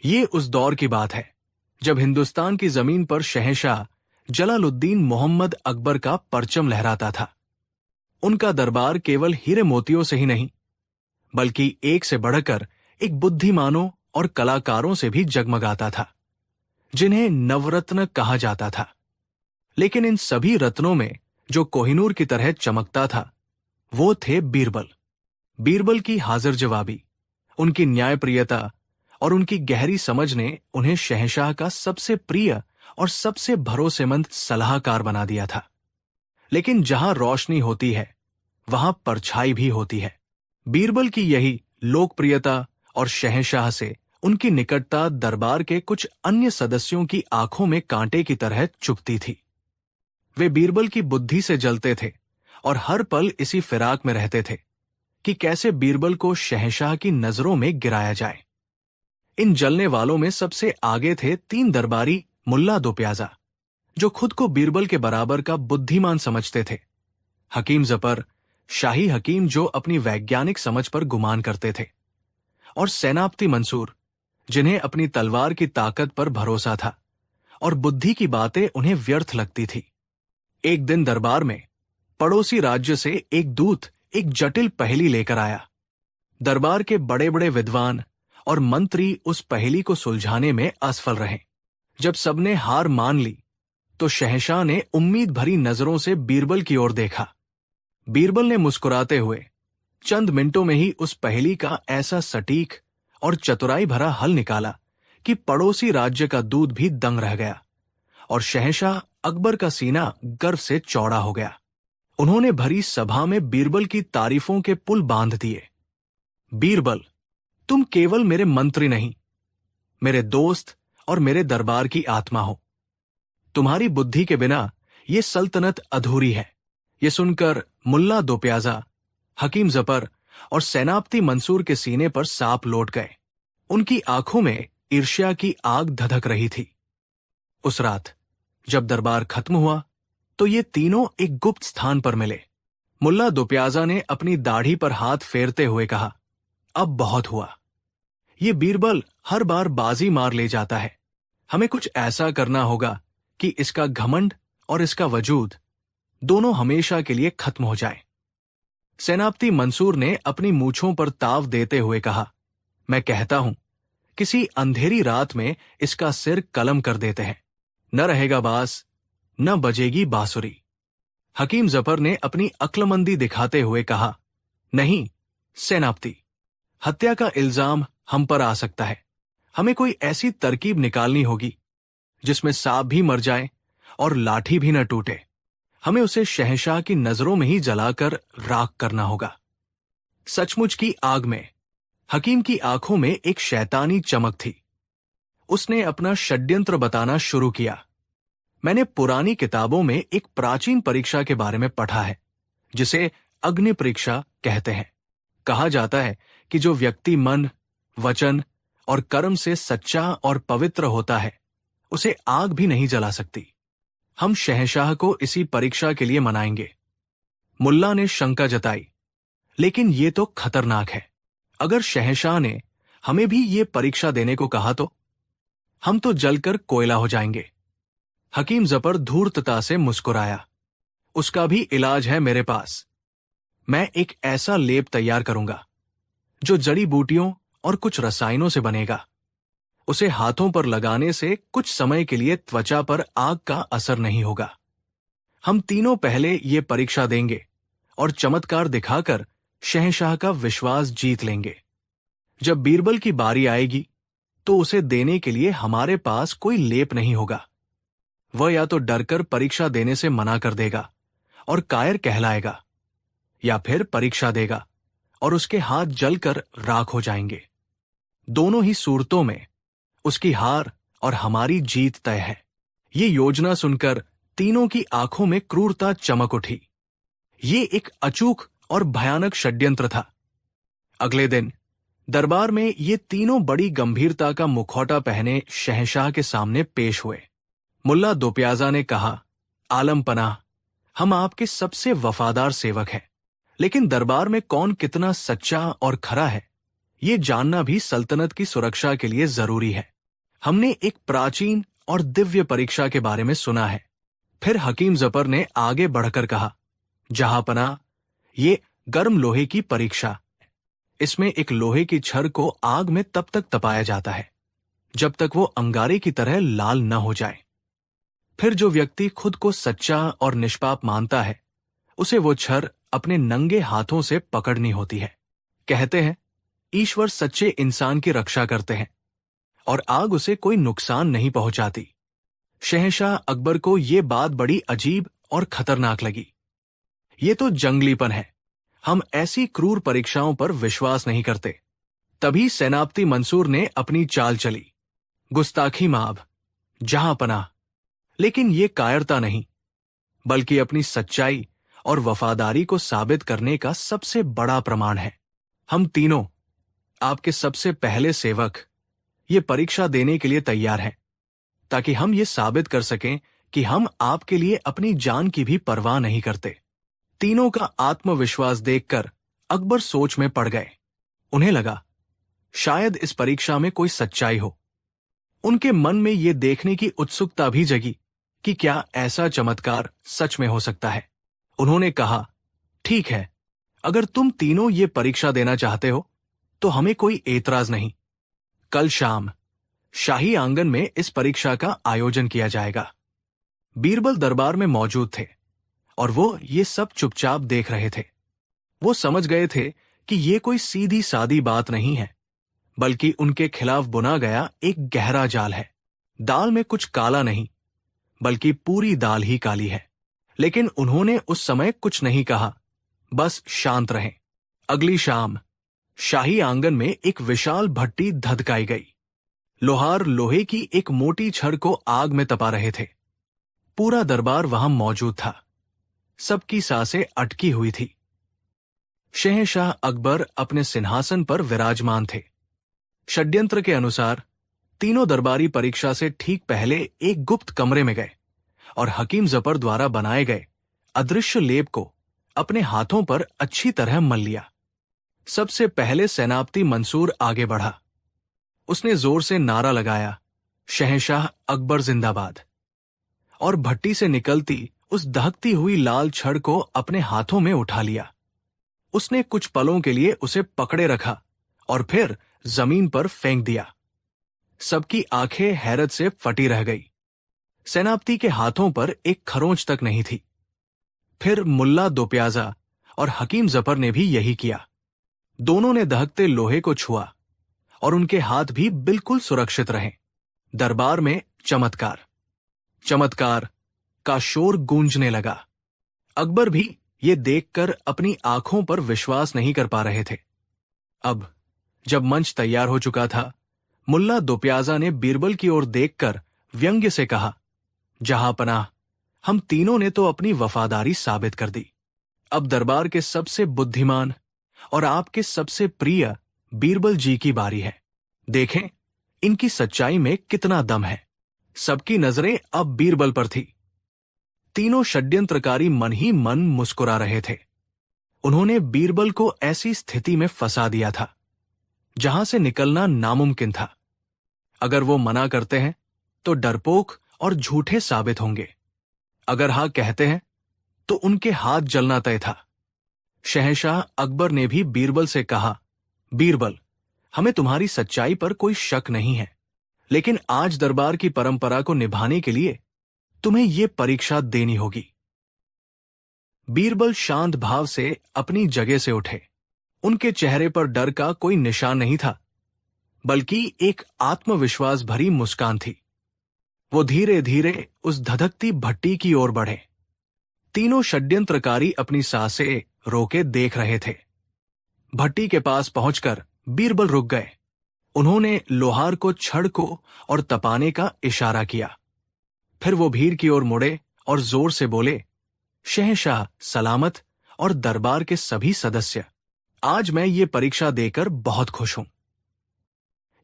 ये उस दौर की बात है जब हिंदुस्तान की जमीन पर शहंशाह जलालुद्दीन मोहम्मद अकबर का परचम लहराता था। उनका दरबार केवल हीरे मोतियों से ही नहीं, बल्कि एक से बढ़कर एक बुद्धिमानों और कलाकारों से भी जगमगाता था, जिन्हें नवरत्न कहा जाता था। लेकिन इन सभी रत्नों में जो कोहिनूर की तरह चमकता था, वो थे बीरबल। बीरबल की हाजिर जवाबी, उनकी न्यायप्रियता और उनकी गहरी समझ ने उन्हें शहंशाह का सबसे प्रिय और सबसे भरोसेमंद सलाहकार बना दिया था। लेकिन जहां रोशनी होती है, वहां परछाई भी होती है। बीरबल की यही लोकप्रियता और शहंशाह से उनकी निकटता दरबार के कुछ अन्य सदस्यों की आंखों में कांटे की तरह चुभती थी। वे बीरबल की बुद्धि से जलते थे और हर पल इसी फिराक में रहते थे कि कैसे बीरबल को शहंशाह की नजरों में गिराया जाए। इन जलने वालों में सबसे आगे थे 3 दरबारी मुल्ला दो प्याजा, जो खुद को बीरबल के बराबर का बुद्धिमान समझते थे। हकीम जफर, शाही हकीम जो अपनी वैज्ञानिक समझ पर गुमान करते थे, और सेनापति मंसूर, जिन्हें अपनी तलवार की ताकत पर भरोसा था और बुद्धि की बातें उन्हें व्यर्थ लगती थी। एक दिन दरबार में पड़ोसी राज्य से एक दूत एक जटिल पहेली लेकर आया। दरबार के बड़े बड़े विद्वान और मंत्री उस पहेली को सुलझाने में असफल रहे। जब सबने हार मान ली तो शहंशाह ने उम्मीद भरी नजरों से बीरबल की ओर देखा। बीरबल ने मुस्कुराते हुए चंद मिनटों में ही उस पहेली का ऐसा सटीक और चतुराई भरा हल निकाला कि पड़ोसी राज्य का दूत भी दंग रह गया और शहंशाह अकबर का सीना गर्व से चौड़ा हो गया। उन्होंने भरी सभा में बीरबल की तारीफों के पुल बांध दिए। बीरबल, तुम केवल मेरे मंत्री नहीं, मेरे दोस्त और मेरे दरबार की आत्मा हो। तुम्हारी बुद्धि के बिना ये सल्तनत अधूरी है। ये सुनकर मुल्ला दो प्याजा, हकीम जफर और सेनापति मंसूर के सीने पर सांप लौट गए। उनकी आंखों में ईर्ष्या की आग धधक रही थी। उस रात जब दरबार खत्म हुआ तो ये तीनों एक गुप्त स्थान पर मिले। मुल्ला दो प्याजा ने अपनी दाढ़ी पर हाथ फेरते हुए कहा, अब बहुत हुआ। ये बीरबल हर बार बाजी मार ले जाता है। हमें कुछ ऐसा करना होगा कि इसका घमंड और इसका वजूद दोनों हमेशा के लिए खत्म हो जाए। सेनापति मंसूर ने अपनी मूंछों पर ताव देते हुए कहा, मैं कहता हूं, किसी अंधेरी रात में इसका सिर कलम कर देते हैं। न रहेगा बास, न बजेगी बांसुरी। हकीम जफर ने अपनी अक्लमंदी दिखाते हुए कहा, नहीं सेनापति, हत्या का इल्जाम हम पर आ सकता है। हमें कोई ऐसी तरकीब निकालनी होगी जिसमें सांप भी मर जाए और लाठी भी न टूटे। हमें उसे शहंशाह की नजरों में ही जलाकर राख करना होगा। सचमुच की आग में हकीम की आंखों में एक शैतानी चमक थी। उसने अपना षड्यंत्र बताना शुरू किया। मैंने पुरानी किताबों में एक प्राचीन परीक्षा के बारे में पढ़ा है, जिसे अग्नि परीक्षा कहते हैं। कहा जाता है कि जो व्यक्ति मन, वचन और कर्म से सच्चा और पवित्र होता है, उसे आग भी नहीं जला सकती। हम शहंशाह को इसी परीक्षा के लिए मनाएंगे। मुल्ला ने शंका जताई, लेकिन ये तो खतरनाक है। अगर शहंशाह ने हमें भी ये परीक्षा देने को कहा तो हम तो जलकर कोयला हो जाएंगे। हकीम जफर धूर्तता से मुस्कुराया, उसका भी इलाज है मेरे पास। मैं एक ऐसा लेप तैयार करूंगा जो जड़ी बूटियों और कुछ रसायनों से बनेगा। उसे हाथों पर लगाने से कुछ समय के लिए त्वचा पर आग का असर नहीं होगा। हम तीनों पहले ये परीक्षा देंगे और चमत्कार दिखाकर शहंशाह का विश्वास जीत लेंगे। जब बीरबल की बारी आएगी तो उसे देने के लिए हमारे पास कोई लेप नहीं होगा। वह या तो डरकर परीक्षा देने से मना कर देगा और कायर कहलाएगा, या फिर परीक्षा देगा और उसके हाथ जलकर राख हो जाएंगे। दोनों ही सूरतों में उसकी हार और हमारी जीत तय है। ये योजना सुनकर तीनों की आंखों में क्रूरता चमक उठी। ये एक अचूक और भयानक षड्यंत्र था। अगले दिन दरबार में ये तीनों बड़ी गंभीरता का मुखौटा पहने शहंशाह के सामने पेश हुए। मुल्ला दो प्याजा ने कहा, आलम पनाह, हम आपके सबसे वफादार सेवक हैं, लेकिन दरबार में कौन कितना सच्चा और खरा है, ये जानना भी सल्तनत की सुरक्षा के लिए जरूरी है। हमने एक प्राचीन और दिव्य परीक्षा के बारे में सुना है। फिर हकीम जफर ने आगे बढ़कर कहा, जहांपना, ये गर्म लोहे की परीक्षा। इसमें एक लोहे की छड़ को आग में तब तक तपाया जाता है जब तक वो अंगारे की तरह लाल न हो जाए। फिर जो व्यक्ति खुद को सच्चा और निष्पाप मानता है, उसे वो छड़ अपने नंगे हाथों से पकड़नी होती है। कहते हैं, ईश्वर सच्चे इंसान की रक्षा करते हैं और आग उसे कोई नुकसान नहीं पहुंचाती। शहंशाह अकबर को ये बात बड़ी अजीब और खतरनाक लगी। ये तो जंगलीपन है। हम ऐसी क्रूर परीक्षाओं पर विश्वास नहीं करते। तभी सेनापति मंसूर ने अपनी चाल चली। गुस्ताखी माफ, जहांपनाह। लेकिन ये कायरता नहीं, बल्कि अपनी सच्चाई और वफादारी को साबित करने का सबसे बड़ा प्रमाण है। हम तीनों, आपके सबसे पहले सेवक, ये परीक्षा देने के लिए तैयार हैं, ताकि हम ये साबित कर सकें कि हम आपके लिए अपनी जान की भी परवाह नहीं करते। तीनों का आत्मविश्वास देखकर अकबर सोच में पड़ गए। उन्हें लगा, शायद इस परीक्षा में कोई सच्चाई हो। उनके मन में ये देखने की उत्सुकता भी जगी कि क्या ऐसा चमत्कार सच में हो सकता है। उन्होंने कहा, ठीक है, अगर तुम तीनों ये परीक्षा देना चाहते हो तो हमें कोई एतराज नहीं। कल शाम शाही आंगन में इस परीक्षा का आयोजन किया जाएगा। बीरबल दरबार में मौजूद थे और वो ये सब चुपचाप देख रहे थे। वो समझ गए थे कि ये कोई सीधी सादी बात नहीं है, बल्कि उनके खिलाफ बुना गया एक गहरा जाल है। दाल में कुछ काला नहीं, बल्कि पूरी दाल ही काली है। लेकिन उन्होंने उस समय कुछ नहीं कहा, बस शांत रहे। अगली शाम शाही आंगन में एक विशाल भट्टी धधकाई गई। लोहार लोहे की एक मोटी छड़ को आग में तपा रहे थे। पूरा दरबार वहां मौजूद था। सबकी सांसें अटकी हुई थी। शहंशाह अकबर अपने सिंहासन पर विराजमान थे। षड्यंत्र के अनुसार तीनों दरबारी परीक्षा से ठीक पहले एक गुप्त कमरे में गए और हकीम जफर द्वारा बनाए गए अदृश्य लेप को अपने हाथों पर अच्छी तरह मल लिया। सबसे पहले सेनापति मंसूर आगे बढ़ा। उसने जोर से नारा लगाया, शहंशाह अकबर जिंदाबाद, और भट्टी से निकलती उस दहकती हुई लाल छड़ को अपने हाथों में उठा लिया। उसने कुछ पलों के लिए उसे पकड़े रखा और फिर जमीन पर फेंक दिया। सबकी आंखें हैरत से फटी रह गई। सेनापति के हाथों पर एक खरोंच तक नहीं थी। फिर मुल्ला दोप्याजा और हकीम जफर ने भी यही किया। दोनों ने दहकते लोहे को छुआ और उनके हाथ भी बिल्कुल सुरक्षित रहे। दरबार में चमत्कार चमत्कार का शोर गूंजने लगा। अकबर भी ये देखकर अपनी आंखों पर विश्वास नहीं कर पा रहे थे। अब जब मंच तैयार हो चुका था, मुल्ला दोप्याजा ने बीरबल की ओर देखकर व्यंग्य से कहा, जहांपनाह, हम तीनों ने तो अपनी वफादारी साबित कर दी। अब दरबार के सबसे बुद्धिमान और आपके सबसे प्रिय बीरबल जी की बारी है। देखें, इनकी सच्चाई में कितना दम है। सबकी नजरें अब बीरबल पर थी। तीनों षड्यंत्रकारी मन ही मन मुस्कुरा रहे थे। उन्होंने बीरबल को ऐसी स्थिति में फंसा दिया था जहां से निकलना नामुमकिन था। अगर वो मना करते हैं तो डरपोक और झूठे साबित होंगे। अगर हाँ कहते हैं तो उनके हाथ जलना तय था। शहंशाह अकबर ने भी बीरबल से कहा, बीरबल, हमें तुम्हारी सच्चाई पर कोई शक नहीं है, लेकिन आज दरबार की परंपरा को निभाने के लिए तुम्हें यह परीक्षा देनी होगी। बीरबल शांत भाव से अपनी जगह से उठे। उनके चेहरे पर डर का कोई निशान नहीं था, बल्कि एक आत्मविश्वास भरी मुस्कान थी। वो धीरे धीरे उस धधकती भट्टी की ओर बढ़े। तीनों षड्यंत्रकारी अपनी सांसें रोके देख रहे थे। भट्टी के पास पहुंचकर बीरबल रुक गए। उन्होंने लोहार को छड़ को और तपाने का इशारा किया। फिर वो भीड़ की ओर मुड़े और जोर से बोले, शहंशाह सलामत और दरबार के सभी सदस्य, आज मैं ये परीक्षा देकर बहुत खुश हूं।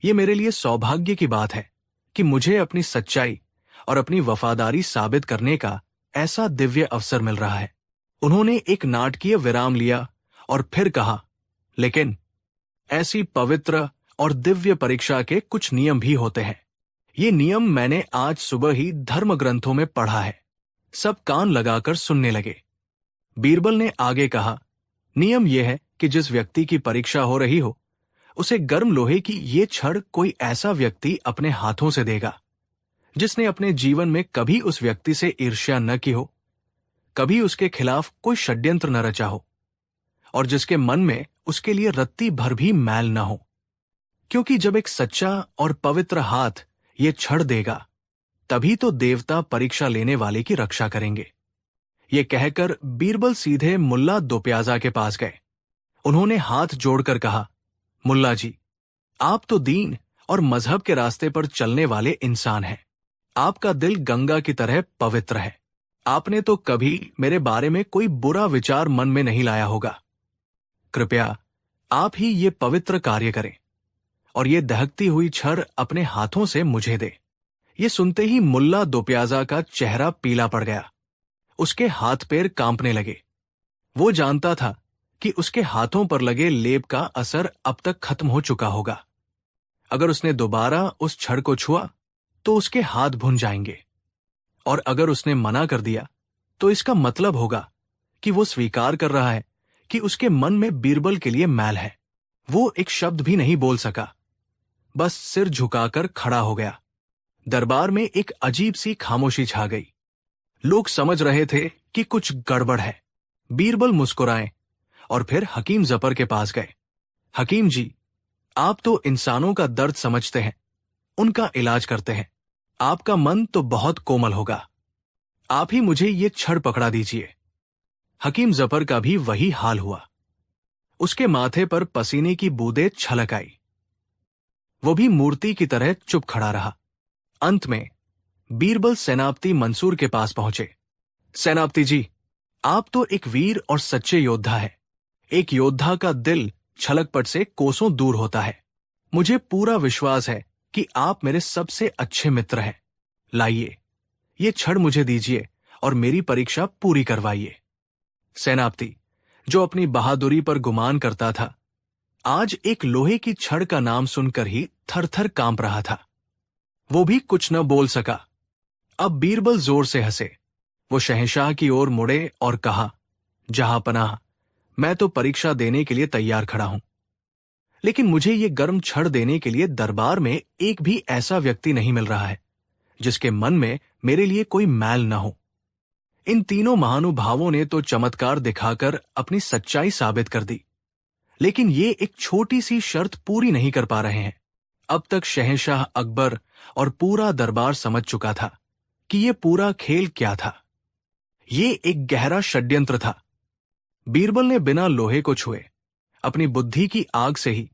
ये मेरे लिए सौभाग्य की बात है कि मुझे अपनी सच्चाई और अपनी वफादारी साबित करने का ऐसा दिव्य अवसर मिल रहा है। उन्होंने एक नाटकीय विराम लिया और फिर कहा, लेकिन ऐसी पवित्र और दिव्य परीक्षा के कुछ नियम भी होते हैं। ये नियम मैंने आज सुबह ही धर्म ग्रंथों में पढ़ा है। सब कान लगाकर सुनने लगे। बीरबल ने आगे कहा, नियम यह है कि जिस व्यक्ति की परीक्षा हो रही हो, उसे गर्म लोहे की ये छड़ कोई ऐसा व्यक्ति अपने हाथों से देगा जिसने अपने जीवन में कभी उस व्यक्ति से ईर्ष्या न की हो, कभी उसके खिलाफ कोई षड्यंत्र न रचा हो, और जिसके मन में उसके लिए रत्ती भर भी मैल न हो। क्योंकि जब एक सच्चा और पवित्र हाथ ये छड़ देगा, तभी तो देवता परीक्षा लेने वाले की रक्षा करेंगे। ये कहकर बीरबल सीधे मुल्ला दोप्याजा के पास गए। उन्होंने हाथ जोड़कर कहा, मुल्ला जी, आप तो दीन और मजहब के रास्ते पर चलने वाले इंसान हैं। आपका दिल गंगा की तरह पवित्र है। आपने तो कभी मेरे बारे में कोई बुरा विचार मन में नहीं लाया होगा। कृपया आप ही ये पवित्र कार्य करें और ये दहकती हुई छड़ अपने हाथों से मुझे दे। ये सुनते ही मुल्ला दोप्याजा का चेहरा पीला पड़ गया। उसके हाथ पैर कांपने लगे। वो जानता था कि उसके हाथों पर लगे लेप का असर अब तक खत्म हो चुका होगा। अगर उसने दोबारा उस छड़ को छुआ तो उसके हाथ भुन जाएंगे, और अगर उसने मना कर दिया तो इसका मतलब होगा कि वो स्वीकार कर रहा है कि उसके मन में बीरबल के लिए मैल है। वो एक शब्द भी नहीं बोल सका, बस सिर झुकाकर खड़ा हो गया। दरबार में एक अजीब सी खामोशी छा गई। लोग समझ रहे थे कि कुछ गड़बड़ है। बीरबल मुस्कुराए और फिर हकीम जफर के पास गए। हकीम जी, आप तो इंसानों का दर्द समझते हैं, उनका इलाज करते हैं। आपका मन तो बहुत कोमल होगा। आप ही मुझे ये छड़ पकड़ा दीजिए। हकीम जफर का भी वही हाल हुआ। उसके माथे पर पसीने की बूंदें छलक आई। वो भी मूर्ति की तरह चुप खड़ा रहा। अंत में बीरबल सेनापति मंसूर के पास पहुंचे। सेनापति जी, आप तो एक वीर और सच्चे योद्धा हैं। एक योद्धा का दिल छलकपट से कोसों दूर होता है। मुझे पूरा विश्वास है कि आप मेरे सबसे अच्छे मित्र हैं। लाइए, ये छड़ मुझे दीजिए और मेरी परीक्षा पूरी करवाइए। सेनापति, जो अपनी बहादुरी पर गुमान करता था, आज एक लोहे की छड़ का नाम सुनकर ही थर-थर कांप रहा था। वो भी कुछ न बोल सका। अब बीरबल जोर से हंसे। वो शहंशाह की ओर मुड़े और कहा, जहांपनाह, मैं तो परीक्षा देने के लिए तैयार खड़ा हूं, लेकिन मुझे ये गर्म छड़ देने के लिए दरबार में एक भी ऐसा व्यक्ति नहीं मिल रहा है जिसके मन में मेरे लिए कोई मैल न हो। इन तीनों महानुभावों ने तो चमत्कार दिखाकर अपनी सच्चाई साबित कर दी, लेकिन ये एक छोटी सी शर्त पूरी नहीं कर पा रहे हैं। अब तक शहंशाह अकबर और पूरा दरबार समझ चुका था कि ये पूरा खेल क्या था। ये एक गहरा षड्यंत्र था। बीरबल ने बिना लोहे को छुए अपनी बुद्धि की आग से ही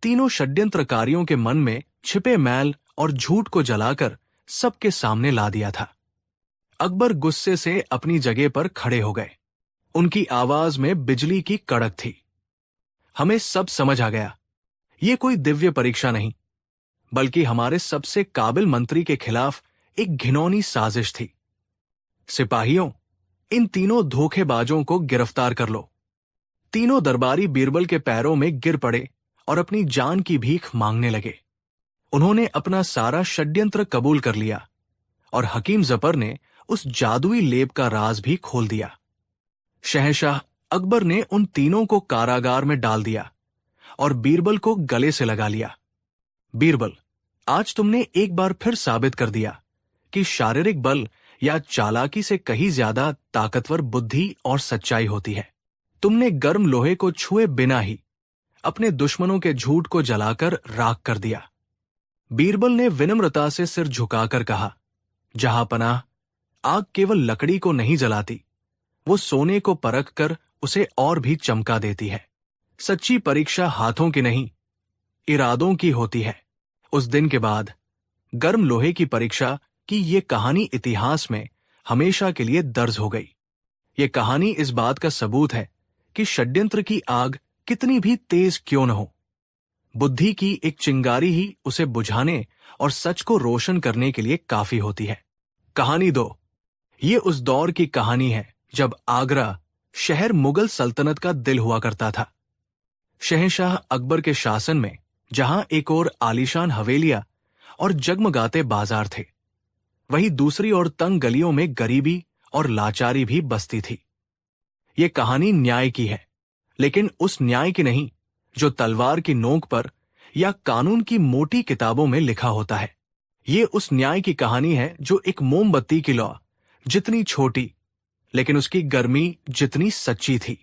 तीनों षड्यंत्रकारियों के मन में छिपे मैल और झूठ को जलाकर सबके सामने ला दिया था। अकबर गुस्से से अपनी जगह पर खड़े हो गए। उनकी आवाज में बिजली की कड़क थी। हमें सब समझ आ गया। ये कोई दिव्य परीक्षा नहीं, बल्कि हमारे सबसे काबिल मंत्री के खिलाफ एक घिनौनी साजिश थी। सिपाहियों, इन तीनों धोखेबाजों को गिरफ्तार कर लो। तीनों दरबारी बीरबल के पैरों में गिर पड़े और अपनी जान की भीख मांगने लगे। उन्होंने अपना सारा षड्यंत्र कबूल कर लिया और हकीम जफर ने उस जादुई लेप का राज भी खोल दिया। शहंशाह अकबर ने उन तीनों को कारागार में डाल दिया और बीरबल को गले से लगा लिया। बीरबल, आज तुमने एक बार फिर साबित कर दिया कि शारीरिक बल या चालाकी से कहीं ज्यादा ताकतवर बुद्धि और सच्चाई होती है। तुमने गर्म लोहे को छुए बिना ही अपने दुश्मनों के झूठ को जलाकर राख कर दिया। बीरबल ने विनम्रता से सिर झुकाकर कहा, जहांपनाह, आग केवल लकड़ी को नहीं जलाती, वो सोने को परख कर उसे और भी चमका देती है। सच्ची परीक्षा हाथों की नहीं, इरादों की होती है। उस दिन के बाद गर्म लोहे की परीक्षा की ये कहानी इतिहास में हमेशा के लिए दर्ज हो गई। ये कहानी इस बात का सबूत है कि षड्यंत्र की आग कितनी भी तेज क्यों न हो, बुद्धि की एक चिंगारी ही उसे बुझाने और सच को रोशन करने के लिए काफी होती है। कहानी 2। ये उस दौर की कहानी है जब आगरा शहर मुगल सल्तनत का दिल हुआ करता था। शहंशाह अकबर के शासन में जहां एक ओर आलीशान हवेलियां और जगमगाते बाजार थे। वहीं दूसरी ओर तंग गलियों में गरीबी और लाचारी भी बसती थी। ये कहानी न्याय की है, लेकिन उस न्याय की नहीं जो तलवार की नोक पर या कानून की मोटी किताबों में लिखा होता है। ये उस न्याय की कहानी है जो एक मोमबत्ती की लौ जितनी छोटी, लेकिन उसकी गर्मी जितनी सच्ची थी।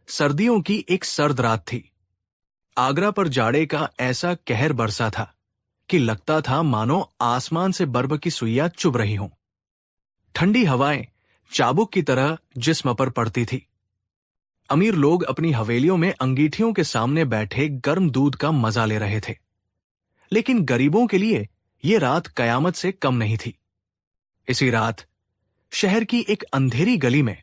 सर्दियों की एक सर्द रात थी। आगरा पर जाड़े का ऐसा कहर बरसा था कि लगता था मानो आसमान से बर्फ की सुइयां चुभ रही हों। ठंडी हवाएं चाबुक की तरह जिस्म पर पड़ती थी। अमीर लोग अपनी हवेलियों में अंगीठियों के सामने बैठे गर्म दूध का मजा ले रहे थे, लेकिन गरीबों के लिए ये रात कयामत से कम नहीं थी। इसी रात शहर की एक अंधेरी गली में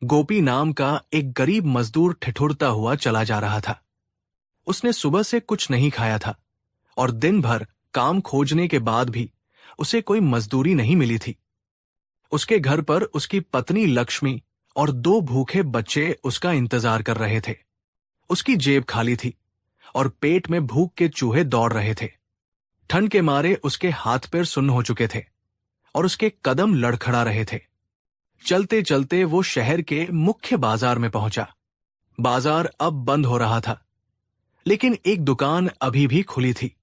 गोपी नाम का एक गरीब मजदूर ठिठुरता हुआ चला जा रहा था। उसने सुबह से कुछ नहीं खाया था और दिन भर काम खोजने के बाद भी उसे कोई मजदूरी नहीं मिली थी। उसके घर पर उसकी पत्नी लक्ष्मी और 2 भूखे बच्चे उसका इंतजार कर रहे थे। उसकी जेब खाली थी और पेट में भूख के चूहे दौड़ रहे थे। ठंड के मारे उसके हाथ पैर सुन्न हो चुके थे और उसके कदम लड़खड़ा रहे थे। चलते चलते वो शहर के मुख्य बाजार में पहुंचा। बाजार अब बंद हो रहा था, लेकिन एक दुकान अभी भी खुली थी।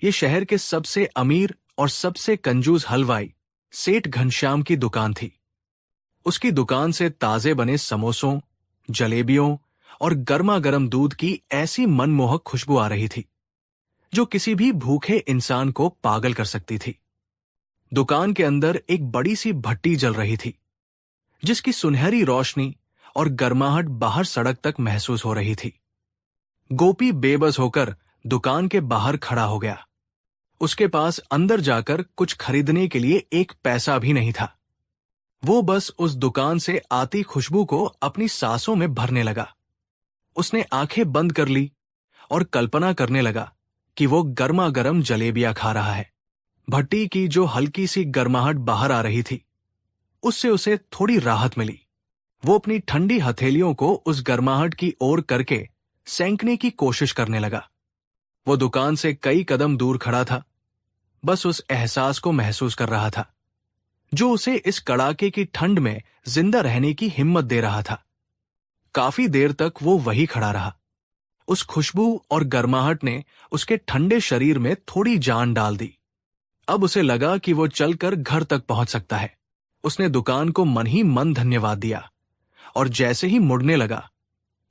ये शहर के सबसे अमीर और सबसे कंजूस हलवाई सेठ घनश्याम की दुकान थी। उसकी दुकान से ताजे बने समोसों, जलेबियों और गर्मा गर्म दूध की ऐसी मनमोहक खुशबू आ रही थी जो किसी भी भूखे इंसान को पागल कर सकती थी। दुकान के अंदर एक बड़ी सी भट्टी जल रही थी, जिसकी सुनहरी रोशनी और गर्माहट बाहर सड़क तक महसूस हो रही थी। गोपी बेबस होकर दुकान के बाहर खड़ा हो गया। उसके पास अंदर जाकर कुछ खरीदने के लिए एक पैसा भी नहीं था। वो बस उस दुकान से आती खुशबू को अपनी सांसों में भरने लगा। उसने आंखें बंद कर ली और कल्पना करने लगा कि वो गर्मा गर्म जलेबियां खा रहा है। भट्टी की जो हल्की सी गर्माहट बाहर आ रही थी, उससे उसे थोड़ी राहत मिली। वो अपनी ठंडी हथेलियों को उस गर्माहट की ओर करके सेंकने की कोशिश करने लगा। वो दुकान से कई कदम दूर खड़ा था, बस उस एहसास को महसूस कर रहा था जो उसे इस कड़ाके की ठंड में जिंदा रहने की हिम्मत दे रहा था। काफी देर तक वो वही खड़ा रहा। उस खुशबू और गर्माहट ने उसके ठंडे शरीर में थोड़ी जान डाल दी। अब उसे लगा कि वो चलकर घर तक पहुंच सकता है। उसने दुकान को मन ही मन धन्यवाद दिया और जैसे ही मुड़ने लगा,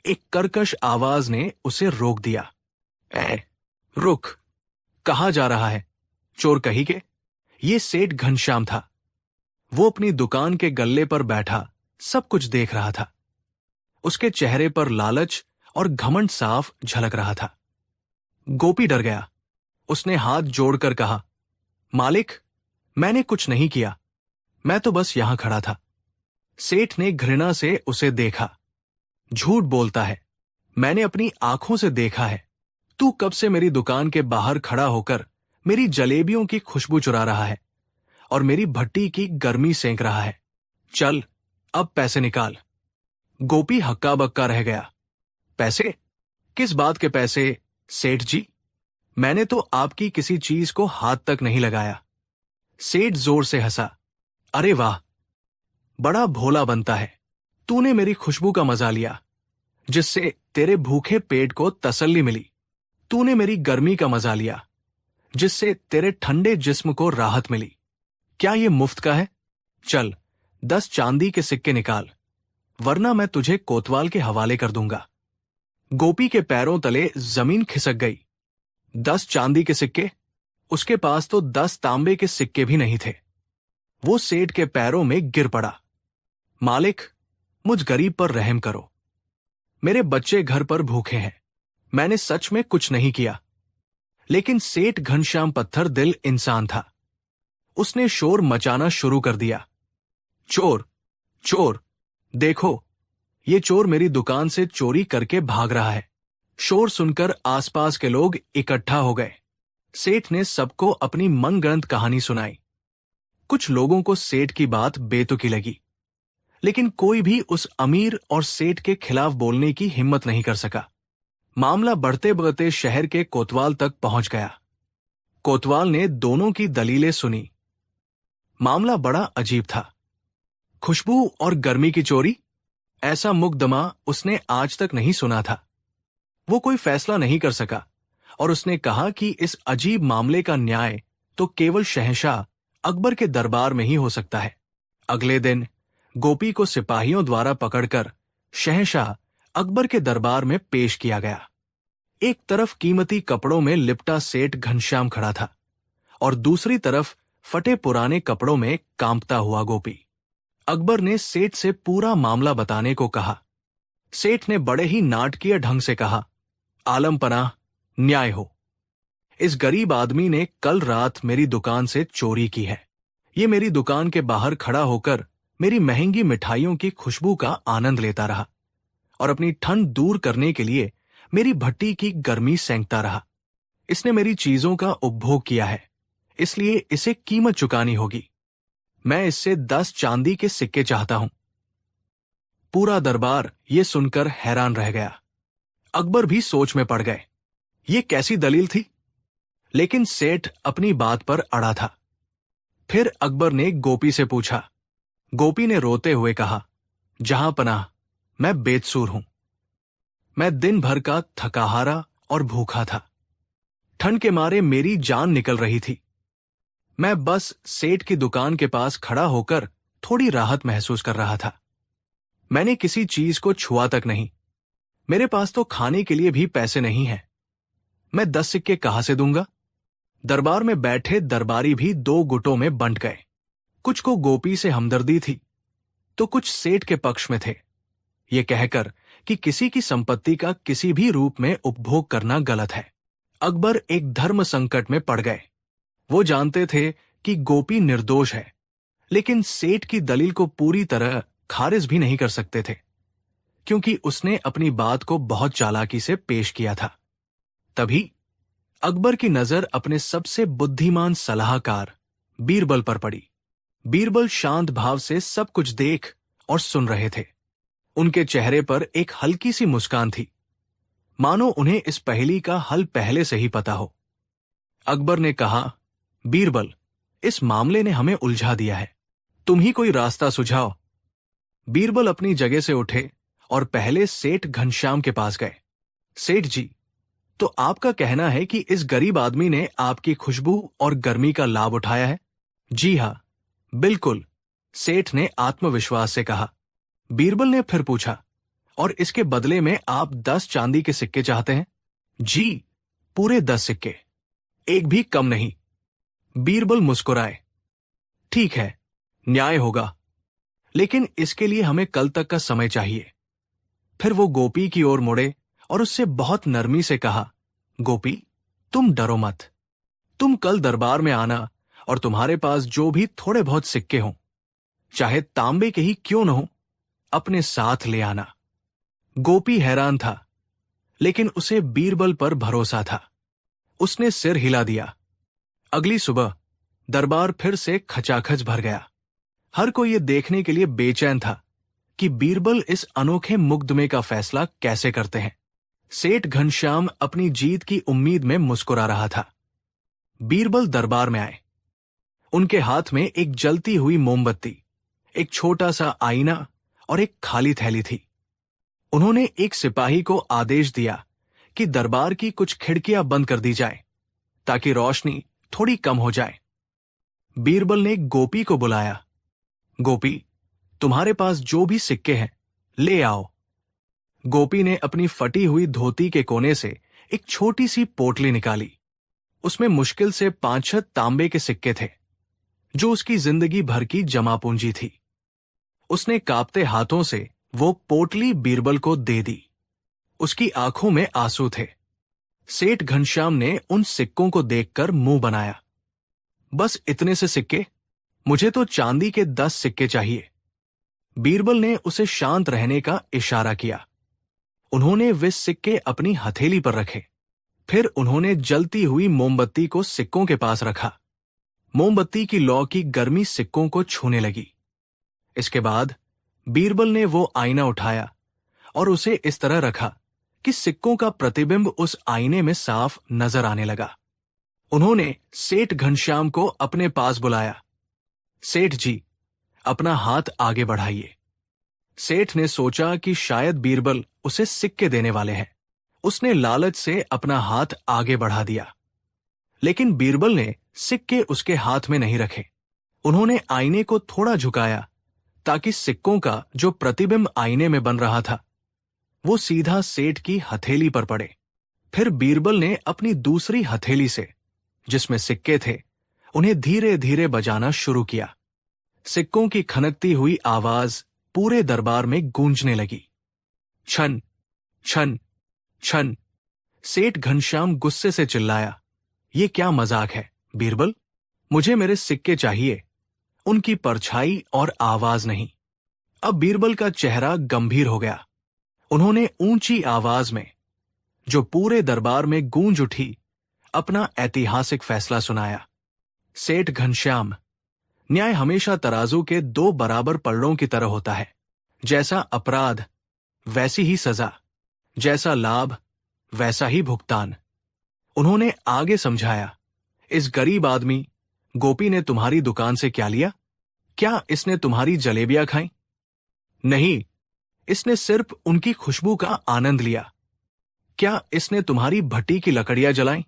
एक कर्कश आवाज ने उसे रोक दिया। रुक, कहाँ जा रहा है? चोर कही के। ये सेठ घनश्याम था। वो अपनी दुकान के गल्ले पर बैठा सब कुछ देख रहा था। उसके चेहरे पर लालच और घमंड साफ झलक रहा था। गोपी डर गया। उसने हाथ जोड़कर कहा, मालिक, मैंने कुछ नहीं किया, मैं तो बस यहां खड़ा था। सेठ ने घृणा से उसे देखा। झूठ बोलता है, मैंने अपनी आंखों से देखा है। तू कब से मेरी दुकान के बाहर खड़ा होकर मेरी जलेबियों की खुशबू चुरा रहा है और मेरी भट्टी की गर्मी सेंक रहा है। चल, अब पैसे निकाल। गोपी हक्का बक्का रह गया। पैसे? किस बात के पैसे, सेठ जी? मैंने तो आपकी किसी चीज को हाथ तक नहीं लगाया। सेठ जोर से हंसा। अरे वाह, बड़ा भोला बनता है। तूने मेरी खुशबू का मजा लिया, जिससे तेरे भूखे पेट को तसल्ली मिली। तूने मेरी गर्मी का मजा लिया, जिससे तेरे ठंडे जिस्म को राहत मिली। क्या ये मुफ्त का है? चल, 10 चांदी के सिक्के निकाल, वरना मैं तुझे कोतवाल के हवाले कर दूंगा। गोपी के पैरों तले जमीन खिसक गई। 10 चांदी के सिक्के? उसके पास तो 10 तांबे के सिक्के भी नहीं थे। वो सेठ के पैरों में गिर पड़ा। मालिक, मुझ गरीब पर रहम करो। मेरे बच्चे घर पर भूखे हैं। मैंने सच में कुछ नहीं किया। लेकिन सेठ घनश्याम पत्थर दिल इंसान था। उसने शोर मचाना शुरू कर दिया। चोर, चोर, देखो, ये चोर मेरी दुकान से चोरी करके भाग रहा है। शोर सुनकर आसपास के लोग इकट्ठा हो गए। सेठ ने सबको अपनी मनगढ़ंत कहानी सुनाई। कुछ लोगों को सेठ की बात बेतुकी लगी, लेकिन कोई भी उस अमीर और सेठ के खिलाफ बोलने की हिम्मत नहीं कर सका। मामला बढ़ते बढ़ते शहर के कोतवाल तक पहुंच गया। कोतवाल ने दोनों की दलीलें सुनी। मामला बड़ा अजीब था। खुशबू और गर्मी की चोरी, ऐसा मुकदमा उसने आज तक नहीं सुना था। वो कोई फैसला नहीं कर सका और उसने कहा कि इस अजीब मामले का न्याय तो केवल शहंशाह अकबर के दरबार में ही हो सकता है। अगले दिन गोपी को सिपाहियों द्वारा पकड़कर शहंशाह अकबर के दरबार में पेश किया गया। एक तरफ कीमती कपड़ों में लिपटा सेठ घनश्याम खड़ा था और दूसरी तरफ फटे पुराने कपड़ों में कांपता हुआ गोपी। अकबर ने सेठ से पूरा मामला बताने को कहा। सेठ ने बड़े ही नाटकीय ढंग से कहा, आलम पनाह, न्याय हो। इस गरीब आदमी ने कल रात मेरी दुकान से चोरी की है। ये मेरी दुकान के बाहर खड़ा होकर मेरी महंगी मिठाइयों की खुशबू का आनंद लेता रहा और अपनी ठंड दूर करने के लिए मेरी भट्टी की गर्मी सेंकता रहा। इसने मेरी चीजों का उपभोग किया है, इसलिए इसे कीमत चुकानी होगी। मैं इससे 10 चांदी के सिक्के चाहता हूं। पूरा दरबार ये सुनकर हैरान रह गया। अकबर भी सोच में पड़ गए। ये कैसी दलील थी? लेकिन सेठ अपनी बात पर अड़ा था। फिर अकबर ने गोपी से पूछा। गोपी ने रोते हुए कहा, जहां पनाह, मैं बेकसूर हूं। मैं दिन भर का थकाहारा और भूखा था। ठंड के मारे मेरी जान निकल रही थी। मैं बस सेठ की दुकान के पास खड़ा होकर थोड़ी राहत महसूस कर रहा था। मैंने किसी चीज को छुआ तक नहीं। मेरे पास तो खाने के लिए भी पैसे नहीं हैं। मैं 10 सिक्के कहां से दूंगा? दरबार में बैठे दरबारी भी 2 गुटों में बंट गए। कुछ को गोपी से हमदर्दी थी तो कुछ सेठ के पक्ष में थे, ये कहकर कि किसी की संपत्ति का किसी भी रूप में उपभोग करना गलत है। अकबर एक धर्म संकट में पड़ गए। वो जानते थे कि गोपी निर्दोष है, लेकिन सेठ की दलील को पूरी तरह खारिज भी नहीं कर सकते थे, क्योंकि उसने अपनी बात को बहुत चालाकी से पेश किया था। तभी अकबर की नजर अपने सबसे बुद्धिमान सलाहकार बीरबल पर पड़ी। बीरबल शांत भाव से सब कुछ देख और सुन रहे थे। उनके चेहरे पर एक हल्की सी मुस्कान थी, मानो उन्हें इस पहेली का हल पहले से ही पता हो। अकबर ने कहा, बीरबल, इस मामले ने हमें उलझा दिया है, तुम ही कोई रास्ता सुझाओ। बीरबल अपनी जगह से उठे और पहले सेठ घनश्याम के पास गए। सेठ जी, तो आपका कहना है कि इस गरीब आदमी ने आपकी खुशबू और गर्मी का लाभ उठाया है? जी हां, बिल्कुल, सेठ ने आत्मविश्वास से कहा। बीरबल ने फिर पूछा, और इसके बदले में आप 10 चांदी के सिक्के चाहते हैं? जी, पूरे 10 सिक्के, एक भी कम नहीं। बीरबल मुस्कुराए। ठीक है, न्याय होगा, लेकिन इसके लिए हमें कल तक का समय चाहिए। फिर वो गोपी की ओर मुड़े और उससे बहुत नरमी से कहा, गोपी, तुम डरो मत। तुम कल दरबार में आना और तुम्हारे पास जो भी थोड़े बहुत सिक्के हों, चाहे तांबे के ही क्यों न हो, अपने साथ ले आना। गोपी हैरान था, लेकिन उसे बीरबल पर भरोसा था। उसने सिर हिला दिया। अगली सुबह दरबार फिर से खचाखच भर गया। हर कोई ये देखने के लिए बेचैन था कि बीरबल इस अनोखे मुकदमे का फैसला कैसे करते हैं। सेठ घनश्याम अपनी जीत की उम्मीद में मुस्कुरा रहा था। बीरबल दरबार में आए। उनके हाथ में एक जलती हुई मोमबत्ती, एक छोटा सा आईना और एक खाली थैली थी। उन्होंने एक सिपाही को आदेश दिया कि दरबार की कुछ खिड़कियां बंद कर दी जाए ताकि रोशनी थोड़ी कम हो जाए। बीरबल ने गोपी को बुलाया। गोपी, तुम्हारे पास जो भी सिक्के हैं, ले आओ। गोपी ने अपनी फटी हुई धोती के कोने से एक छोटी सी पोटली निकाली। उसमें मुश्किल से 5-6 तांबे के सिक्के थे, जो उसकी जिंदगी भर की जमा पूंजी थी। उसने कांपते हाथों से वो पोटली बीरबल को दे दी। उसकी आंखों में आंसू थे। सेठ घनश्याम ने उन सिक्कों को देखकर मुंह बनाया। बस इतने से सिक्के? मुझे तो चांदी के 10 सिक्के चाहिए। बीरबल ने उसे शांत रहने का इशारा किया। उन्होंने वे सिक्के अपनी हथेली पर रखे। फिर उन्होंने जलती हुई मोमबत्ती को सिक्कों के पास रखा। मोमबत्ती की लौ की गर्मी सिक्कों को छूने लगी। इसके बाद बीरबल ने वो आईना उठाया और उसे इस तरह रखा कि सिक्कों का प्रतिबिंब उस आईने में साफ नजर आने लगा। उन्होंने सेठ घनश्याम को अपने पास बुलाया। सेठ जी, अपना हाथ आगे बढ़ाइए। सेठ ने सोचा कि शायद बीरबल उसे सिक्के देने वाले हैं। उसने लालच से अपना हाथ आगे बढ़ा दिया, लेकिन बीरबल ने सिक्के उसके हाथ में नहीं रखे। उन्होंने आईने को थोड़ा झुकाया ताकि सिक्कों का जो प्रतिबिंब आईने में बन रहा था वो सीधा सेठ की हथेली पर पड़े। फिर बीरबल ने अपनी दूसरी हथेली से, जिसमें सिक्के थे, उन्हें धीरे धीरे बजाना शुरू किया। सिक्कों की खनकती हुई आवाज पूरे दरबार में गूंजने लगी। छन छन छन। सेठ घनश्याम गुस्से से चिल्लाया, ये क्या मजाक है बीरबल? मुझे मेरे सिक्के चाहिए, उनकी परछाई और आवाज नहीं। अब बीरबल का चेहरा गंभीर हो गया। उन्होंने ऊंची आवाज में, जो पूरे दरबार में गूंज उठी, अपना ऐतिहासिक फैसला सुनाया। सेठ घनश्याम, न्याय हमेशा तराजू के दो बराबर पलड़ों की तरह होता है। जैसा अपराध वैसी ही सजा, जैसा लाभ वैसा ही भुगतान। उन्होंने आगे समझाया, इस गरीब आदमी गोपी ने तुम्हारी दुकान से क्या लिया? क्या इसने तुम्हारी जलेबियां खाई? नहीं, इसने सिर्फ उनकी खुशबू का आनंद लिया। क्या इसने तुम्हारी भट्टी की लकड़ियां जलाई?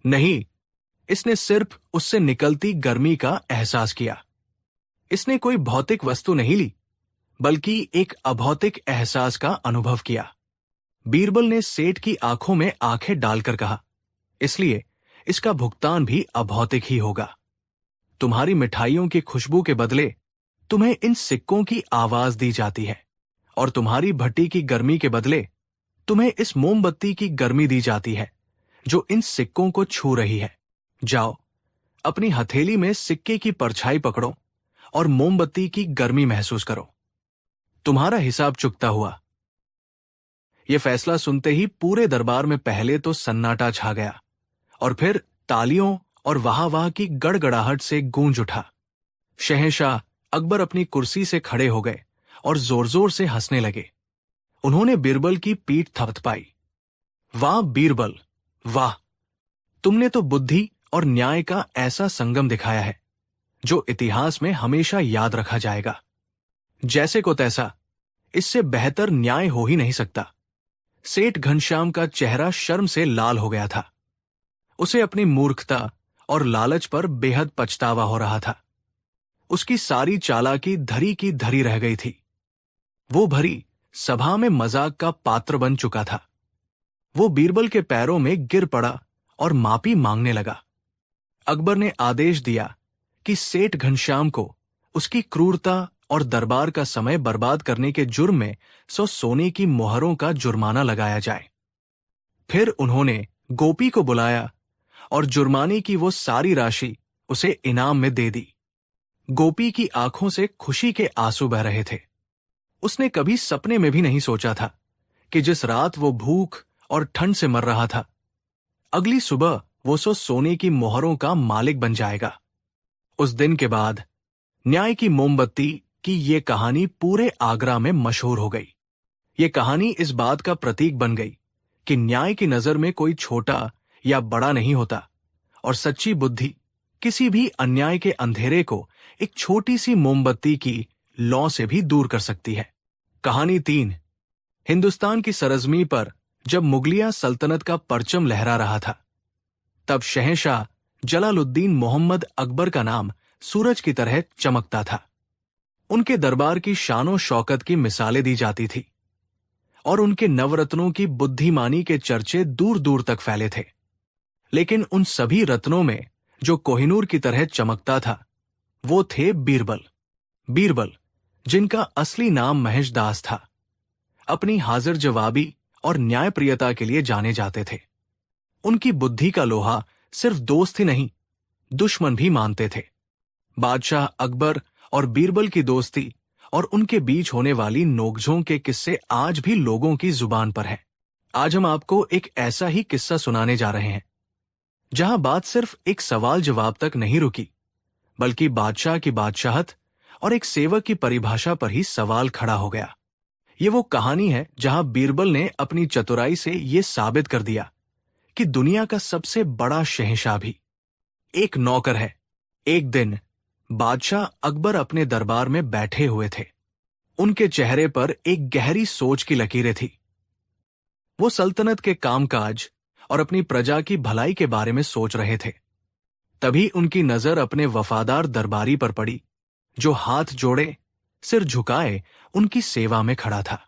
नहीं, इसने सिर्फ उससे निकलती गर्मी का एहसास किया। इसने कोई भौतिक वस्तु नहीं ली, बल्कि एक अभौतिक एहसास का अनुभव किया। बीरबल ने सेठ की आंखों में आंखें डालकर कहा, इसलिए इसका भुगतान भी अभौतिक ही होगा। तुम्हारी मिठाइयों की खुशबू के बदले तुम्हें इन सिक्कों की आवाज दी जाती है, और तुम्हारी भट्टी की गर्मी के बदले तुम्हें इस मोमबत्ती की गर्मी दी जाती है जो इन सिक्कों को छू रही है। जाओ, अपनी हथेली में सिक्के की परछाई पकड़ो और मोमबत्ती की गर्मी महसूस करो। तुम्हारा हिसाब चुकता हुआ। यह फैसला सुनते ही पूरे दरबार में पहले तो सन्नाटा छा गया, और फिर तालियों और वाह-वाह की गड़गड़ाहट से गूंज उठा। शहंशाह अकबर अपनी कुर्सी से खड़े हो गए और जोर जोर से हंसने लगे। उन्होंने बीरबल की पीठ थपथपाई। वाह बीरबल, वाह! तुमने तो बुद्धि और न्याय का ऐसा संगम दिखाया है जो इतिहास में हमेशा याद रखा जाएगा। जैसे को तैसा, इससे बेहतर न्याय हो ही नहीं सकता। सेठ घनश्याम का चेहरा शर्म से लाल हो गया था। उसे अपनी मूर्खता और लालच पर बेहद पछतावा हो रहा था। उसकी सारी चालाकी धरी की धरी रह गई थी। वो भरी सभा में मजाक का पात्र बन चुका था। वो बीरबल के पैरों में गिर पड़ा और माफी मांगने लगा। अकबर ने आदेश दिया कि सेठ घनश्याम को उसकी क्रूरता और दरबार का समय बर्बाद करने के जुर्म में 100 सोने की मोहरों का जुर्माना लगाया जाए। फिर उन्होंने गोपी को बुलाया और जुर्माने की वो सारी राशि उसे इनाम में दे दी। गोपी की आंखों से खुशी के आंसू बह रहे थे। उसने कभी सपने में भी नहीं सोचा था कि जिस रात वो भूख और ठंड से मर रहा था, अगली सुबह वो 100 सोने की मोहरों का मालिक बन जाएगा। उस दिन के बाद न्याय की मोमबत्ती की ये कहानी पूरे आगरा में मशहूर हो गई। ये कहानी इस बात का प्रतीक बन गई कि न्याय की नजर में कोई छोटा या बड़ा नहीं होता, और सच्ची बुद्धि किसी भी अन्याय के अंधेरे को एक छोटी सी मोमबत्ती की लौ से भी दूर कर सकती है। कहानी 3। हिंदुस्तान की सरजमी पर जब मुगलिया सल्तनत का परचम लहरा रहा था, तब शहंशाह जलालुद्दीन मोहम्मद अकबर का नाम सूरज की तरह चमकता था। उनके दरबार की शानो शौकत की मिसालें दी जाती थी, और उनके नवरत्नों की बुद्धिमानी के चर्चे दूर दूर तक फैले थे। लेकिन उन सभी रत्नों में जो कोहिनूर की तरह चमकता था, वो थे बीरबल। बीरबल, जिनका असली नाम महेशदास था, अपनी हाजिर जवाबी और न्यायप्रियता के लिए जाने जाते थे। उनकी बुद्धि का लोहा सिर्फ दोस्त ही नहीं, दुश्मन भी मानते थे। बादशाह अकबर और बीरबल की दोस्ती और उनके बीच होने वाली नोकझोंक के किस्से आज भी लोगों की जुबान पर हैं। आज हम आपको एक ऐसा ही किस्सा सुनाने जा रहे हैं, जहां बात सिर्फ एक सवाल जवाब तक नहीं रुकी, बल्कि बादशाह की बादशाहत और एक सेवक की परिभाषा पर ही सवाल खड़ा हो गया। ये वो कहानी है जहां बीरबल ने अपनी चतुराई से ये साबित कर दिया कि दुनिया का सबसे बड़ा शहंशाह भी एक नौकर है। एक दिन बादशाह अकबर अपने दरबार में बैठे हुए थे। उनके चेहरे पर एक गहरी सोच की लकीरें थी। वो सल्तनत के कामकाज और अपनी प्रजा की भलाई के बारे में सोच रहे थे। तभी उनकी नजर अपने वफादार दरबारी पर पड़ी, जो हाथ जोड़े, सिर झुकाए उनकी सेवा में खड़ा था।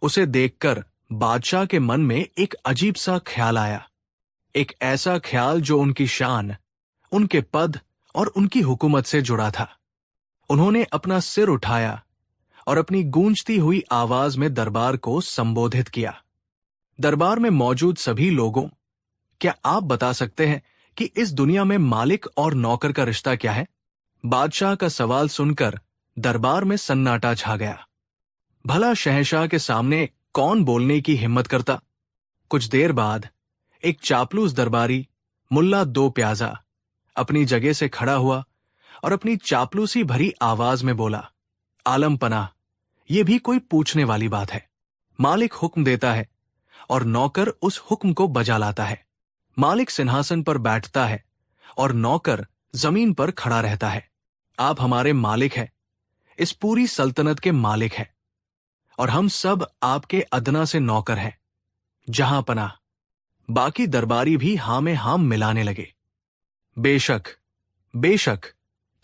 उसे देखकर बादशाह के मन में एक अजीब सा ख्याल आया, एक ऐसा ख्याल जो उनकी शान, उनके पद और उनकी हुकूमत से जुड़ा था। उन्होंने अपना सिर उठाया और अपनी गूंजती हुई आवाज में दरबार को संबोधित किया। दरबार में मौजूद सभी लोगों, क्या आप बता सकते हैं कि इस दुनिया में मालिक और नौकर का रिश्ता क्या है? बादशाह का सवाल सुनकर दरबार में सन्नाटा छा गया। भला शहंशाह के सामने कौन बोलने की हिम्मत करता? कुछ देर बाद एक चापलूस दरबारी, मुल्ला दो प्याजा, अपनी जगह से खड़ा हुआ और अपनी चापलूसी भरी आवाज में बोला, आलम पनाह, ये भी कोई पूछने वाली बात है। मालिक हुक्म देता है और नौकर उस हुक्म को बजा लाता है। मालिक सिंहासन पर बैठता है और नौकर जमीन पर खड़ा रहता है। आप हमारे मालिक हैं, इस पूरी सल्तनत के मालिक हैं, और हम सब आपके अदना से नौकर हैं। जहां पनाह। बाकी दरबारी भी हां में हां मिलाने लगे। बेशक, बेशक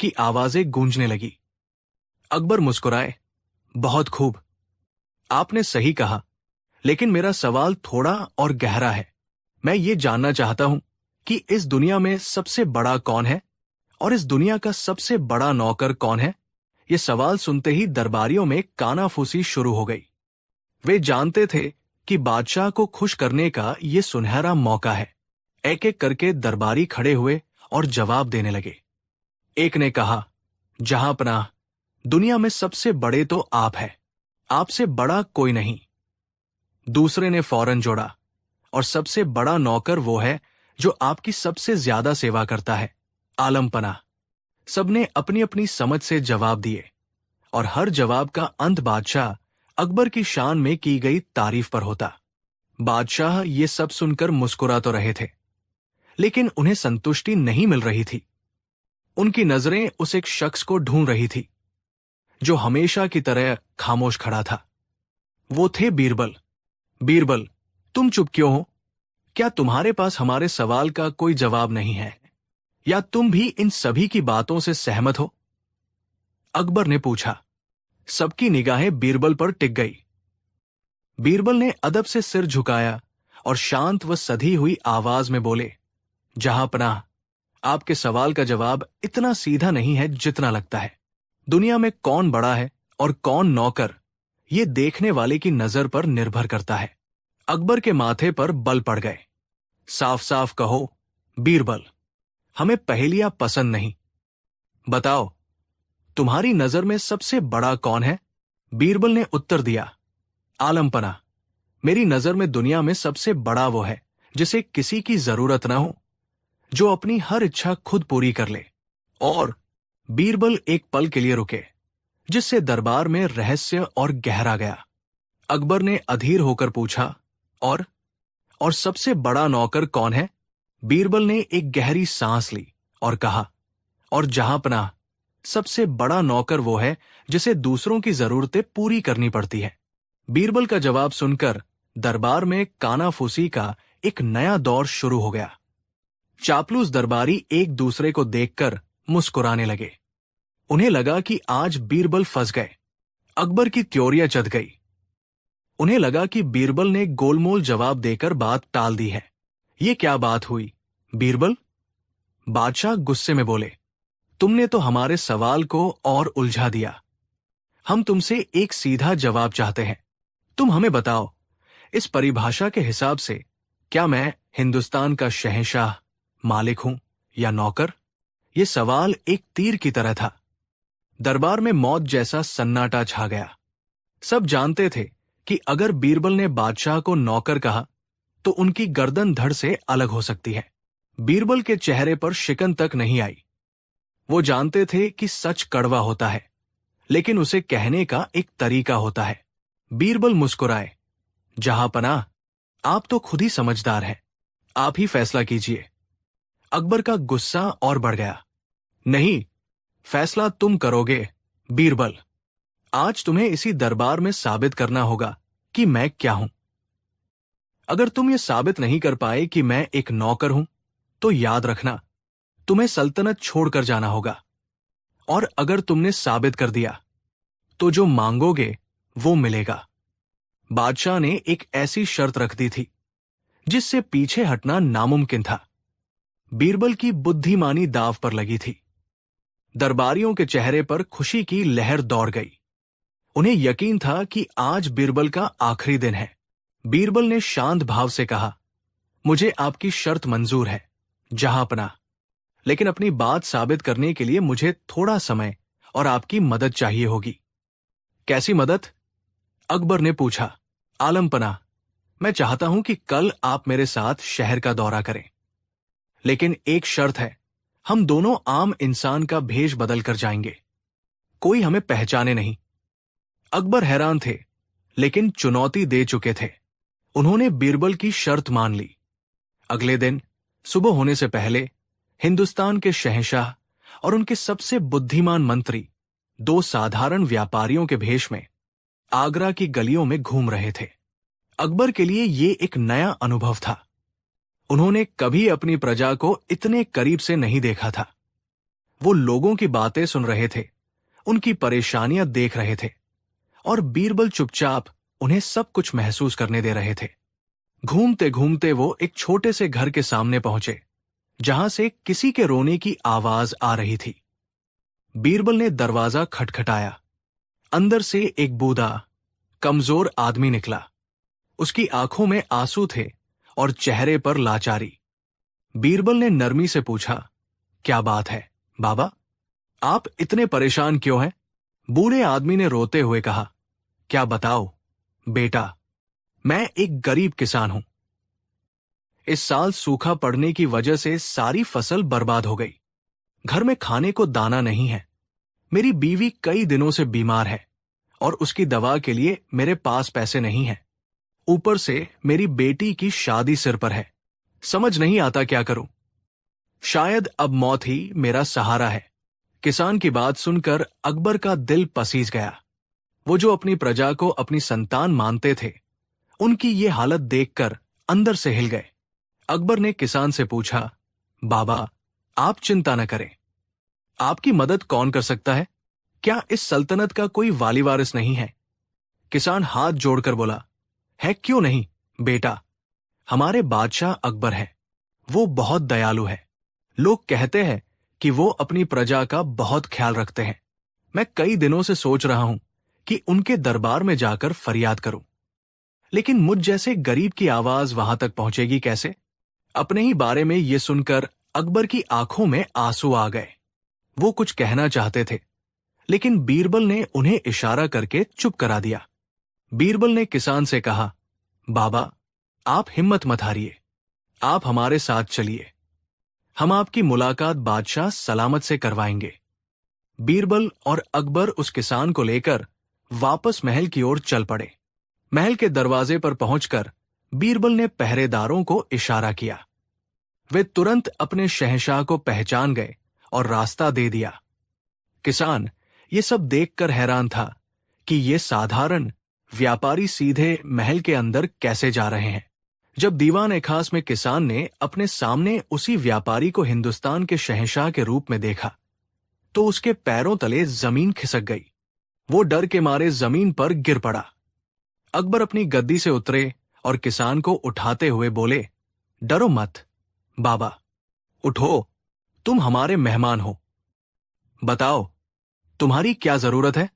की आवाजें गूंजने लगी। अकबर मुस्कुराए, बहुत खूब, आपने सही कहा, लेकिन मेरा सवाल थोड़ा और गहरा है। मैं ये जानना चाहता हूं कि इस दुनिया में सबसे बड़ा कौन है और इस दुनिया का सबसे बड़ा नौकर कौन है? ये सवाल सुनते ही दरबारियों में कानाफूसी शुरू हो गई। वे जानते थे कि बादशाह को खुश करने का ये सुनहरा मौका है। एक एक करके दरबारी खड़े हुए और जवाब देने लगे। एक ने कहा, जहां पनाह, दुनिया में सबसे बड़े तो आप हैं, आपसे बड़ा कोई नहीं। दूसरे ने फौरन जोड़ा, और सबसे बड़ा नौकर वो है जो आपकी सबसे ज्यादा सेवा करता है, आलम पनाह। सबने अपनी अपनी समझ से जवाब दिए, और हर जवाब का अंत बादशाह अकबर की शान में की गई तारीफ पर होता। बादशाह ये सब सुनकर मुस्कुरा तो रहे थे, लेकिन उन्हें संतुष्टि नहीं मिल रही थी। उनकी नजरें उस एक शख्स को ढूंढ रही थी जो हमेशा की तरह खामोश खड़ा था। वो थे बीरबल। बीरबल, तुम चुप क्यों हो? क्या तुम्हारे पास हमारे सवाल का कोई जवाब नहीं है, या तुम भी इन सभी की बातों से सहमत हो? अकबर ने पूछा। सबकी निगाहें बीरबल पर टिक गई। बीरबल ने अदब से सिर झुकाया और शांत व सधी हुई आवाज में बोले, जहां पनाह, आपके सवाल का जवाब इतना सीधा नहीं है जितना लगता है। दुनिया में कौन बड़ा है और कौन नौकर, ये देखने वाले की नजर पर निर्भर करता है। अकबर के माथे पर बल पड़ गए। साफ साफ कहो बीरबल, हमें पहेलियां पसंद नहीं। बताओ, तुम्हारी नजर में सबसे बड़ा कौन है? बीरबल ने उत्तर दिया, आलम पनाह, मेरी नजर में दुनिया में सबसे बड़ा वो है जिसे किसी की जरूरत न हो, जो अपनी हर इच्छा खुद पूरी कर ले। और बीरबल एक पल के लिए रुके, जिससे दरबार में रहस्य और गहरा गया। अकबर ने अधीर होकर पूछा, और सबसे बड़ा नौकर कौन है? बीरबल ने एक गहरी सांस ली और कहा, और जहां पनाह, सबसे बड़ा नौकर वो है जिसे दूसरों की जरूरतें पूरी करनी पड़ती है। बीरबल का जवाब सुनकर दरबार में कानाफूसी का एक नया दौर शुरू हो गया। चापलूस दरबारी एक दूसरे को देखकर मुस्कुराने लगे। उन्हें लगा कि आज बीरबल फंस गए। अकबर की त्योरियां चढ़ गई। उन्हें लगा कि बीरबल ने गोलमोल जवाब देकर बात टाल दी है। ये क्या बात हुई बीरबल? बादशाह गुस्से में बोले, तुमने तो हमारे सवाल को और उलझा दिया। हम तुमसे एक सीधा जवाब चाहते हैं। तुम हमें बताओ, इस परिभाषा के हिसाब से क्या मैं हिंदुस्तान का शहंशाह, मालिक हूं या नौकर? यह सवाल एक तीर की तरह था। दरबार में मौत जैसा सन्नाटा छा गया। सब जानते थे कि अगर बीरबल ने बादशाह को नौकर कहा तो उनकी गर्दन धड़ से अलग हो सकती है। बीरबल के चेहरे पर शिकन तक नहीं आई। वो जानते थे कि सच कड़वा होता है, लेकिन उसे कहने का एक तरीका होता है। बीरबल मुस्कुराए, जहां पनाह, आप तो खुद ही समझदार हैं। आप ही फैसला कीजिए। अकबर का गुस्सा और बढ़ गया। नहीं, फैसला तुम करोगे बीरबल। आज तुम्हें इसी दरबार में साबित करना होगा कि मैं क्या हूं। अगर तुम ये साबित नहीं कर पाए कि मैं एक नौकर हूं, तो याद रखना, तुम्हें सल्तनत छोड़कर जाना होगा। और अगर तुमने साबित कर दिया, तो जो मांगोगे वो मिलेगा। बादशाह ने एक ऐसी शर्त रख दी थी जिससे पीछे हटना नामुमकिन था। बीरबल की बुद्धिमानी दांव पर लगी थी। दरबारियों के चेहरे पर खुशी की लहर दौड़ गई। उन्हें यकीन था कि आज बीरबल का आखिरी दिन है। बीरबल ने शांत भाव से कहा, मुझे आपकी शर्त मंजूर है जहांपना, लेकिन अपनी बात साबित करने के लिए मुझे थोड़ा समय और आपकी मदद चाहिए होगी। कैसी मदद? अकबर ने पूछा। आलमपना, मैं चाहता हूं कि कल आप मेरे साथ शहर का दौरा करें, लेकिन एक शर्त है, हम दोनों आम इंसान का भेष बदल कर जाएंगे, कोई हमें पहचाने नहीं। अकबर हैरान थे, लेकिन चुनौती दे चुके थे। उन्होंने बीरबल की शर्त मान ली। अगले दिन सुबह होने से पहले हिंदुस्तान के शहंशाह और उनके सबसे बुद्धिमान मंत्री दो साधारण व्यापारियों के भेष में आगरा की गलियों में घूम रहे थे। अकबर के लिए ये एक नया अनुभव था। उन्होंने कभी अपनी प्रजा को इतने करीब से नहीं देखा था। वो लोगों की बातें सुन रहे थे, उनकी परेशानियां देख रहे थे, और बीरबल चुपचाप उन्हें सब कुछ महसूस करने दे रहे थे। घूमते घूमते वो एक छोटे से घर के सामने पहुंचे, जहां से किसी के रोने की आवाज आ रही थी। बीरबल ने दरवाजा खटखटाया। अंदर से एक बूढ़ा, कमजोर आदमी निकला। उसकी आंखों में आंसू थे और चेहरे पर लाचारी। बीरबल ने नरमी से पूछा, क्या बात है बाबा, आप इतने परेशान क्यों हैं? बूढ़े आदमी ने रोते हुए कहा, क्या बताओ बेटा, मैं एक गरीब किसान हूं। इस साल सूखा पड़ने की वजह से सारी फसल बर्बाद हो गई। घर में खाने को दाना नहीं है। मेरी बीवी कई दिनों से बीमार है और उसकी दवा के लिए मेरे पास पैसे नहीं हैं। ऊपर से मेरी बेटी की शादी सिर पर है। समझ नहीं आता क्या करूं। शायद अब मौत ही मेरा सहारा है। किसान की बात सुनकर अकबर का दिल पसीज गया। वो जो अपनी प्रजा को अपनी संतान मानते थे, उनकी ये हालत देखकर अंदर से हिल गए। अकबर ने किसान से पूछा, बाबा, आप चिंता न करें। आपकी मदद कौन कर सकता है? क्या इस सल्तनत का कोई वाली वारिस नहीं है? किसान हाथ जोड़कर बोला, है क्यों नहीं बेटा, हमारे बादशाह अकबर है। वो बहुत दयालु है। लोग कहते हैं कि वो अपनी प्रजा का बहुत ख्याल रखते हैं। मैं कई दिनों से सोच रहा हूं कि उनके दरबार में जाकर फरियाद करूं, लेकिन मुझ जैसे गरीब की आवाज वहां तक पहुंचेगी कैसे? अपने ही बारे में ये सुनकर अकबर की आंखों में आंसू आ गए। वो कुछ कहना चाहते थे, लेकिन बीरबल ने उन्हें इशारा करके चुप करा दिया। बीरबल ने किसान से कहा, बाबा, आप हिम्मत मत हारिए, आप हमारे साथ चलिए। हम आपकी मुलाकात बादशाह सलामत से करवाएंगे। बीरबल और अकबर उस किसान को लेकर वापस महल की ओर चल पड़े। महल के दरवाजे पर पहुंचकर बीरबल ने पहरेदारों को इशारा किया। वे तुरंत अपने शहंशाह को पहचान गए और रास्ता दे दिया। किसान ये सब देखकर हैरान था कि ये साधारण व्यापारी सीधे महल के अंदर कैसे जा रहे हैं। जब दीवान ए खास में किसान ने अपने सामने उसी व्यापारी को हिंदुस्तान के शहंशाह के रूप में देखा, तो उसके पैरों तले जमीन खिसक गई। वो डर के मारे जमीन पर गिर पड़ा। अकबर अपनी गद्दी से उतरे और किसान को उठाते हुए बोले, डरो मत बाबा, उठो, तुम हमारे मेहमान हो। बताओ, तुम्हारी क्या जरूरत है?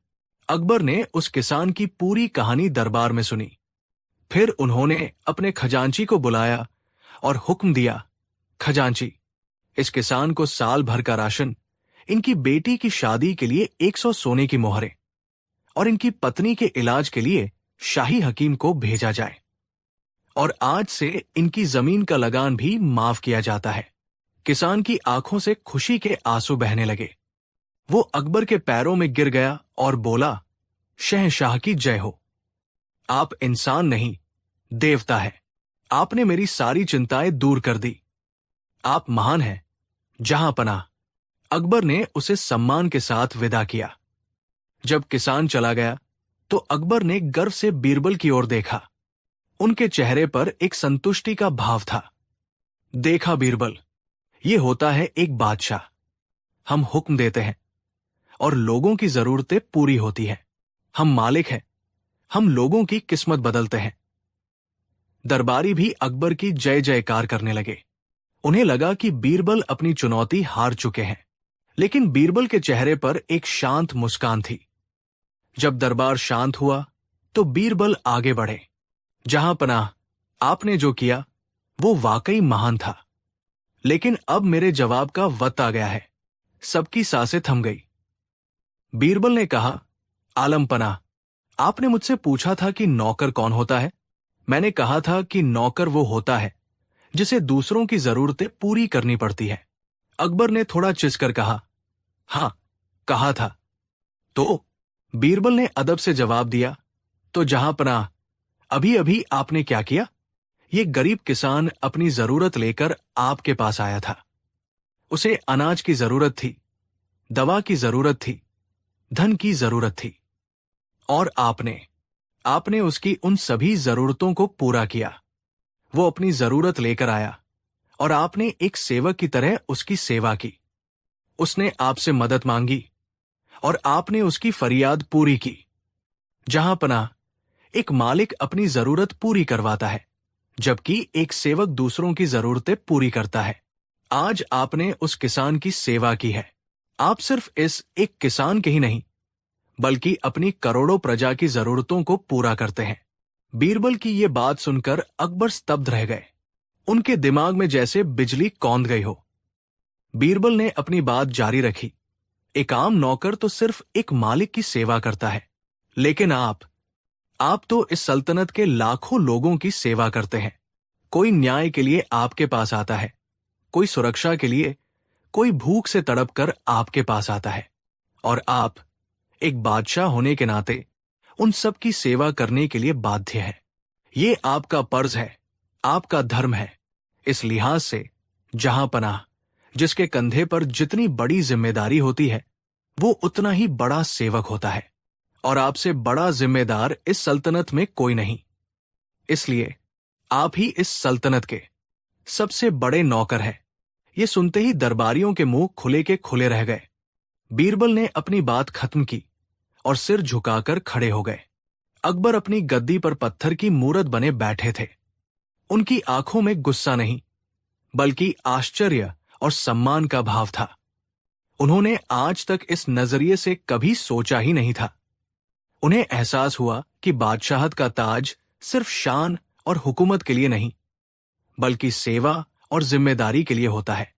अकबर ने उस किसान की पूरी कहानी दरबार में सुनी। फिर उन्होंने अपने खजांची को बुलाया और हुक्म दिया, खजांची, इस किसान को साल भर का राशन, इनकी बेटी की शादी के लिए 100 सोने की मोहरें और इनकी पत्नी के इलाज के लिए शाही हकीम को भेजा जाए। और आज से इनकी जमीन का लगान भी माफ किया जाता है। किसान की आंखों से खुशी के आंसू बहने लगे। वो अकबर के पैरों में गिर गया और बोला, शहंशाह की जय हो। आप इंसान नहीं, देवता है। आपने मेरी सारी चिंताएं दूर कर दी। आप महान हैं, जहां पनाह। अकबर ने उसे सम्मान के साथ विदा किया। जब किसान चला गया तो अकबर ने गर्व से बीरबल की ओर देखा। उनके चेहरे पर एक संतुष्टि का भाव था। देखा बीरबल, ये होता है एक बादशाह। हम हुक्म देते हैं और लोगों की जरूरतें पूरी होती हैं। हम मालिक हैं, हम लोगों की किस्मत बदलते हैं। दरबारी भी अकबर की जय जयकार करने लगे। उन्हें लगा कि बीरबल अपनी चुनौती हार चुके हैं, लेकिन बीरबल के चेहरे पर एक शांत मुस्कान थी। जब दरबार शांत हुआ तो बीरबल आगे बढ़े। जहां पनाह, आपने जो किया वो वाकई महान था, लेकिन अब मेरे जवाब का वक्त आ गया है। सबकी सांसें थम गई। बीरबल ने कहा, आलम पनाह, आपने मुझसे पूछा था कि नौकर कौन होता है। मैंने कहा था कि नौकर वो होता है जिसे दूसरों की जरूरतें पूरी करनी पड़ती है। अकबर ने थोड़ा चिढ़कर कहा, हां, कहा था। तो बीरबल ने अदब से जवाब दिया, तो जहां पनाह, अभी अभी आपने क्या किया? ये गरीब किसान अपनी जरूरत लेकर आपके पास आया था। उसे अनाज की जरूरत थी, दवा की जरूरत थी, धन की जरूरत थी, और आपने उसकी उन सभी जरूरतों को पूरा किया। वो अपनी जरूरत लेकर आया और आपने एक सेवक की तरह उसकी सेवा की। उसने आपसे मदद मांगी और आपने उसकी फरियाद पूरी की। जहां पनाह, एक मालिक अपनी जरूरत पूरी करवाता है, जबकि एक सेवक दूसरों की जरूरतें पूरी करता है। आज आपने उस किसान की सेवा की है। आप सिर्फ इस एक किसान के ही नहीं, बल्कि अपनी करोड़ों प्रजा की जरूरतों को पूरा करते हैं। बीरबल की ये बात सुनकर अकबर स्तब्ध रह गए। उनके दिमाग में जैसे बिजली कौंध गई हो। बीरबल ने अपनी बात जारी रखी, एक आम नौकर तो सिर्फ एक मालिक की सेवा करता है, लेकिन आप तो इस सल्तनत के लाखों लोगों की सेवा करते हैं। कोई न्याय के लिए आपके पास आता है, कोई सुरक्षा के लिए, कोई भूख से तड़प कर आपके पास आता है, और आप एक बादशाह होने के नाते उन सब की सेवा करने के लिए बाध्य है। ये आपका फर्ज है, आपका धर्म है। इस लिहाज से जहां पनाह, जिसके कंधे पर जितनी बड़ी जिम्मेदारी होती है, वो उतना ही बड़ा सेवक होता है, और आपसे बड़ा जिम्मेदार इस सल्तनत में कोई नहीं। इसलिए आप ही इस सल्तनत के सबसे बड़े नौकर हैं। ये सुनते ही दरबारियों के मुंह खुले के खुले रह गए। बीरबल ने अपनी बात खत्म की और सिर झुकाकर खड़े हो गए। अकबर अपनी गद्दी पर पत्थर की मूरत बने बैठे थे। उनकी आंखों में गुस्सा नहीं, बल्कि आश्चर्य और सम्मान का भाव था। उन्होंने आज तक इस नजरिए से कभी सोचा ही नहीं था। उन्हें एहसास हुआ कि बादशाहत का ताज सिर्फ शान और हुकूमत के लिए नहीं, बल्कि सेवा और जिम्मेदारी के लिए होता है।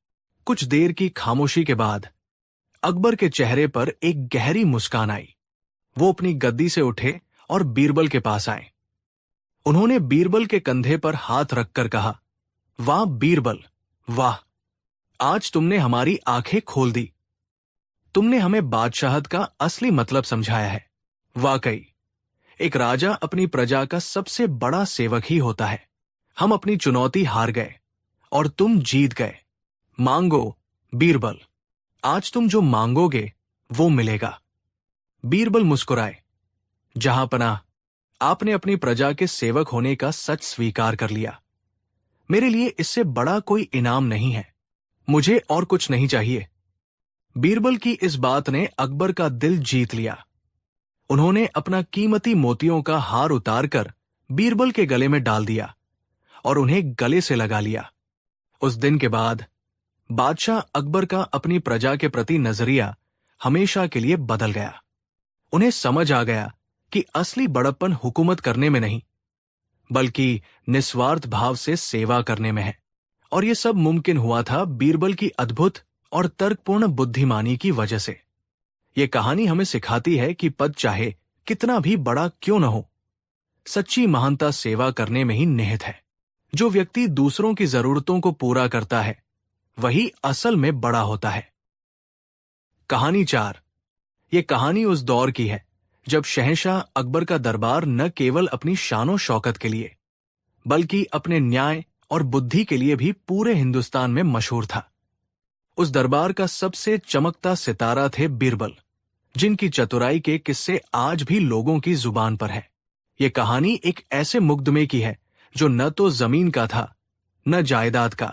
कुछ देर की खामोशी के बाद अकबर के चेहरे पर एक गहरी मुस्कान आई। वो अपनी गद्दी से उठे और बीरबल के पास आए। उन्होंने बीरबल के कंधे पर हाथ रखकर कहा, वाह बीरबल, वाह! आज तुमने हमारी आंखें खोल दी। तुमने हमें बादशाहत का असली मतलब समझाया है। वाकई एक राजा अपनी प्रजा का सबसे बड़ा सेवक ही होता है। हम अपनी चुनौती हार गए और तुम जीत गए। मांगो बीरबल, आज तुम जो मांगोगे वो मिलेगा। बीरबल मुस्कुराए। जहां पनाह, आपने अपनी प्रजा के सेवक होने का सच स्वीकार कर लिया। मेरे लिए इससे बड़ा कोई इनाम नहीं है। मुझे और कुछ नहीं चाहिए। बीरबल की इस बात ने अकबर का दिल जीत लिया। उन्होंने अपना कीमती मोतियों का हार उतारकर बीरबल के गले में डाल दिया और उन्हें गले से लगा लिया। उस दिन के बाद बादशाह अकबर का अपनी प्रजा के प्रति नजरिया हमेशा के लिए बदल गया। उन्हें समझ आ गया कि असली बड़प्पन हुकूमत करने में नहीं, बल्कि निस्वार्थ भाव से सेवा करने में है। और यह सब मुमकिन हुआ था बीरबल की अद्भुत और तर्कपूर्ण बुद्धिमानी की वजह से। यह कहानी हमें सिखाती है कि पद चाहे कितना भी बड़ा क्यों न हो, सच्ची महानता सेवा करने में ही निहित है। जो व्यक्ति दूसरों की जरूरतों को पूरा करता है, वही असल में बड़ा होता है। कहानी 4। यह कहानी उस दौर की है जब शहंशाह अकबर का दरबार न केवल अपनी शानो शौकत के लिए, बल्कि अपने न्याय और बुद्धि के लिए भी पूरे हिंदुस्तान में मशहूर था। उस दरबार का सबसे चमकता सितारा थे बीरबल, जिनकी चतुराई के किस्से आज भी लोगों की जुबान पर है। ये कहानी एक ऐसे मुकदमे की है जो न तो जमीन का था, न जायदाद का,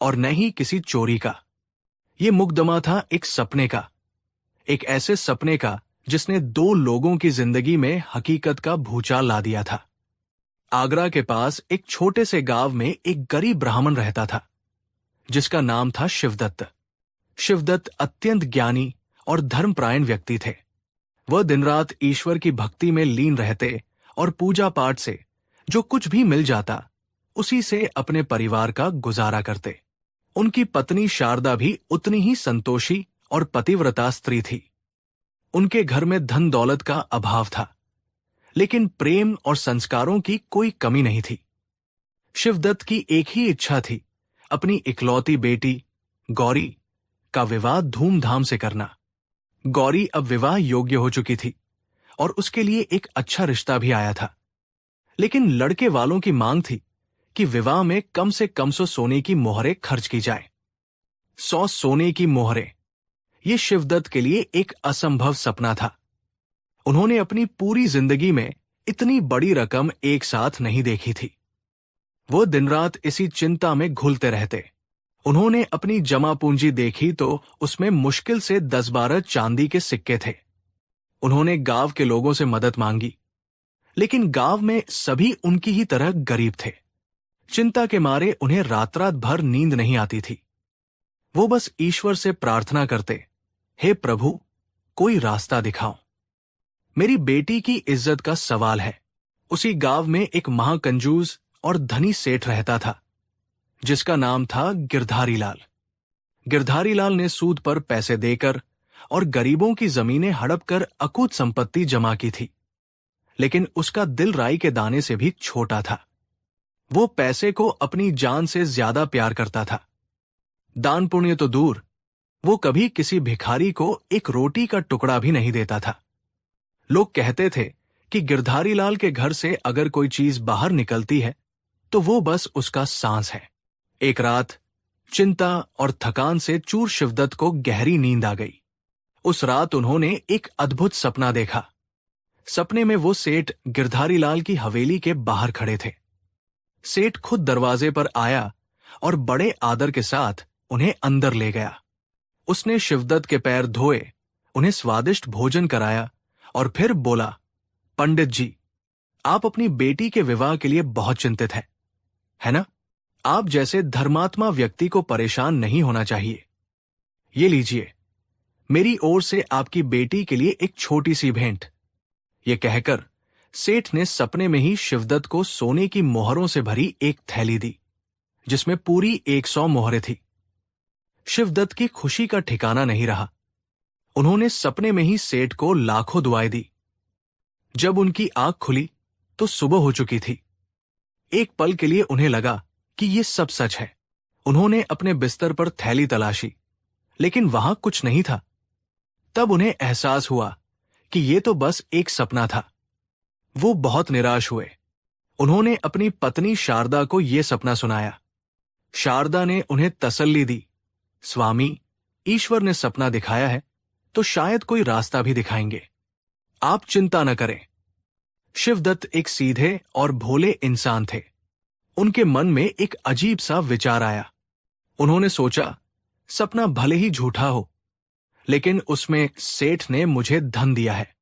और न ही किसी चोरी का। ये मुकदमा था एक सपने का, एक ऐसे सपने का जिसने 2 लोगों की जिंदगी में हकीकत का भूचाल ला दिया था। आगरा के पास एक छोटे से गांव में एक गरीब ब्राह्मण रहता था, जिसका नाम था शिवदत्त। शिवदत्त अत्यंत ज्ञानी और धर्मपरायण व्यक्ति थे। वह दिन रात ईश्वर की भक्ति में लीन रहते और पूजा पाठ से जो कुछ भी मिल जाता उसी से अपने परिवार का गुजारा करते। उनकी पत्नी शारदा भी उतनी ही संतोषी और पतिव्रता स्त्री थी। उनके घर में धन दौलत का अभाव था, लेकिन प्रेम और संस्कारों की कोई कमी नहीं थी। शिवदत्त की एक ही इच्छा थी, अपनी इकलौती बेटी गौरी का विवाह धूमधाम से करना। गौरी अब विवाह योग्य हो चुकी थी और उसके लिए एक अच्छा रिश्ता भी आया था, लेकिन लड़के वालों की मांग थी कि विवाह में कम से कम 100 सोने की मोहरें खर्च की जाए। 100 सोने की मोहरें, ये शिवदत्त के लिए एक असंभव सपना था। उन्होंने अपनी पूरी जिंदगी में इतनी बड़ी रकम एक साथ नहीं देखी थी। वो दिन रात इसी चिंता में घुलते रहते। उन्होंने अपनी जमा पूंजी देखी तो उसमें मुश्किल से 10-12 चांदी के सिक्के थे। उन्होंने गांव के लोगों से मदद मांगी, लेकिन गांव में सभी उनकी ही तरह गरीब थे। चिंता के मारे उन्हें रात रात भर नींद नहीं आती थी। वो बस ईश्वर से प्रार्थना करते, हे प्रभु, कोई रास्ता दिखाओ। मेरी बेटी की इज्जत का सवाल है। उसी गांव में एक महाकंजूस और धनी सेठ रहता था, जिसका नाम था गिरधारी लाल। गिरधारी लाल ने सूद पर पैसे देकर और गरीबों की जमीनें हड़प कर अकूत संपत्ति जमा की थी, लेकिन उसका दिल राई के दाने से भी छोटा था। वो पैसे को अपनी जान से ज्यादा प्यार करता था। दान पुण्य तो दूर, वो कभी किसी भिखारी को एक रोटी का टुकड़ा भी नहीं देता था। लोग कहते थे कि गिरधारी लाल के घर से अगर कोई चीज बाहर निकलती है तो वो बस उसका सांस है। एक रात चिंता और थकान से चूर शिवदत्त को गहरी नींद आ गई। उस रात उन्होंने एक अद्भुत सपना देखा। सपने में वो सेठ गिरधारी लाल की हवेली के बाहर खड़े थे। सेठ खुद दरवाजे पर आया और बड़े आदर के साथ उन्हें अंदर ले गया। उसने शिवदत्त के पैर धोए, उन्हें स्वादिष्ट भोजन कराया और फिर बोला, पंडित जी, आप अपनी बेटी के विवाह के लिए बहुत चिंतित हैं, है ना? आप जैसे धर्मात्मा व्यक्ति को परेशान नहीं होना चाहिए। ये लीजिए, मेरी ओर से आपकी बेटी के लिए एक छोटी सी भेंट। ये कहकर सेठ ने सपने में ही शिवदत्त को सोने की मोहरों से भरी एक थैली दी, जिसमें पूरी 100 मोहरें थी। शिवदत्त की खुशी का ठिकाना नहीं रहा। उन्होंने सपने में ही सेठ को लाखों दुआएं दी। जब उनकी आंख खुली तो सुबह हो चुकी थी। एक पल के लिए उन्हें लगा कि ये सब सच है। उन्होंने अपने बिस्तर पर थैली तलाशी, लेकिन वहां कुछ नहीं था। तब उन्हें एहसास हुआ कि ये तो बस एक सपना था। वो बहुत निराश हुए। उन्होंने अपनी पत्नी शारदा को यह सपना सुनाया। शारदा ने उन्हें तसल्ली दी, स्वामी, ईश्वर ने सपना दिखाया है तो शायद कोई रास्ता भी दिखाएंगे, आप चिंता न करें। शिवदत्त एक सीधे और भोले इंसान थे। उनके मन में एक अजीब सा विचार आया। उन्होंने सोचा, सपना भले ही झूठा हो, लेकिन उसमें सेठ ने मुझे धन दिया है।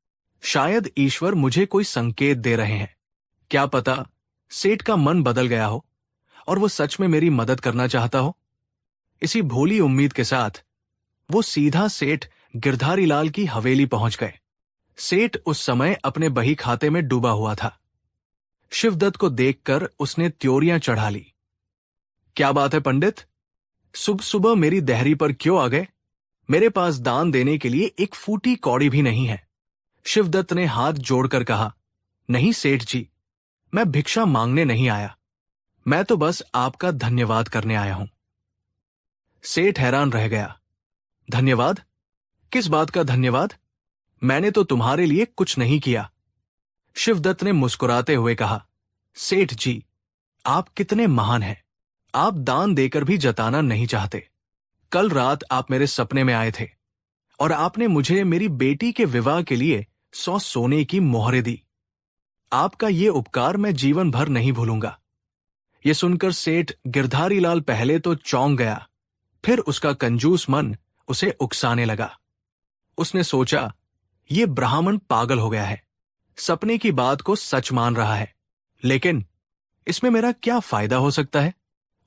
शायद ईश्वर मुझे कोई संकेत दे रहे हैं। क्या पता सेठ का मन बदल गया हो और वो सच में मेरी मदद करना चाहता हो। इसी भोली उम्मीद के साथ वो सीधा सेठ गिरधारी लाल की हवेली पहुंच गए। सेठ उस समय अपने बही खाते में डूबा हुआ था। शिवदत्त को देखकर उसने त्योरियां चढ़ा ली। क्या बात है पंडित, सुबह सुबह मेरी देहरी पर क्यों आ गए? मेरे पास दान देने के लिए एक फूटी कौड़ी भी नहीं है। शिवदत्त ने हाथ जोड़कर कहा, नहीं सेठ जी, मैं भिक्षा मांगने नहीं आया, मैं तो बस आपका धन्यवाद करने आया हूं। सेठ हैरान रह गया। धन्यवाद? किस बात का धन्यवाद? मैंने तो तुम्हारे लिए कुछ नहीं किया। शिवदत्त ने मुस्कुराते हुए कहा, सेठ जी, आप कितने महान हैं। आप दान देकर भी जताना नहीं चाहते। कल रात आप मेरे सपने में आए थे और आपने मुझे मेरी बेटी के विवाह के लिए 100 सोने की मोहरें दी। आपका ये उपकार मैं जीवन भर नहीं भूलूंगा। ये सुनकर सेठ गिरधारी लाल पहले तो चौंक गया, फिर उसका कंजूस मन उसे उकसाने लगा। उसने सोचा, ये ब्राह्मण पागल हो गया है, सपने की बात को सच मान रहा है, लेकिन इसमें मेरा क्या फायदा हो सकता है।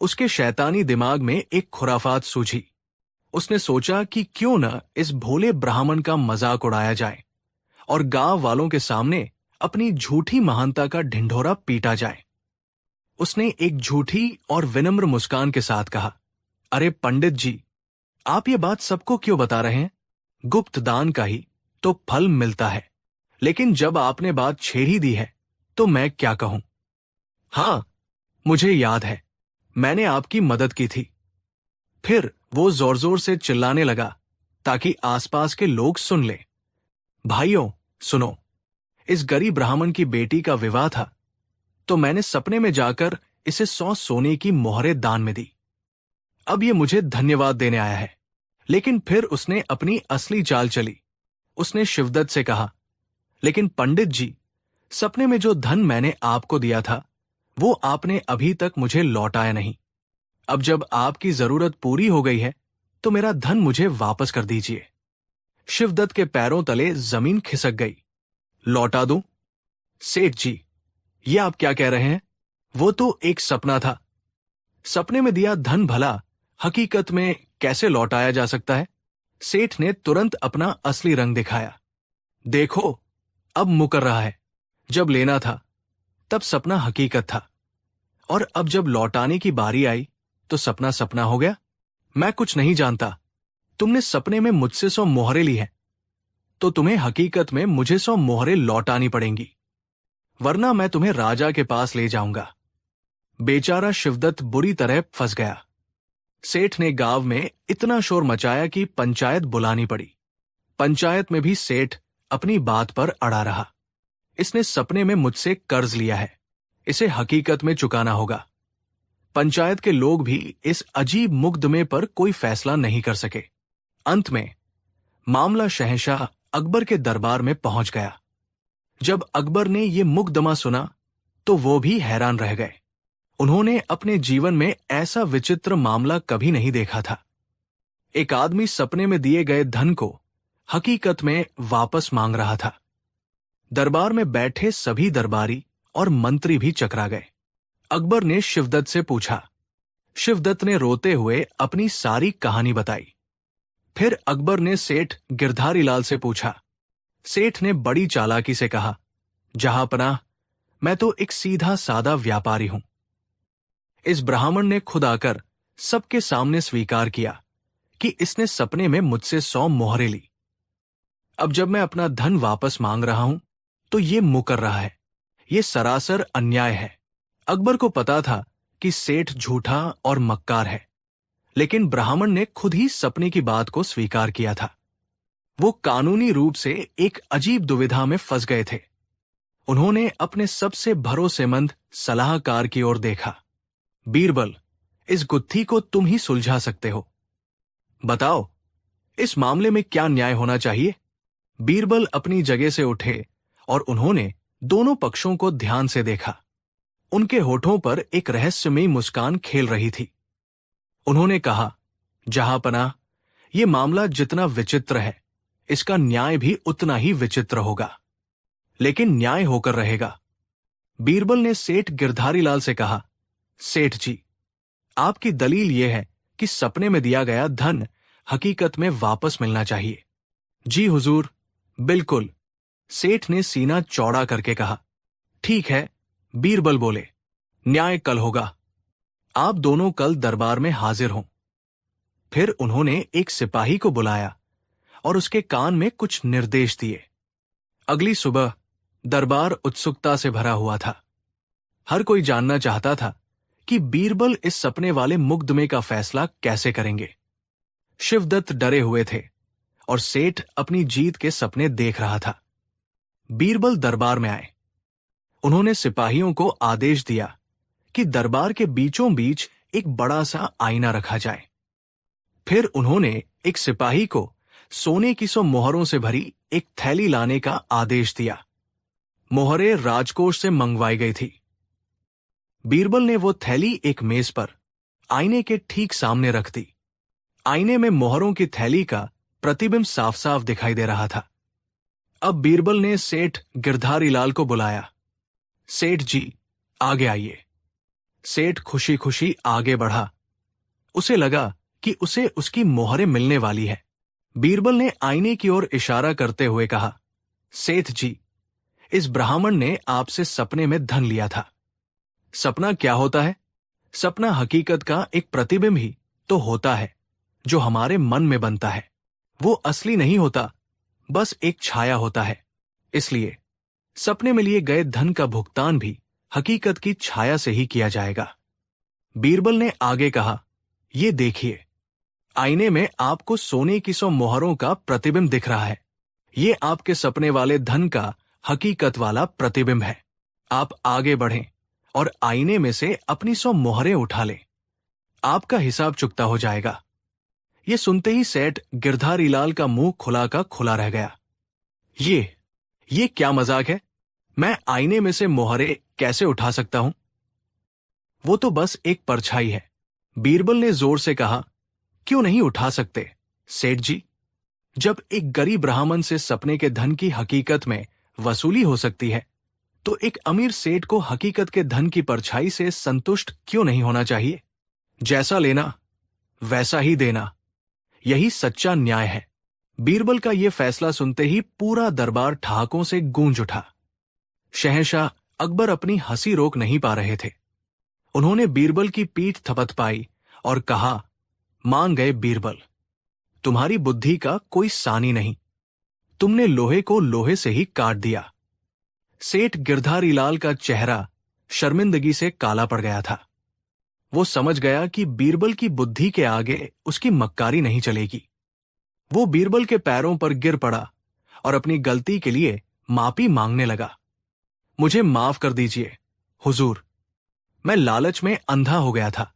उसके शैतानी दिमाग में एक खुराफात सूझी। उसने सोचा कि क्यों न इस भोले ब्राह्मण का मजाक उड़ाया जाए और गांव वालों के सामने अपनी झूठी महानता का ढिंढोरा पीटा जाए। उसने एक झूठी और विनम्र मुस्कान के साथ कहा, अरे पंडित जी, आप ये बात सबको क्यों बता रहे हैं। गुप्त दान का ही तो फल मिलता है, लेकिन जब आपने बात छेड़ ही दी है तो मैं क्या कहूं। हाँ, मुझे याद है, मैंने आपकी मदद की थी। फिर वो जोर जोर से चिल्लाने लगा ताकि आसपास के लोग सुन ले। भाइयों सुनो, इस गरीब ब्राह्मण की बेटी का विवाह था, तो मैंने सपने में जाकर इसे 100 सोने की मोहरें दान में दी। अब ये मुझे धन्यवाद देने आया है। लेकिन फिर उसने अपनी असली चाल चली। उसने शिवदत्त से कहा, लेकिन पंडित जी, सपने में जो धन मैंने आपको दिया था वो आपने अभी तक मुझे लौटाया नहीं। अब जब आपकी जरूरत पूरी हो गई है तो मेरा धन मुझे वापस कर दीजिए। शिवदत्त के पैरों तले जमीन खिसक गई। लौटा दूं? सेठ जी, ये आप क्या कह रहे हैं? वो तो एक सपना था। सपने में दिया धन भला हकीकत में कैसे लौटाया जा सकता है? सेठ ने तुरंत अपना असली रंग दिखाया। देखो, अब मुकर रहा है। जब लेना था तब सपना हकीकत था, और अब जब लौटाने की बारी आई तो सपना सपना हो गया। मैं कुछ नहीं जानता। तुमने सपने में मुझसे 100 मोहरें ली हैं, तो तुम्हें हकीकत में मुझे 100 मोहरें लौटानी पड़ेंगी, वरना मैं तुम्हें राजा के पास ले जाऊंगा। बेचारा शिवदत्त बुरी तरह फंस गया। सेठ ने गांव में इतना शोर मचाया कि पंचायत बुलानी पड़ी। पंचायत में भी सेठ अपनी बात पर अड़ा रहा। इसने सपने में मुझसे कर्ज लिया है, इसे हकीकत में चुकाना होगा। पंचायत के लोग भी इस अजीब मुकदमे पर कोई फैसला नहीं कर सके। अंत में मामला शहंशाह अकबर के दरबार में पहुंच गया। जब अकबर ने यह मुकदमा सुना तो वो भी हैरान रह गए। उन्होंने अपने जीवन में ऐसा विचित्र मामला कभी नहीं देखा था। एक आदमी सपने में दिए गए धन को हकीकत में वापस मांग रहा था। दरबार में बैठे सभी दरबारी और मंत्री भी चकरा गए। अकबर ने शिवदत्त से पूछा। शिवदत्त ने रोते हुए अपनी सारी कहानी बताई। फिर अकबर ने सेठ गिरधारी लाल से पूछा। सेठ ने बड़ी चालाकी से कहा, जहांपनाह, मैं तो एक सीधा सादा व्यापारी हूं। इस ब्राह्मण ने खुद आकर सबके सामने स्वीकार किया कि इसने सपने में मुझसे 100 मोहरें ली। अब जब मैं अपना धन वापस मांग रहा हूं तो ये मुकर रहा है। ये सरासर अन्याय है। अकबर को पता था कि सेठ झूठा और मक्कार है, लेकिन ब्राह्मण ने खुद ही सपने की बात को स्वीकार किया था। वो कानूनी रूप से एक अजीब दुविधा में फंस गए थे। उन्होंने अपने सबसे भरोसेमंद सलाहकार की ओर देखा। बीरबल, इस गुत्थी को तुम ही सुलझा सकते हो। बताओ, इस मामले में क्या न्याय होना चाहिए? बीरबल अपनी जगह से उठे और उन्होंने दोनों पक्षों को ध्यान से देखा। उनके होठों पर एक रहस्यमयी मुस्कान खेल रही थी। उन्होंने कहा, जहांपनाह, ये मामला जितना विचित्र है, इसका न्याय भी उतना ही विचित्र होगा, लेकिन न्याय होकर रहेगा। बीरबल ने सेठ गिरधारी लाल से कहा, सेठ जी, आपकी दलील यह है कि सपने में दिया गया धन हकीकत में वापस मिलना चाहिए। जी हुजूर, बिल्कुल, सेठ ने सीना चौड़ा करके कहा। ठीक है, बीरबल बोले, न्याय कल होगा। आप दोनों कल दरबार में हाजिर हों। फिर उन्होंने एक सिपाही को बुलाया और उसके कान में कुछ निर्देश दिए। अगली सुबह दरबार उत्सुकता से भरा हुआ था। हर कोई जानना चाहता था कि बीरबल इस सपने वाले मुकदमे का फैसला कैसे करेंगे। शिवदत्त डरे हुए थे और सेठ अपनी जीत के सपने देख रहा था। बीरबल दरबार में आए। उन्होंने सिपाहियों को आदेश दिया कि दरबार के बीचों बीच एक बड़ा सा आईना रखा जाए। फिर उन्होंने एक सिपाही को सोने की 100 मोहरों से भरी एक थैली लाने का आदेश दिया। मोहरें राजकोष से मंगवाई गई थी। बीरबल ने वो थैली एक मेज पर आईने के ठीक सामने रख दी। आईने में मोहरों की थैली का प्रतिबिंब साफ साफ दिखाई दे रहा था। अब बीरबल ने सेठ गिरधारी लाल को बुलाया। सेठ जी, आगे आइए। सेठ खुशी खुशी आगे बढ़ा। उसे लगा कि उसे उसकी मोहरें मिलने वाली है। बीरबल ने आईने की ओर इशारा करते हुए कहा, सेठ जी, इस ब्राह्मण ने आपसे सपने में धन लिया था। सपना क्या होता है? सपना हकीकत का एक प्रतिबिंब ही तो होता है जो हमारे मन में बनता है। वो असली नहीं होता, बस एक छाया होता है। इसलिए सपने में लिए गए धन का भुगतान भी हकीकत की छाया से ही किया जाएगा। बीरबल ने आगे कहा, ये देखिए, आईने में आपको सोने की 100 मोहरों का प्रतिबिंब दिख रहा है। ये आपके सपने वाले धन का हकीकत वाला प्रतिबिंब है। आप आगे बढ़ें और आईने में से अपनी 100 मोहरें उठा लें। आपका हिसाब चुकता हो जाएगा। ये सुनते ही सेठ गिरधारी लाल का मुंह खुला का खुला रह गया। ये क्या मजाक है? मैं आईने में से मोहरें कैसे उठा सकता हूं? वो तो बस एक परछाई है। बीरबल ने जोर से कहा, क्यों नहीं उठा सकते सेठ जी? जब एक गरीब ब्राह्मण से सपने के धन की हकीकत में वसूली हो सकती है, तो एक अमीर सेठ को हकीकत के धन की परछाई से संतुष्ट क्यों नहीं होना चाहिए? जैसा लेना वैसा ही देना, यही सच्चा न्याय है। बीरबल का यह फैसला सुनते ही पूरा दरबार ठहाकों से गूंज उठा। शहंशाह अकबर अपनी हंसी रोक नहीं पा रहे थे। उन्होंने बीरबल की पीठ थपथपाई और कहा, मान गए बीरबल, तुम्हारी बुद्धि का कोई सानी नहीं। तुमने लोहे को लोहे से ही काट दिया। सेठ गिरधारी लाल का चेहरा शर्मिंदगी से काला पड़ गया था। वो समझ गया कि बीरबल की बुद्धि के आगे उसकी मक्कारी नहीं चलेगी। वो बीरबल के पैरों पर गिर पड़ा और अपनी गलती के लिए माफी मांगने लगा। मुझे माफ कर दीजिए हुजूर, मैं लालच में अंधा हो गया था।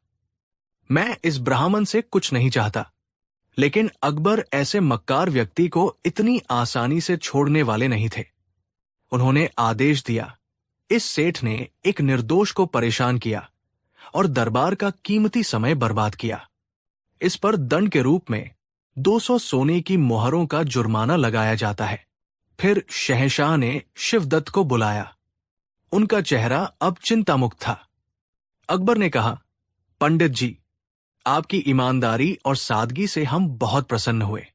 मैं इस ब्राह्मण से कुछ नहीं चाहता, लेकिन अकबर ऐसे मक्कार व्यक्ति को इतनी आसानी से छोड़ने वाले नहीं थे। उन्होंने आदेश दिया। इस सेठ ने एक निर्दोष को परेशान किया और दरबार का कीमती समय बर्बाद किया। इस पर दंड के रूप में 200 सोने की मोहरों का जुर्माना लगाया जाता है। फिर शहंशाह ने शिवदत्त को बुलाया। उनका चेहरा अब चिंतामुक्त था। अकबर ने कहा, पंडित जी, आपकी ईमानदारी और सादगी से हम बहुत प्रसन्न हुए।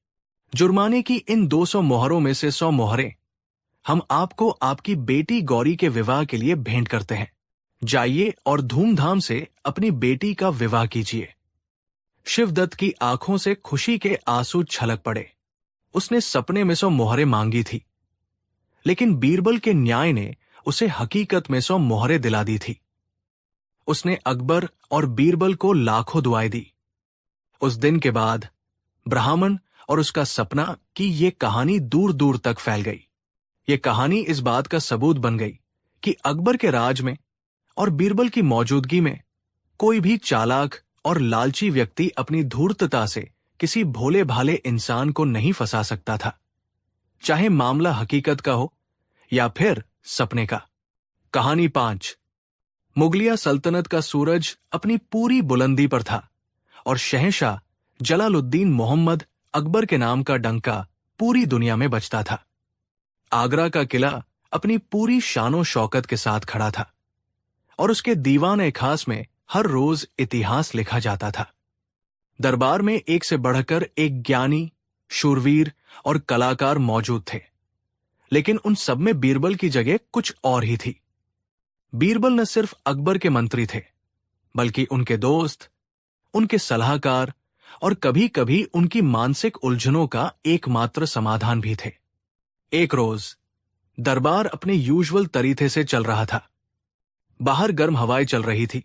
जुर्माने की इन 200 मोहरों में से 100 मोहरें हम आपको आपकी बेटी गौरी के विवाह के लिए भेंट करते हैं। जाइए और धूमधाम से अपनी बेटी का विवाह कीजिए। शिवदत्त की आंखों से खुशी के आंसू छलक पड़े। उसने सपने में 100 मोहरें मांगी थी, लेकिन बीरबल के न्याय ने उसे हकीकत में 100 मोहरें दिला दी थी। उसने अकबर और बीरबल को लाखों दुआएं दी। उस दिन के बाद ब्राह्मण और उसका सपना की ये कहानी दूर दूर तक फैल गई। ये कहानी इस बात का सबूत बन गई कि अकबर के राज में और बीरबल की मौजूदगी में कोई भी चालाक और लालची व्यक्ति अपनी धूर्तता से किसी भोले भाले इंसान को नहीं फंसा सकता था, चाहे मामला हकीकत का हो या फिर सपने का। कहानी 5। मुगलिया सल्तनत का सूरज अपनी पूरी बुलंदी पर था और शहंशाह जलालुद्दीन मोहम्मद अकबर के नाम का डंका पूरी दुनिया में बजता था। आगरा का किला अपनी पूरी शानो शौकत के साथ खड़ा था और उसके दीवान खास में हर रोज इतिहास लिखा जाता था। दरबार में एक से बढ़कर एक ज्ञानी, शूरवीर और कलाकार मौजूद थे, लेकिन उन सब में बीरबल की जगह कुछ और ही थी। बीरबल न सिर्फ अकबर के मंत्री थे, बल्कि उनके दोस्त, उनके सलाहकार और कभी कभी उनकी मानसिक उलझनों का एकमात्र समाधान भी थे। एक रोज दरबार अपने यूजुअल तरीके से चल रहा था। बाहर गर्म हवाएं चल रही थी,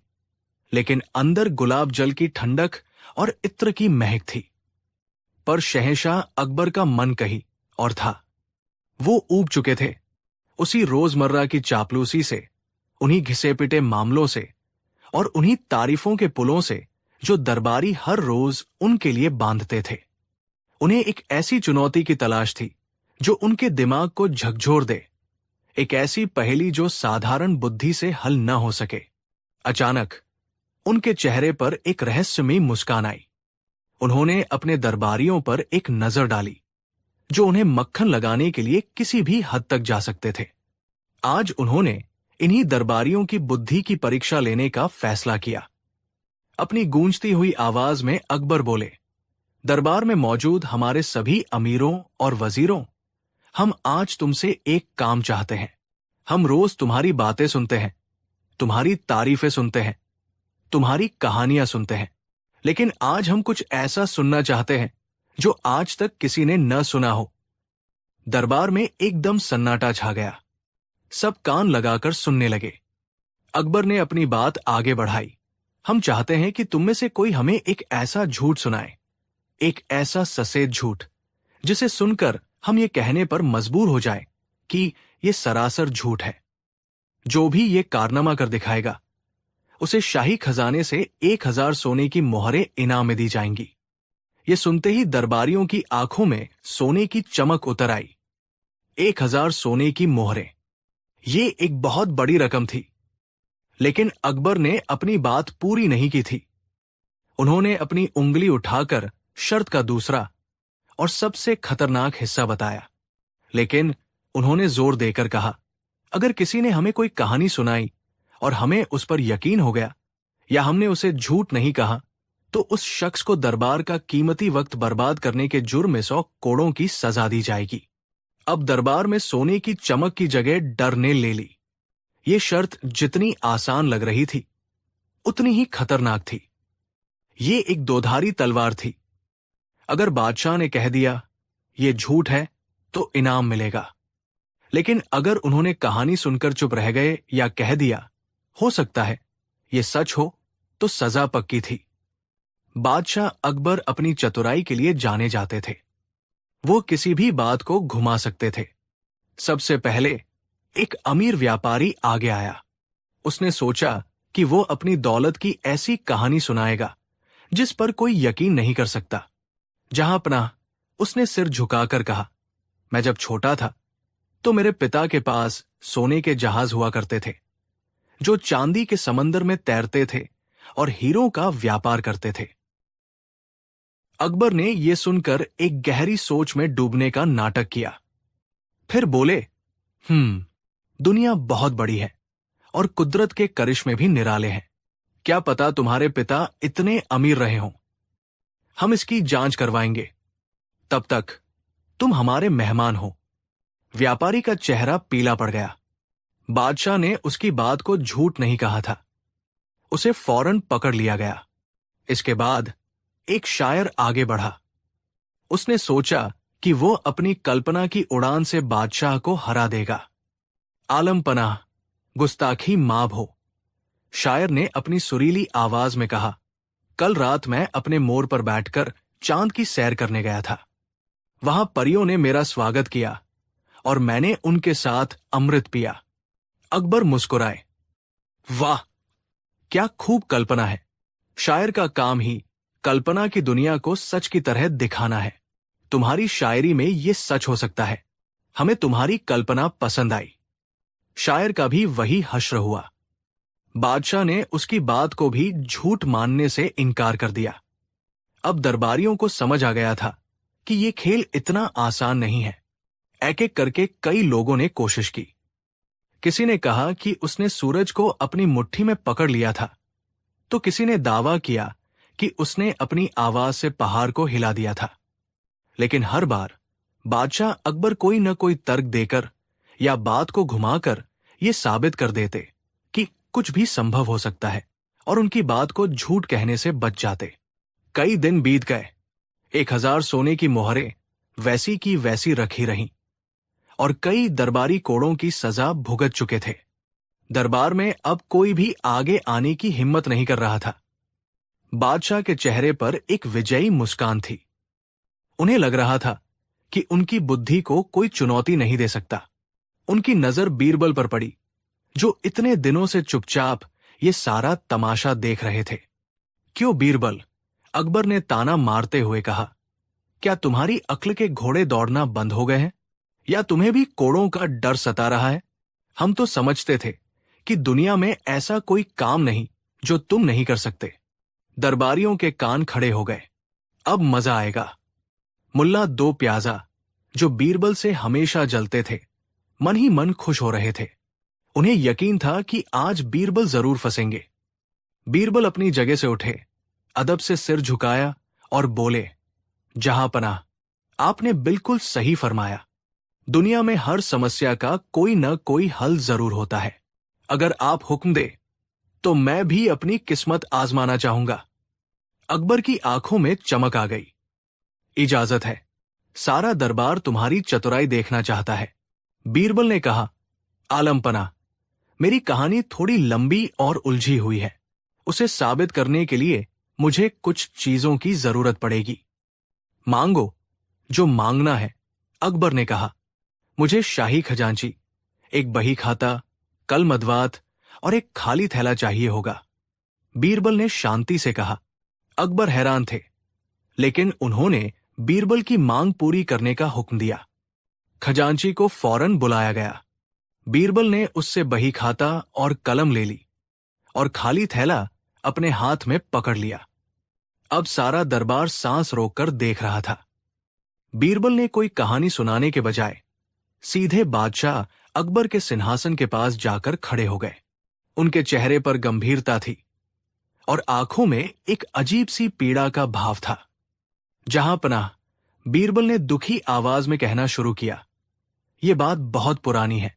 लेकिन अंदर गुलाब जल की ठंडक और इत्र की महक थी। पर शहंशाह अकबर का मन कहीं और था। वो ऊब चुके थे उसी रोजमर्रा की चापलूसी से, उन्हीं घिसे पिटे मामलों से और उन्हीं तारीफों के पुलों से जो दरबारी हर रोज उनके लिए बांधते थे। उन्हें एक ऐसी चुनौती की तलाश थी जो उनके दिमाग को झकझोर दे, एक ऐसी पहेली जो साधारण बुद्धि से हल न हो सके। अचानक उनके चेहरे पर एक रहस्यमयी मुस्कान आई। उन्होंने अपने दरबारियों पर एक नजर डाली जो उन्हें मक्खन लगाने के लिए किसी भी हद तक जा सकते थे। आज उन्होंने इन्हीं दरबारियों की बुद्धि की परीक्षा लेने का फैसला किया। अपनी गूंजती हुई आवाज में अकबर बोले, दरबार में मौजूद हमारे सभी अमीरों और वजीरों, हम आज तुमसे एक काम चाहते हैं। हम रोज तुम्हारी बातें सुनते हैं, तुम्हारी तारीफें सुनते हैं, तुम्हारी कहानियां सुनते हैं, लेकिन आज हम कुछ ऐसा सुनना चाहते हैं जो आज तक किसी ने न सुना हो। दरबार में एकदम सन्नाटा छा गया। सब कान लगाकर सुनने लगे। अकबर ने अपनी बात आगे बढ़ाई। हम चाहते हैं कि तुम में से कोई हमें एक ऐसा झूठ सुनाए, एक ऐसा ससेद झूठ जिसे सुनकर हम ये कहने पर मजबूर हो जाए कि ये सरासर झूठ है। जो भी ये कारनामा कर दिखाएगा उसे शाही खजाने से 1000 सोने की मोहरें इनाम में दी जाएंगी। ये सुनते ही दरबारियों की आंखों में सोने की चमक उतर आई। 1000 सोने की मोहरें, ये एक बहुत बड़ी रकम थी। लेकिन अकबर ने अपनी बात पूरी नहीं की थी। उन्होंने अपनी उंगली उठाकर शर्त का दूसरा और सबसे खतरनाक हिस्सा बताया। लेकिन उन्होंने जोर देकर कहा, अगर किसी ने हमें कोई कहानी सुनाई और हमें उस पर यकीन हो गया या हमने उसे झूठ नहीं कहा, तो उस शख्स को दरबार का कीमती वक्त बर्बाद करने के जुर्म में 100 कोड़ों की सजा दी जाएगी। अब दरबार में सोने की चमक की जगह डर ने ले ली। ये शर्त जितनी आसान लग रही थी उतनी ही खतरनाक थी। ये एक दोधारी तलवार थी। अगर बादशाह ने कह दिया ये झूठ है तो इनाम मिलेगा, लेकिन अगर उन्होंने कहानी सुनकर चुप रह गए या कह दिया हो सकता है ये सच हो, तो सजा पक्की थी। बादशाह अकबर अपनी चतुराई के लिए जाने जाते थे। वो किसी भी बात को घुमा सकते थे। सबसे पहले एक अमीर व्यापारी आगे आया। उसने सोचा कि वो अपनी दौलत की ऐसी कहानी सुनाएगा जिस पर कोई यकीन नहीं कर सकता। जहां पनाह, उसने सिर झुकाकर कहा, मैं जब छोटा था तो मेरे पिता के पास सोने के जहाज हुआ करते थे जो चांदी के समंदर में तैरते थे और हीरों का व्यापार करते थे। अकबर ने यह सुनकर एक गहरी सोच में डूबने का नाटक किया। फिर बोले, दुनिया बहुत बड़ी है और कुदरत के करिश्मे भी निराले हैं। क्या पता तुम्हारे पिता इतने अमीर रहे हों। हम इसकी जांच करवाएंगे। तब तक तुम हमारे मेहमान हो। व्यापारी का चेहरा पीला पड़ गया। बादशाह ने उसकी बात को झूठ नहीं कहा था। उसे फौरन पकड़ लिया गया। इसके बाद एक शायर आगे बढ़ा। उसने सोचा कि वो अपनी कल्पना की उड़ान से बादशाह को हरा देगा। आलम पनाह, गुस्ताखी माफ हो। शायर ने अपनी सुरीली आवाज में कहा, कल रात मैं अपने मोर पर बैठकर चांद की सैर करने गया था। वहां परियों ने मेरा स्वागत किया और मैंने उनके साथ अमृत पिया। अकबर मुस्कुराए। वाह, क्या खूब कल्पना है। शायर का काम ही कल्पना की दुनिया को सच की तरह दिखाना है। तुम्हारी शायरी में ये सच हो सकता है। हमें तुम्हारी कल्पना पसंद आई। शायर का भी वही हश्र हुआ। बादशाह ने उसकी बात को भी झूठ मानने से इनकार कर दिया। अब दरबारियों को समझ आ गया था कि ये खेल इतना आसान नहीं है। एक एक करके कई लोगों ने कोशिश की। किसी ने कहा कि उसने सूरज को अपनी मुट्ठी में पकड़ लिया था, तो किसी ने दावा किया कि उसने अपनी आवाज से पहाड़ को हिला दिया था। लेकिन हर बार बादशाह अकबर कोई न कोई तर्क देकर या बात को घुमाकर ये साबित कर देते कि कुछ भी संभव हो सकता है और उनकी बात को झूठ कहने से बच जाते। कई दिन बीत गए। 1000 सोने की मोहरें वैसी की वैसी रखी रहीं और कई दरबारी कोड़ों की सजा भुगत चुके थे। दरबार में अब कोई भी आगे आने की हिम्मत नहीं कर रहा था। बादशाह के चेहरे पर एक विजयी मुस्कान थी। उन्हें लग रहा था कि उनकी बुद्धि को कोई चुनौती नहीं दे सकता। उनकी नजर बीरबल पर पड़ी, जो इतने दिनों से चुपचाप ये सारा तमाशा देख रहे थे। क्यों बीरबल? अकबर ने ताना मारते हुए कहा। क्या तुम्हारी अक्ल के घोड़े दौड़ना बंद हो गए हैं, या तुम्हें भी कोड़ों का डर सता रहा है? हम तो समझते थे कि दुनिया में ऐसा कोई काम नहीं जो तुम नहीं कर सकते। दरबारियों के कान खड़े हो गए। अब मजा आएगा। मुल्ला दो प्याजा, जो बीरबल से हमेशा जलते थे, मन ही मन खुश हो रहे थे। उन्हें यकीन था कि आज बीरबल जरूर फंसेंगे। बीरबल अपनी जगह से उठे, अदब से सिर झुकाया और बोले, जहांपनाह, आपने बिल्कुल सही फरमाया। दुनिया में हर समस्या का कोई न कोई हल जरूर होता है। अगर आप हुक्म दे तो मैं भी अपनी किस्मत आजमाना चाहूंगा। अकबर की आंखों में चमक आ गई। इजाजत है, सारा दरबार तुम्हारी चतुराई देखना चाहता है। बीरबल ने कहा, आलमपना, मेरी कहानी थोड़ी लंबी और उलझी हुई है। उसे साबित करने के लिए मुझे कुछ चीजों की जरूरत पड़ेगी। मांगो जो मांगना है, अकबर ने कहा। मुझे शाही खजांची, एक बही खाता, कल मदवात और एक खाली थैला चाहिए होगा। बीरबल ने शांति से कहा। अकबर हैरान थे, लेकिन उन्होंने बीरबल की मांग पूरी करने का हुक्म दिया। खजांची को फौरन बुलाया गया। बीरबल ने उससे बही खाता और कलम ले ली और खाली थैला अपने हाथ में पकड़ लिया। अब सारा दरबार सांस रोककर देख रहा था। बीरबल ने कोई कहानी सुनाने के बजाय सीधे बादशाह अकबर के सिंहासन के पास जाकर खड़े हो गए। उनके चेहरे पर गंभीरता थी और आंखों में एक अजीब सी पीड़ा का भाव था। जहांपनाह, बीरबल ने दुखी आवाज में कहना शुरू किया, यह बात बहुत पुरानी है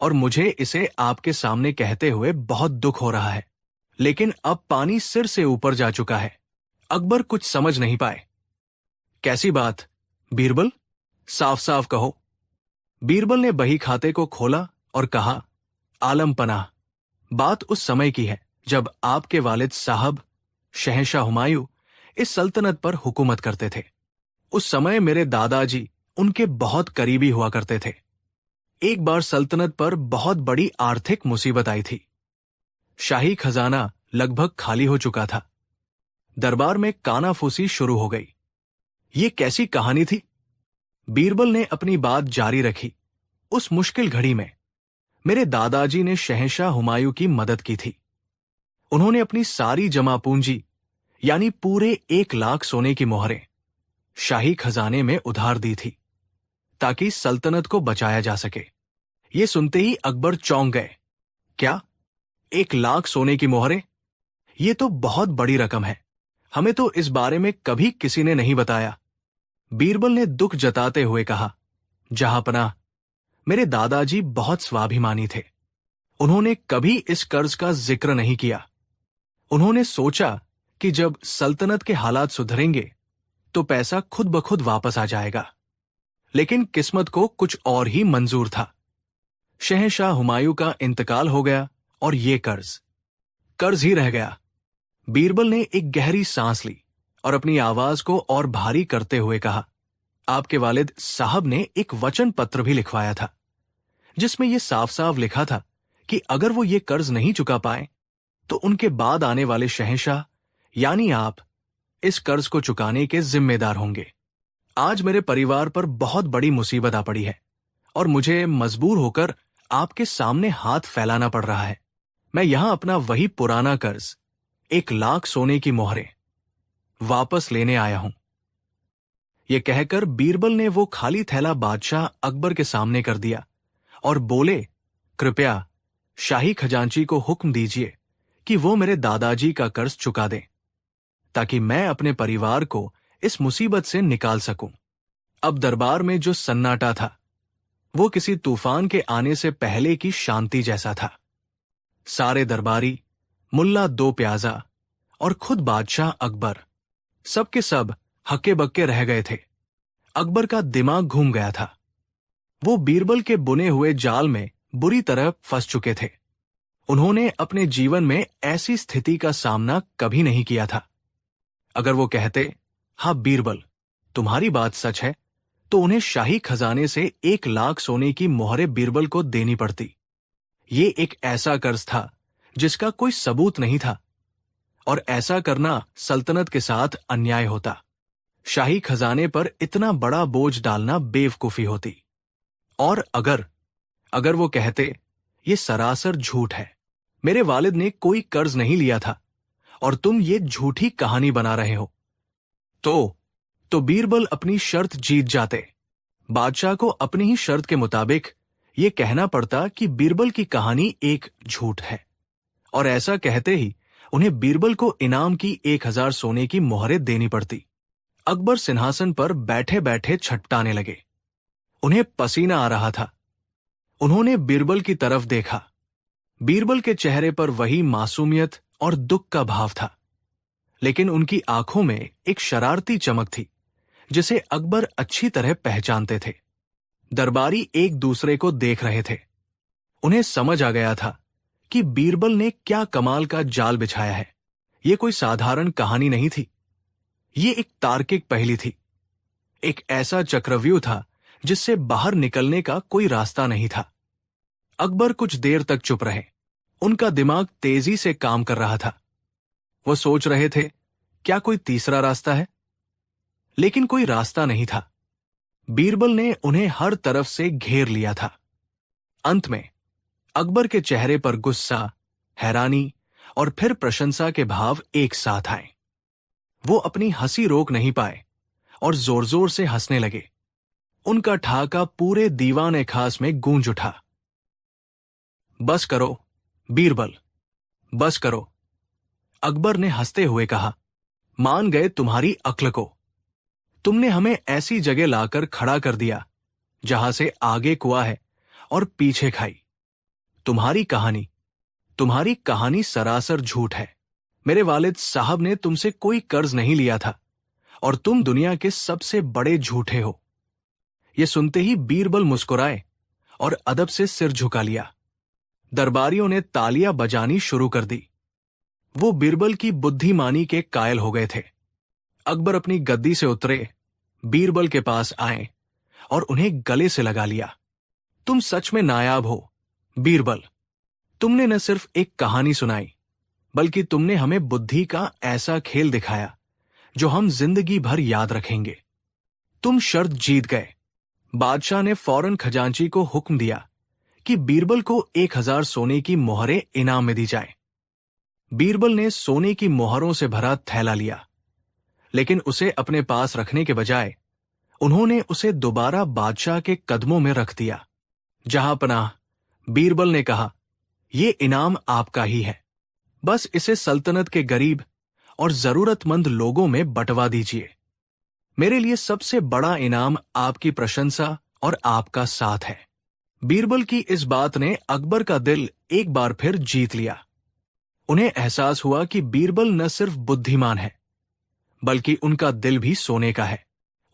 और मुझे इसे आपके सामने कहते हुए बहुत दुख हो रहा है, लेकिन अब पानी सिर से ऊपर जा चुका है। अकबर कुछ समझ नहीं पाए। कैसी बात बीरबल? साफ साफ कहो। बीरबल ने बही खाते को खोला और कहा, आलमपनाह, बात उस समय की है जब आपके वालिद साहब शहंशाह हुमायूं इस सल्तनत पर हुकूमत करते थे। उस समय मेरे दादाजी उनके बहुत करीबी हुआ करते थे। एक बार सल्तनत पर बहुत बड़ी आर्थिक मुसीबत आई थी। शाही खजाना लगभग खाली हो चुका था। दरबार में कानाफूसी शुरू हो गई। ये कैसी कहानी थी? बीरबल ने अपनी बात जारी रखी। उस मुश्किल घड़ी में मेरे दादाजी ने शहंशाह हुमायूं की मदद की थी। उन्होंने अपनी सारी जमा पूंजी, यानी पूरे 1 लाख सोने की मोहरें, शाही खजाने में उधार दी थी ताकि सल्तनत को बचाया जा सके। ये सुनते ही अकबर चौंक गए। क्या? 1 लाख सोने की मोहरें? ये तो बहुत बड़ी रकम है। हमें तो इस बारे में कभी किसी ने नहीं बताया। बीरबल ने दुख जताते हुए कहा, जहांपनाह, मेरे दादाजी बहुत स्वाभिमानी थे। उन्होंने कभी इस कर्ज का जिक्र नहीं किया। उन्होंने सोचा कि जब सल्तनत के हालात सुधरेंगे तो पैसा खुद ब खुद वापस आ जाएगा। लेकिन किस्मत को कुछ और ही मंजूर था। शहंशाह हुमायूं का इंतकाल हो गया और ये कर्ज ही रह गया। बीरबल ने एक गहरी सांस ली और अपनी आवाज को और भारी करते हुए कहा, आपके वालिद साहब ने एक वचन पत्र भी लिखवाया था जिसमें यह साफ साफ लिखा था कि अगर वो ये कर्ज नहीं चुका पाए तो उनके बाद आने वाले शहंशाह यानी आप इस कर्ज को चुकाने के जिम्मेदार होंगे। आज मेरे परिवार पर बहुत बड़ी मुसीबत आ पड़ी है और मुझे मजबूर होकर आपके सामने हाथ फैलाना पड़ रहा है। मैं यहां अपना वही पुराना कर्ज, 1 लाख सोने की मोहरें, वापस लेने आया हूं। यह कहकर बीरबल ने वो खाली थैला बादशाह अकबर के सामने कर दिया और बोले, कृपया शाही खजांची को हुक्म दीजिए कि वो मेरे दादाजी का कर्ज चुका दें ताकि मैं अपने परिवार को इस मुसीबत से निकाल सकूं। अब दरबार में जो सन्नाटा था वो किसी तूफान के आने से पहले की शांति जैसा था। सारे दरबारी, मुल्ला दो प्याजा और खुद बादशाह अकबर, सबके सब हक्के बक्के रह गए थे। अकबर का दिमाग घूम गया था। वो बीरबल के बुने हुए जाल में बुरी तरह फंस चुके थे। उन्होंने अपने जीवन में ऐसी स्थिति का सामना कभी नहीं किया था। अगर वो कहते, हाँ बीरबल, तुम्हारी बात सच है, तो उन्हें शाही खजाने से 1 लाख सोने की मोहरें बीरबल को देनी पड़ती। ये एक ऐसा कर्ज था जिसका कोई सबूत नहीं था, और ऐसा करना सल्तनत के साथ अन्याय होता। शाही खजाने पर इतना बड़ा बोझ डालना बेवकूफी होती। और अगर वो कहते ये सरासर झूठ है, मेरे वालिद ने कोई कर्ज नहीं लिया था और तुम ये झूठी कहानी बना रहे हो, तो बीरबल अपनी शर्त जीत जाते। बादशाह को अपनी ही शर्त के मुताबिक ये कहना पड़ता कि बीरबल की कहानी एक झूठ है, और ऐसा कहते ही उन्हें बीरबल को इनाम की 1000 सोने की मोहरें देनी पड़ती। अकबर सिंहासन पर बैठे बैठे छटपटाने लगे। उन्हें पसीना आ रहा था। उन्होंने बीरबल की तरफ देखा। बीरबल के चेहरे पर वही मासूमियत और दुख का भाव था, लेकिन उनकी आंखों में एक शरारती चमक थी जिसे अकबर अच्छी तरह पहचानते थे। दरबारी एक दूसरे को देख रहे थे। उन्हें समझ आ गया था कि बीरबल ने क्या कमाल का जाल बिछाया है। ये कोई साधारण कहानी नहीं थी, ये एक तार्किक पहेली थी, एक ऐसा चक्रव्यूह था जिससे बाहर निकलने का कोई रास्ता नहीं था। अकबर कुछ देर तक चुप रहे। उनका दिमाग तेजी से काम कर रहा था। वो सोच रहे थे, क्या कोई तीसरा रास्ता है? लेकिन कोई रास्ता नहीं था। बीरबल ने उन्हें हर तरफ से घेर लिया था। अंत में अकबर के चेहरे पर गुस्सा, हैरानी और फिर प्रशंसा के भाव एक साथ आए। वो अपनी हंसी रोक नहीं पाए और जोर जोर से हंसने लगे। उनका ठहाका पूरे दीवाने खास में गूंज उठा। बस करो बीरबल, बस करो, अकबर ने हंसते हुए कहा। मान गए तुम्हारी अक्ल को। तुमने हमें ऐसी जगह लाकर खड़ा कर दिया जहां से आगे कुआं है और पीछे खाई। तुम्हारी कहानी सरासर झूठ है। मेरे वालिद साहब ने तुमसे कोई कर्ज नहीं लिया था और तुम दुनिया के सबसे बड़े झूठे हो। यह सुनते ही बीरबल मुस्कुराए और अदब से सिर झुका लिया। दरबारियों ने तालियां बजानी शुरू कर दी। वो बीरबल की बुद्धिमानी के कायल हो गए थे। अकबर अपनी गद्दी से उतरे, बीरबल के पास आए और उन्हें गले से लगा लिया। तुम सच में नायाब हो बीरबल। तुमने न सिर्फ एक कहानी सुनाई, बल्कि तुमने हमें बुद्धि का ऐसा खेल दिखाया जो हम जिंदगी भर याद रखेंगे। तुम शर्त जीत गए। बादशाह ने फौरन खजांची को हुक्म दिया कि बीरबल को 1000 सोने की मोहरें इनाम में दी जाए। बीरबल ने सोने की मोहरों से भरा थैला लिया, लेकिन उसे अपने पास रखने के बजाय उन्होंने उसे दोबारा बादशाह के कदमों में रख दिया। जहां पनाह, बीरबल ने कहा, यह इनाम आपका ही है। बस इसे सल्तनत के गरीब और जरूरतमंद लोगों में बंटवा दीजिए। मेरे लिए सबसे बड़ा इनाम आपकी प्रशंसा और आपका साथ है। बीरबल की इस बात ने अकबर का दिल एक बार फिर जीत लिया। उन्हें एहसास हुआ कि बीरबल न सिर्फ बुद्धिमान है, बल्कि उनका दिल भी सोने का है।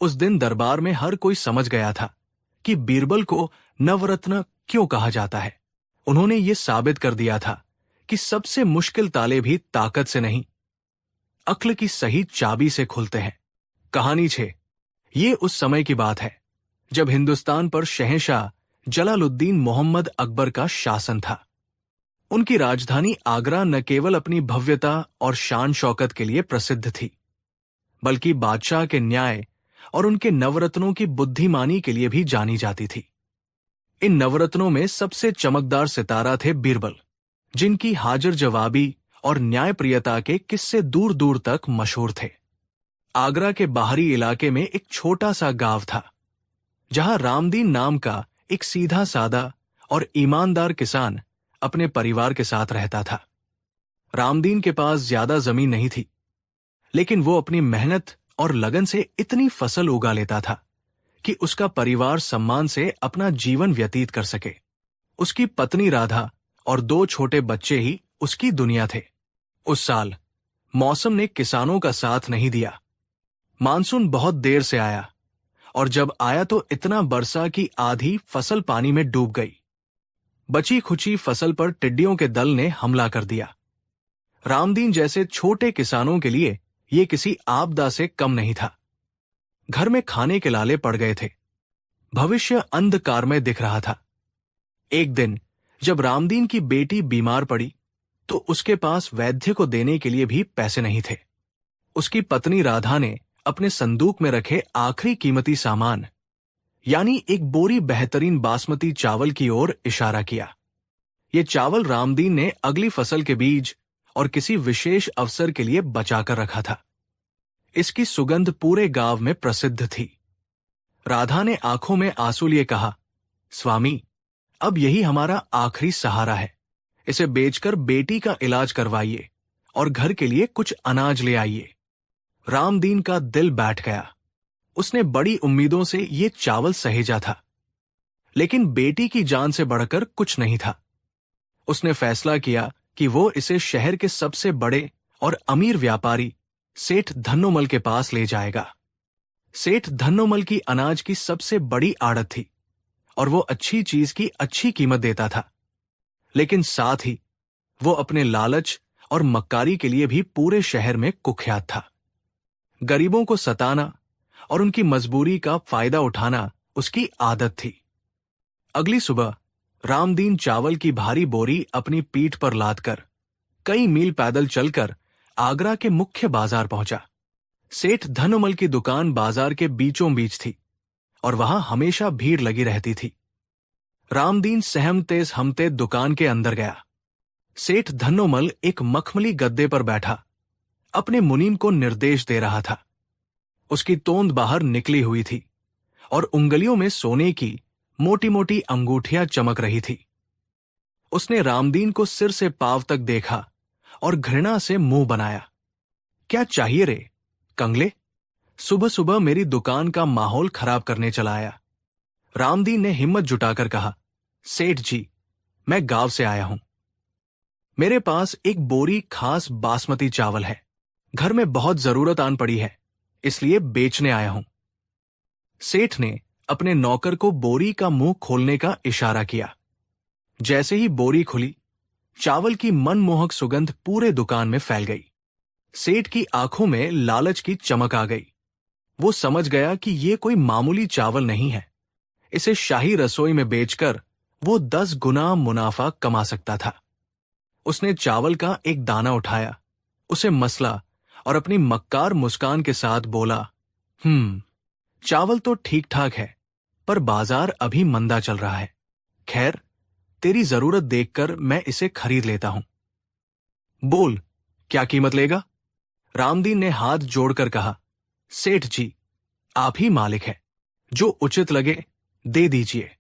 उस दिन दरबार में हर कोई समझ गया था कि बीरबल को नवरत्न क्यों कहा जाता है। उन्होंने ये साबित कर दिया था कि सबसे मुश्किल ताले भी ताकत से नहीं, अक्ल की सही चाबी से खुलते हैं। कहानी 6। ये उस समय की बात है जब हिंदुस्तान पर शहंशाह जलालुद्दीन मोहम्मद अकबर का शासन था। उनकी राजधानी आगरा न केवल अपनी भव्यता और शान शौकत के लिए प्रसिद्ध थी, बल्कि बादशाह के न्याय और उनके नवरत्नों की बुद्धिमानी के लिए भी जानी जाती थी। इन नवरत्नों में सबसे चमकदार सितारा थे बीरबल, जिनकी हाजिर जवाबी और न्यायप्रियता के किस्से दूर दूर तक मशहूर थे। आगरा के बाहरी इलाके में एक छोटा सा गांव था, जहां रामदीन नाम का एक सीधा सादा और ईमानदार किसान अपने परिवार के साथ रहता था। रामदीन के पास ज्यादा जमीन नहीं थी, लेकिन वो अपनी मेहनत और लगन से इतनी फसल उगा लेता था कि उसका परिवार सम्मान से अपना जीवन व्यतीत कर सके। उसकी पत्नी राधा और 2 छोटे बच्चे ही उसकी दुनिया थे। उस साल मौसम ने किसानों का साथ नहीं दिया। मानसून बहुत देर से आया, और जब आया तो इतना बरसा कि आधी फसल पानी में डूब गई। बची खुची फसल पर टिड्डियों के दल ने हमला कर दिया। रामदीन जैसे छोटे किसानों के लिए ये किसी आपदा से कम नहीं था। घर में खाने के लाले पड़ गए थे। भविष्य अंधकार में दिख रहा था। एक दिन जब रामदीन की बेटी बीमार पड़ी, तो उसके पास वैद्य को देने के लिए भी पैसे नहीं थे। उसकी पत्नी राधा ने अपने संदूक में रखे आखिरी कीमती सामान यानी एक बोरी बेहतरीन बासमती चावल की ओर इशारा किया। ये चावल रामदीन ने अगली फसल के बीज और किसी विशेष अवसर के लिए बचाकर रखा था। इसकी सुगंध पूरे गांव में प्रसिद्ध थी। राधा ने आंखों में आंसू लिए कहा, स्वामी, अब यही हमारा आखिरी सहारा है। इसे बेचकर बेटी का इलाज करवाइए और घर के लिए कुछ अनाज ले आइए। रामदीन का दिल बैठ गया। उसने बड़ी उम्मीदों से ये चावल सहेजा था, लेकिन बेटी की जान से बढ़कर कुछ नहीं था। उसने फैसला किया कि वो इसे शहर के सबसे बड़े और अमीर व्यापारी सेठ धन्नोमल के पास ले जाएगा। सेठ धन्नोमल की अनाज की सबसे बड़ी आड़त थी और वो अच्छी चीज की अच्छी कीमत देता था, लेकिन साथ ही वो अपने लालच और मक्कारी के लिए भी पूरे शहर में कुख्यात था। गरीबों को सताना और उनकी मजबूरी का फायदा उठाना उसकी आदत थी। अगली सुबह रामदीन चावल की भारी बोरी अपनी पीठ पर लादकर कई मील पैदल चलकर आगरा के मुख्य बाजार पहुंचा। सेठ धन्नोमल की दुकान बाजार के बीचों बीच थी और वहां हमेशा भीड़ लगी रहती थी। रामदीन सहमते सहमते दुकान के अंदर गया। सेठ धन्नोमल एक मखमली गद्दे पर बैठा अपने मुनीम को निर्देश दे रहा था। उसकी तोंद बाहर निकली हुई थी और उंगलियों में सोने की मोटी मोटी अंगूठियां चमक रही थी। उसने रामदीन को सिर से पांव तक देखा और घृणा से मुंह बनाया। क्या चाहिए रे कंगले, सुबह सुबह मेरी दुकान का माहौल खराब करने चला आया। रामदीन ने हिम्मत जुटाकर कहा, सेठ जी, मैं गांव से आया हूं। मेरे पास एक बोरी खास बासमती चावल है। घर में बहुत जरूरत आन पड़ी है, इसलिए बेचने आया हूं। सेठ ने अपने नौकर को बोरी का मुंह खोलने का इशारा किया। जैसे ही बोरी खुली, चावल की मनमोहक सुगंध पूरे दुकान में फैल गई। सेठ की आंखों में लालच की चमक आ गई। वो समझ गया कि ये कोई मामूली चावल नहीं है। इसे शाही रसोई में बेचकर वो 10 गुना मुनाफा कमा सकता था। उसने चावल का एक दाना उठाया, उसे मसला और अपनी मक्कार मुस्कान के साथ बोला, चावल तो ठीक ठाक है, पर बाजार अभी मंदा चल रहा है। खैर, तेरी जरूरत देखकर मैं इसे खरीद लेता हूं। बोल, क्या कीमत लेगा? रामदीन ने हाथ जोड़कर कहा, सेठ जी, आप ही मालिक हैं। जो उचित लगे दे दीजिए।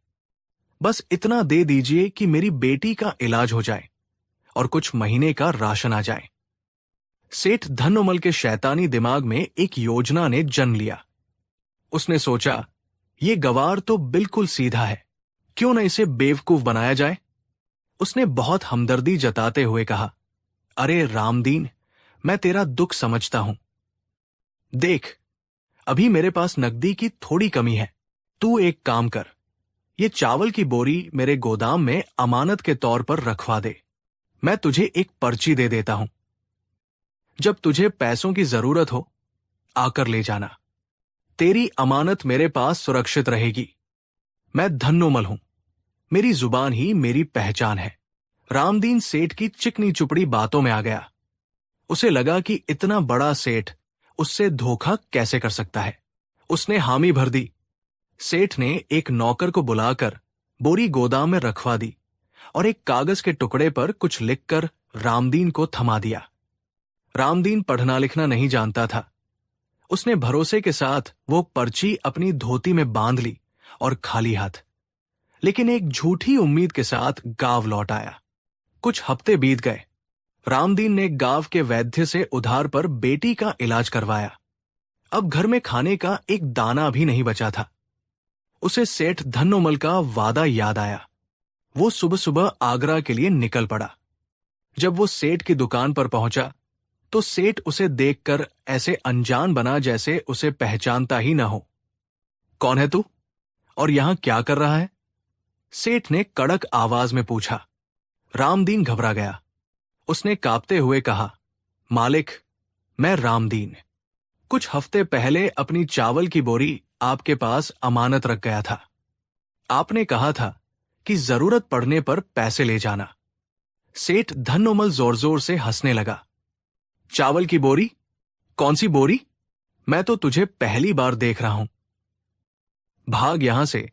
बस इतना दे दीजिए कि मेरी बेटी का इलाज हो जाए और कुछ महीने का राशन आ जाए। सेठ धन्नोमल के शैतानी दिमाग में एक योजना ने जन्म लिया। उसने सोचा, ये गवार तो बिल्कुल सीधा है, क्यों न इसे बेवकूफ बनाया जाए। उसने बहुत हमदर्दी जताते हुए कहा, अरे रामदीन, मैं तेरा दुख समझता हूं। देख, अभी मेरे पास नकदी की थोड़ी कमी है। तू एक काम कर, ये चावल की बोरी मेरे गोदाम में अमानत के तौर पर रखवा दे। मैं तुझे एक पर्ची दे देता हूं। जब तुझे पैसों की जरूरत हो, आकर ले जाना। तेरी अमानत मेरे पास सुरक्षित रहेगी। मैं धन्नोमल हूं, मेरी जुबान ही मेरी पहचान है। रामदीन सेठ की चिकनी चुपड़ी बातों में आ गया। उसे लगा कि इतना बड़ा सेठ उससे धोखा कैसे कर सकता है। उसने हामी भर दी। सेठ ने एक नौकर को बुलाकर बोरी गोदाम में रखवा दी और एक कागज के टुकड़े पर कुछ लिखकर रामदीन को थमा दिया। रामदीन पढ़ना लिखना नहीं जानता था। उसने भरोसे के साथ वो पर्ची अपनी धोती में बांध ली और खाली हाथ, लेकिन एक झूठी उम्मीद के साथ गांव लौट आया। कुछ हफ्ते बीत गए। रामदीन ने गांव के वैद्य से उधार पर बेटी का इलाज करवाया। अब घर में खाने का एक दाना भी नहीं बचा था। उसे सेठ धन्नोमल का वादा याद आया। वो सुबह सुबह आगरा के लिए निकल पड़ा। जब वो सेठ की दुकान पर पहुंचा तो सेठ उसे देखकर ऐसे अनजान बना जैसे उसे पहचानता ही न हो। कौन है तू और यहां क्या कर रहा है? सेठ ने कड़क आवाज में पूछा। रामदीन घबरा गया। उसने कांपते हुए कहा, मालिक, मैं रामदीन कुछ हफ्ते पहले अपनी चावल की बोरी आपके पास अमानत रख गया था। आपने कहा था कि जरूरत पड़ने पर पैसे ले जाना। सेठ धन्नोमल जोर जोर से हंसने लगा। चावल की बोरी? कौन सी बोरी? मैं तो तुझे पहली बार देख रहा हूं। भाग यहां से,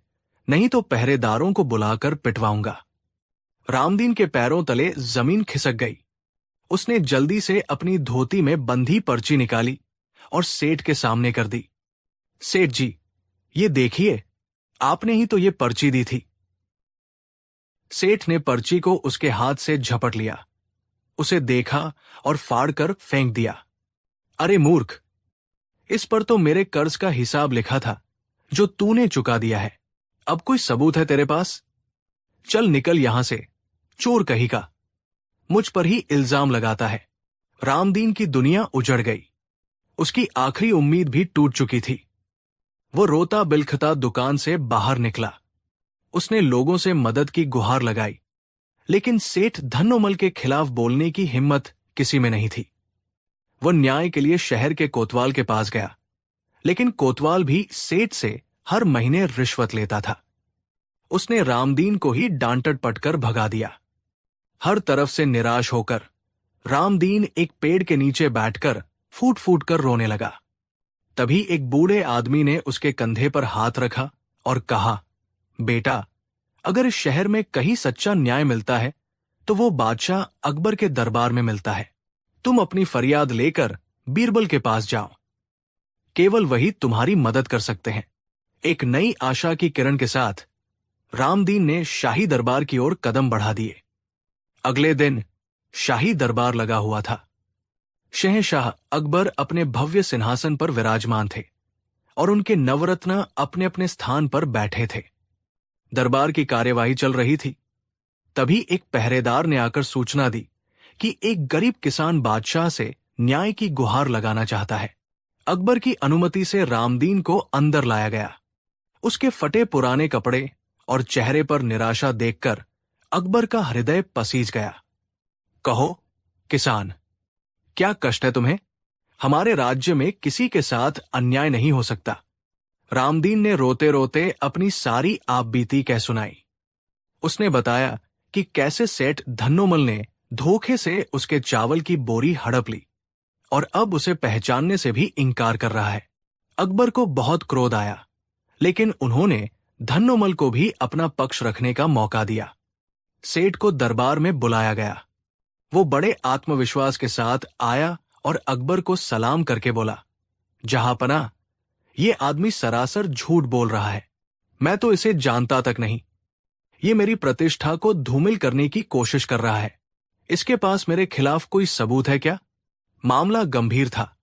नहीं तो पहरेदारों को बुलाकर पिटवाऊंगा। रामदीन के पैरों तले जमीन खिसक गई। उसने जल्दी से अपनी धोती में बंधी पर्ची निकाली और सेठ के सामने कर दी। सेठ जी, ये देखिए, आपने ही तो ये पर्ची दी थी। सेठ ने पर्ची को उसके हाथ से झपट लिया, उसे देखा और फाड़कर फेंक दिया। अरे मूर्ख, इस पर तो मेरे कर्ज का हिसाब लिखा था जो तूने चुका दिया है। अब कोई सबूत है तेरे पास? चल निकल यहां से, चोर कहीं का। मुझ पर ही इल्जाम लगाता है। रामदीन की दुनिया उजड़ गई। उसकी आखिरी उम्मीद भी टूट चुकी थी। वो रोता बिलखता दुकान से बाहर निकला। उसने लोगों से मदद की गुहार लगाई, लेकिन सेठ धन्नोमल के खिलाफ बोलने की हिम्मत किसी में नहीं थी। वो न्याय के लिए शहर के कोतवाल के पास गया, लेकिन कोतवाल भी सेठ से हर महीने रिश्वत लेता था। उसने रामदीन को ही डांटट पटकर भगा दिया। हर तरफ से निराश होकर रामदीन एक पेड़ के नीचे बैठकर फूट फूट कर रोने लगा। तभी एक बूढ़े आदमी ने उसके कंधे पर हाथ रखा और कहा, बेटा, अगर इस शहर में कहीं सच्चा न्याय मिलता है तो वो बादशाह अकबर के दरबार में मिलता है। तुम अपनी फरियाद लेकर बीरबल के पास जाओ। केवल वही तुम्हारी मदद कर सकते हैं। एक नई आशा की किरण के साथ रामदीन ने शाही दरबार की ओर कदम बढ़ा दिए। अगले दिन शाही दरबार लगा हुआ था। शहंशाह अकबर अपने भव्य सिंहासन पर विराजमान थे और उनके नवरत्न अपने अपने स्थान पर बैठे थे। दरबार की कार्यवाही चल रही थी। तभी एक पहरेदार ने आकर सूचना दी कि एक गरीब किसान बादशाह से न्याय की गुहार लगाना चाहता है। अकबर की अनुमति से रामदीन को अंदर लाया गया। उसके फटे पुराने कपड़े और चेहरे पर निराशा देखकर अकबर का हृदय पसीज गया। कहो किसान, क्या कष्ट है तुम्हें? हमारे राज्य में किसी के साथ अन्याय नहीं हो सकता। रामदीन ने रोते रोते अपनी सारी आपबीती कह सुनाई। उसने बताया कि कैसे सेठ धन्नोमल ने धोखे से उसके चावल की बोरी हड़प ली और अब उसे पहचानने से भी इनकार कर रहा है। अकबर को बहुत क्रोध आया, लेकिन उन्होंने धन्नोमल को भी अपना पक्ष रखने का मौका दिया। सेठ को दरबार में बुलाया गया। वो बड़े आत्मविश्वास के साथ आया और अकबर को सलाम करके बोला, जहांपनाह, ये आदमी सरासर झूठ बोल रहा है। मैं तो इसे जानता तक नहीं। ये मेरी प्रतिष्ठा को धूमिल करने की कोशिश कर रहा है। इसके पास मेरे खिलाफ कोई सबूत है क्या? मामला गंभीर था।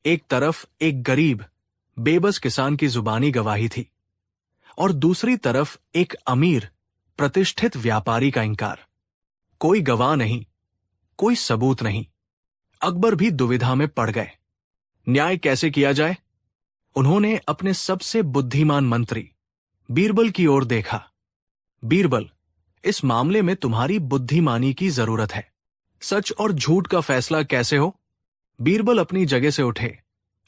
एक तरफ एक गरीब बेबस किसान की जुबानी गवाही थी और दूसरी तरफ एक अमीर प्रतिष्ठित व्यापारी का इंकार। कोई गवाह नहीं, कोई सबूत नहीं। अकबर भी दुविधा में पड़ गए। न्याय कैसे किया जाए? उन्होंने अपने सबसे बुद्धिमान मंत्री बीरबल की ओर देखा। बीरबल, इस मामले में तुम्हारी बुद्धिमानी की जरूरत है। सच और झूठ का फैसला कैसे हो? बीरबल अपनी जगह से उठे,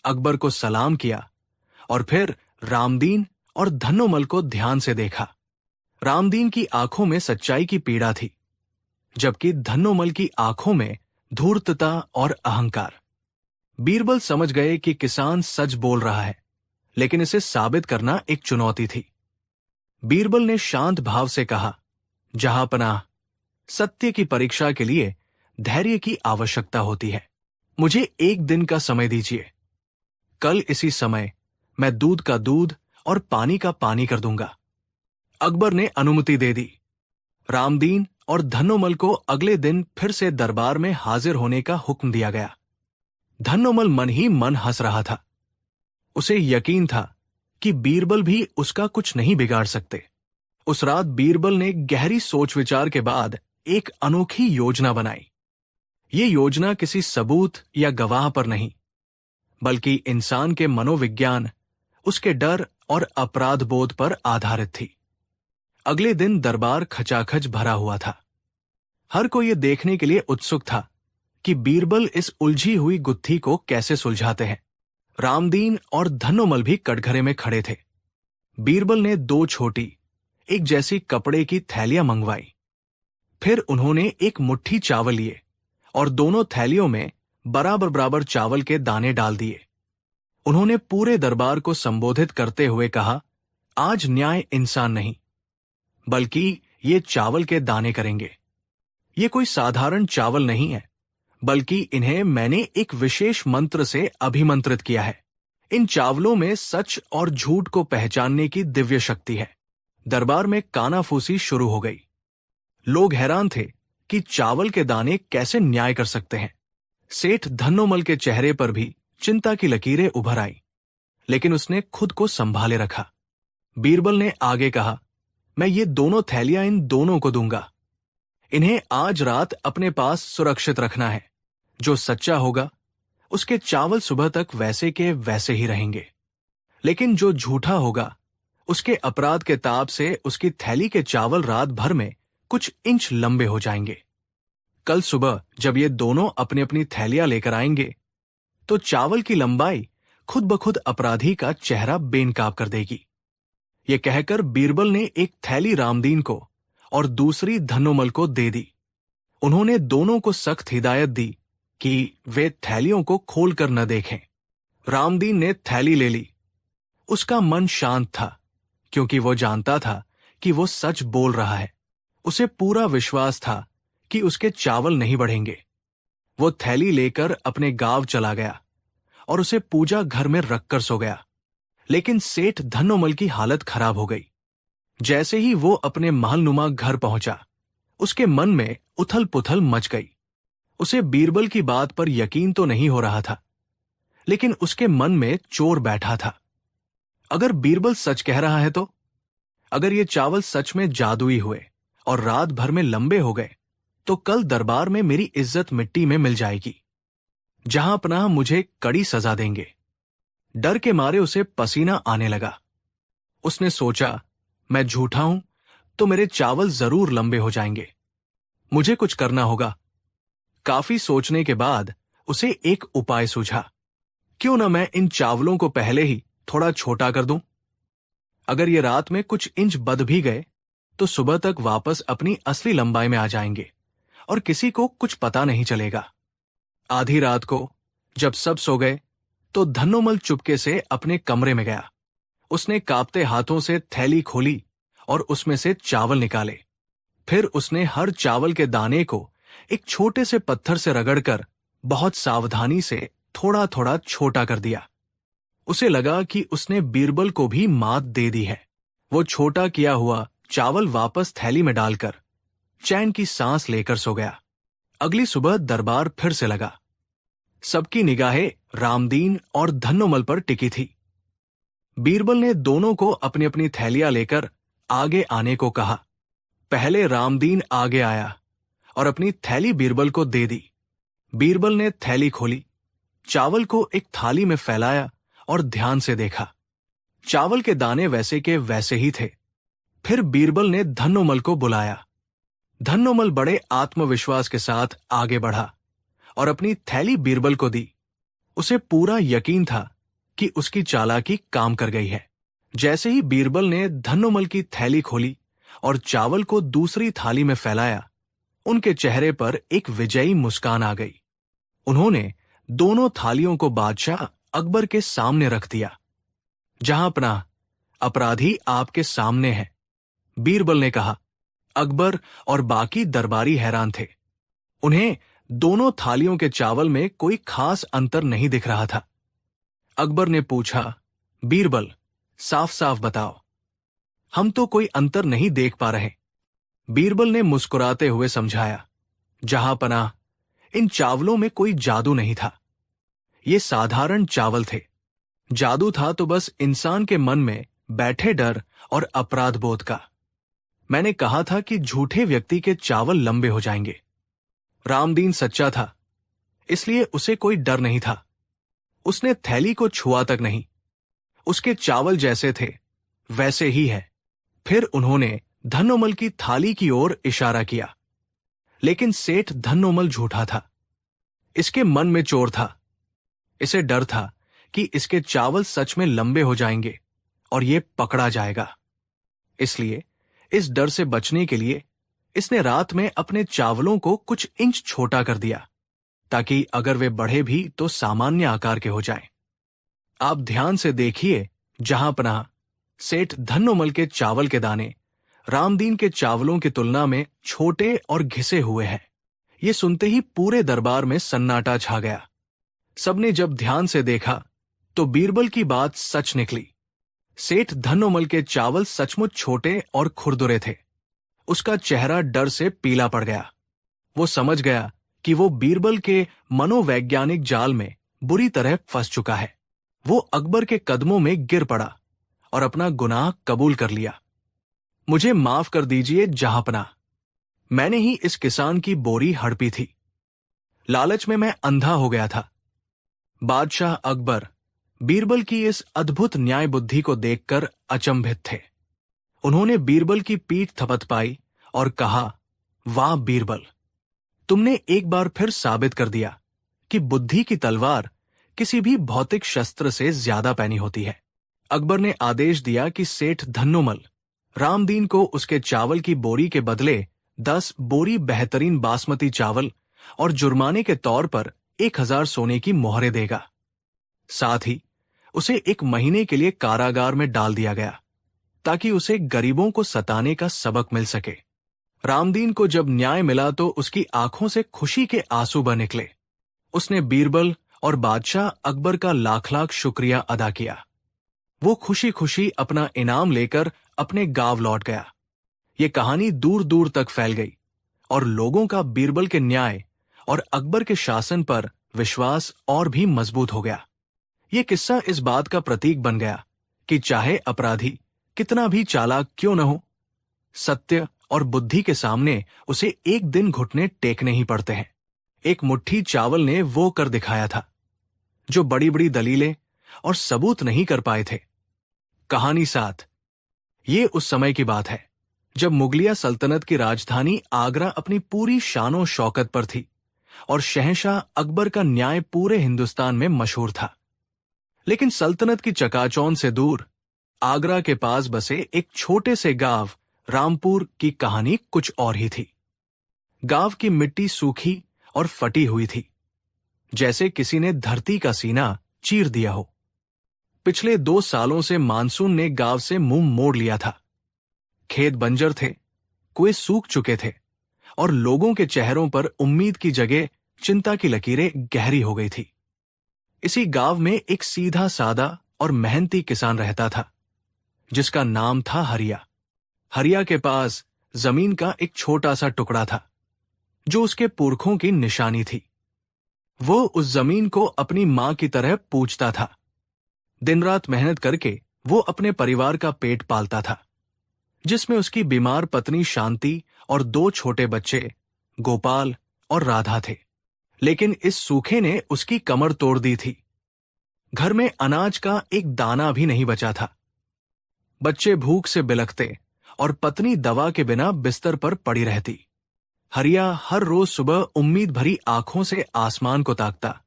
अकबर को सलाम किया और फिर रामदीन और धन्नोमल को ध्यान से देखा। रामदीन की आंखों में सच्चाई की पीड़ा थी, जबकि धन्नोमल की आंखों में धूर्तता और अहंकार। बीरबल समझ गए कि किसान सच बोल रहा है, लेकिन इसे साबित करना एक चुनौती थी। बीरबल ने शांत भाव से कहा, जहांपनाह, सत्य की परीक्षा के लिए धैर्य की आवश्यकता होती है। मुझे एक दिन का समय दीजिए। कल इसी समय मैं दूध का दूध और पानी का पानी कर दूंगा। अकबर ने अनुमति दे दी। रामदीन और धन्नोमल को अगले दिन फिर से दरबार में हाजिर होने का हुक्म दिया गया। धन्नोमल मन ही मन हंस रहा था। उसे यकीन था कि बीरबल भी उसका कुछ नहीं बिगाड़ सकते। उस रात बीरबल ने गहरी सोच विचार के बाद एक अनोखी योजना बनाई। ये योजना किसी सबूत या गवाह पर नहीं, बल्कि इंसान के मनोविज्ञान, उसके डर और अपराध बोध पर आधारित थी। अगले दिन दरबार खचाखच भरा हुआ था। हर कोई ये देखने के लिए उत्सुक था कि बीरबल इस उलझी हुई गुत्थी को कैसे सुलझाते हैं। रामदीन और धन्नोमल भी कटघरे में खड़े थे। बीरबल ने 2 छोटी, एक जैसी कपड़े की थैलियां मंगवाई। फिर उन्होंने एक मुट्ठी चावल लिए और दोनों थैलियों में बराबर बराबर चावल के दाने डाल दिए। उन्होंने पूरे दरबार को संबोधित करते हुए कहा, आज न्याय इंसान नहीं, बल्कि ये चावल के दाने करेंगे। ये कोई साधारण चावल नहीं है, बल्कि इन्हें मैंने एक विशेष मंत्र से अभिमंत्रित किया है। इन चावलों में सच और झूठ को पहचानने की दिव्य शक्ति है। दरबार में कानाफूसी शुरू हो गई। लोग हैरान थे कि चावल के दाने कैसे न्याय कर सकते हैं। सेठ धन्नोमल के चेहरे पर भी चिंता की लकीरें उभर आई, लेकिन उसने खुद को संभाले रखा। बीरबल ने आगे कहा, मैं ये दोनों थैलियां इन दोनों को दूंगा। इन्हें आज रात अपने पास सुरक्षित रखना है। जो सच्चा होगा उसके चावल सुबह तक वैसे के वैसे ही रहेंगे, लेकिन जो झूठा होगा उसके अपराध के ताप से उसकी थैली के चावल रात भर में कुछ इंच लंबे हो जाएंगे। कल सुबह जब ये दोनों अपनी अपनी थैलियां लेकर आएंगे तो चावल की लंबाई खुद ब खुद अपराधी का चेहरा बेनकाब कर देगी। ये कहकर बीरबल ने एक थैली रामदीन को और दूसरी धन्नोमल को दे दी। उन्होंने दोनों को सख्त हिदायत दी कि वे थैलियों को खोलकर न देखें। रामदीन ने थैली ले ली। उसका मन शांत था, क्योंकि वो जानता था कि वो सच बोल रहा है। उसे पूरा विश्वास था कि उसके चावल नहीं बढ़ेंगे। वो थैली लेकर अपने गांव चला गया और उसे पूजा घर में रखकर सो गया। लेकिन सेठ धन्नोमल की हालत खराब हो गई। जैसे ही वो अपने महलनुमा घर पहुंचा, उसके मन में उथल पुथल मच गई। उसे बीरबल की बात पर यकीन तो नहीं हो रहा था, लेकिन उसके मन में चोर बैठा था। अगर बीरबल सच कह रहा है तो? अगर ये चावल सच में जादुई हुए और रात भर में लंबे हो गए तो कल दरबार में मेरी इज्जत मिट्टी में मिल जाएगी। जहां पनाह मुझे कड़ी सजा देंगे। डर के मारे उसे पसीना आने लगा। उसने सोचा, मैं झूठा हूं तो मेरे चावल जरूर लंबे हो जाएंगे। मुझे कुछ करना होगा। काफी सोचने के बाद उसे एक उपाय सूझा। क्यों न मैं इन चावलों को पहले ही थोड़ा छोटा कर दूं? अगर ये रात में कुछ इंच बध भी गए तो सुबह तक वापस अपनी असली लंबाई में आ जाएंगे और किसी को कुछ पता नहीं चलेगा। आधी रात को जब सब सो गए तो धन्नोमल चुपके से अपने कमरे में गया। उसने कांपते हाथों से थैली खोली और उसमें से चावल निकाले। फिर उसने हर चावल के दाने को एक छोटे से पत्थर से रगड़कर बहुत सावधानी से थोड़ा थोड़ा छोटा कर दिया। उसे लगा कि उसने बीरबल को भी मात दे दी है। वो छोटा किया हुआ चावल वापस थैली में डालकर चैन की सांस लेकर सो गया। अगली सुबह दरबार फिर से लगा। सबकी निगाहें रामदीन और धन्नोमल पर टिकी थी। बीरबल ने दोनों को अपनी अपनी थैलियां लेकर आगे आने को कहा। पहले रामदीन आगे आया और अपनी थैली बीरबल को दे दी। बीरबल ने थैली खोली, चावल को एक थाली में फैलाया और ध्यान से देखा। चावल के दाने वैसे के वैसे ही थे। फिर बीरबल ने धन्नोमल को बुलाया। धन्नोमल बड़े आत्मविश्वास के साथ आगे बढ़ा और अपनी थैली बीरबल को दी। उसे पूरा यकीन था कि उसकी चालाकी काम कर गई है। जैसे ही बीरबल ने धन्नोमल की थैली खोली और चावल को दूसरी थाली में फैलाया, उनके चेहरे पर एक विजयी मुस्कान आ गई। उन्होंने दोनों थालियों को बादशाह अकबर के सामने रख दिया। जहां पनाह, अपराधी आपके सामने है, बीरबल ने कहा। अकबर और बाकी दरबारी हैरान थे। उन्हें दोनों थालियों के चावल में कोई खास अंतर नहीं दिख रहा था। अकबर ने पूछा, बीरबल, साफ साफ बताओ, हम तो कोई अंतर नहीं देख पा रहे। बीरबल ने मुस्कुराते हुए समझाया, जहां पनाह, इन चावलों में कोई जादू नहीं था। ये साधारण चावल थे। जादू था तो बस इंसान के मन में बैठे डर और अपराध बोध का। मैंने कहा था कि झूठे व्यक्ति के चावल लंबे हो जाएंगे। रामदीन सच्चा था, इसलिए उसे कोई डर नहीं था। उसने थैली को छुआ तक नहीं। उसके चावल जैसे थे वैसे ही है। फिर उन्होंने धन्नोमल की थाली की ओर इशारा किया। लेकिन सेठ धन्नोमल झूठा था। इसके मन में चोर था। इसे डर था कि इसके चावल सच में लंबे हो जाएंगे और ये पकड़ा जाएगा। इसलिए इस डर से बचने के लिए इसने रात में अपने चावलों को कुछ इंच छोटा कर दिया, ताकि अगर वे बढ़े भी तो सामान्य आकार के हो जाएं। आप ध्यान से देखिए, जहां पनाह सेठ धन्नोमल के चावल के दाने रामदीन के चावलों की तुलना में छोटे और घिसे हुए हैं। ये सुनते ही पूरे दरबार में सन्नाटा छा गया। सबने जब ध्यान से देखा तो बीरबल की बात सच निकली। सेठ धन्नोमल के चावल सचमुच छोटे और खुरदुरे थे। उसका चेहरा डर से पीला पड़ गया। वो समझ गया कि वो बीरबल के मनोवैज्ञानिक जाल में बुरी तरह फंस चुका है। वो अकबर के कदमों में गिर पड़ा और अपना गुनाह कबूल कर लिया। मुझे माफ कर दीजिए जहांपनाह, मैंने ही इस किसान की बोरी हड़पी थी। लालच में मैं अंधा हो गया था। बादशाह अकबर बीरबल की इस अद्भुत न्याय बुद्धि को देखकर अचंभित थे। उन्होंने बीरबल की पीठ थपथपाई और कहा, वाह बीरबल, तुमने एक बार फिर साबित कर दिया कि बुद्धि की तलवार किसी भी भौतिक शस्त्र से ज्यादा पैनी होती है। अकबर ने आदेश दिया कि सेठ धन्नोमल रामदीन को उसके चावल की बोरी के बदले 10 बोरी बेहतरीन बासमती चावल और जुर्माने के तौर पर 1000 सोने की मोहरें देगा। साथ ही उसे 1 महीने के लिए कारागार में डाल दिया गया, ताकि उसे गरीबों को सताने का सबक मिल सके। रामदीन को जब न्याय मिला तो उसकी आंखों से खुशी के आंसू बह निकले। उसने बीरबल और बादशाह अकबर का लाख लाख शुक्रिया अदा किया। वो खुशी खुशी अपना इनाम लेकर अपने गांव लौट गया। ये कहानी दूर दूर तक फैल गई और लोगों का बीरबल के न्याय और अकबर के शासन पर विश्वास और भी मजबूत हो गया। ये किस्सा इस बात का प्रतीक बन गया कि चाहे अपराधी कितना भी चालाक क्यों न हो, सत्य और बुद्धि के सामने उसे एक दिन घुटने टेकने ही पड़ते हैं। एक मुट्ठी चावल ने वो कर दिखाया था जो बड़ी बड़ी दलीलें और सबूत नहीं कर पाए थे। कहानी 7। ये उस समय की बात है जब मुगलिया सल्तनत की राजधानी आगरा अपनी पूरी शानो शौकत पर थी और शहंशाह अकबर का न्याय पूरे हिंदुस्तान में मशहूर था। लेकिन सल्तनत की चकाचौंध से दूर आगरा के पास बसे एक छोटे से गांव रामपुर की कहानी कुछ और ही थी। गांव की मिट्टी सूखी और फटी हुई थी, जैसे किसी ने धरती का सीना चीर दिया हो। पिछले 2 सालों से मानसून ने गांव से मुंह मोड़ लिया था। खेत बंजर थे, कुएं सूख चुके थे और लोगों के चेहरों पर उम्मीद की जगह चिंता की लकीरें गहरी हो गई थी। इसी गांव में एक सीधा सादा और मेहनती किसान रहता था, जिसका नाम था हरिया। हरिया के पास जमीन का एक छोटा सा टुकड़ा था, जो उसके पुरखों की निशानी थी। वो उस जमीन को अपनी मां की तरह पूजता था। दिन रात मेहनत करके वो अपने परिवार का पेट पालता था, जिसमें उसकी बीमार पत्नी शांति और 2 छोटे बच्चे गोपाल और राधा थे। लेकिन इस सूखे ने उसकी कमर तोड़ दी थी। घर में अनाज का एक दाना भी नहीं बचा था। बच्चे भूख से बिलखते और पत्नी दवा के बिना बिस्तर पर पड़ी रहती। हरिया हर रोज सुबह उम्मीद भरी आंखों से आसमान को ताकता,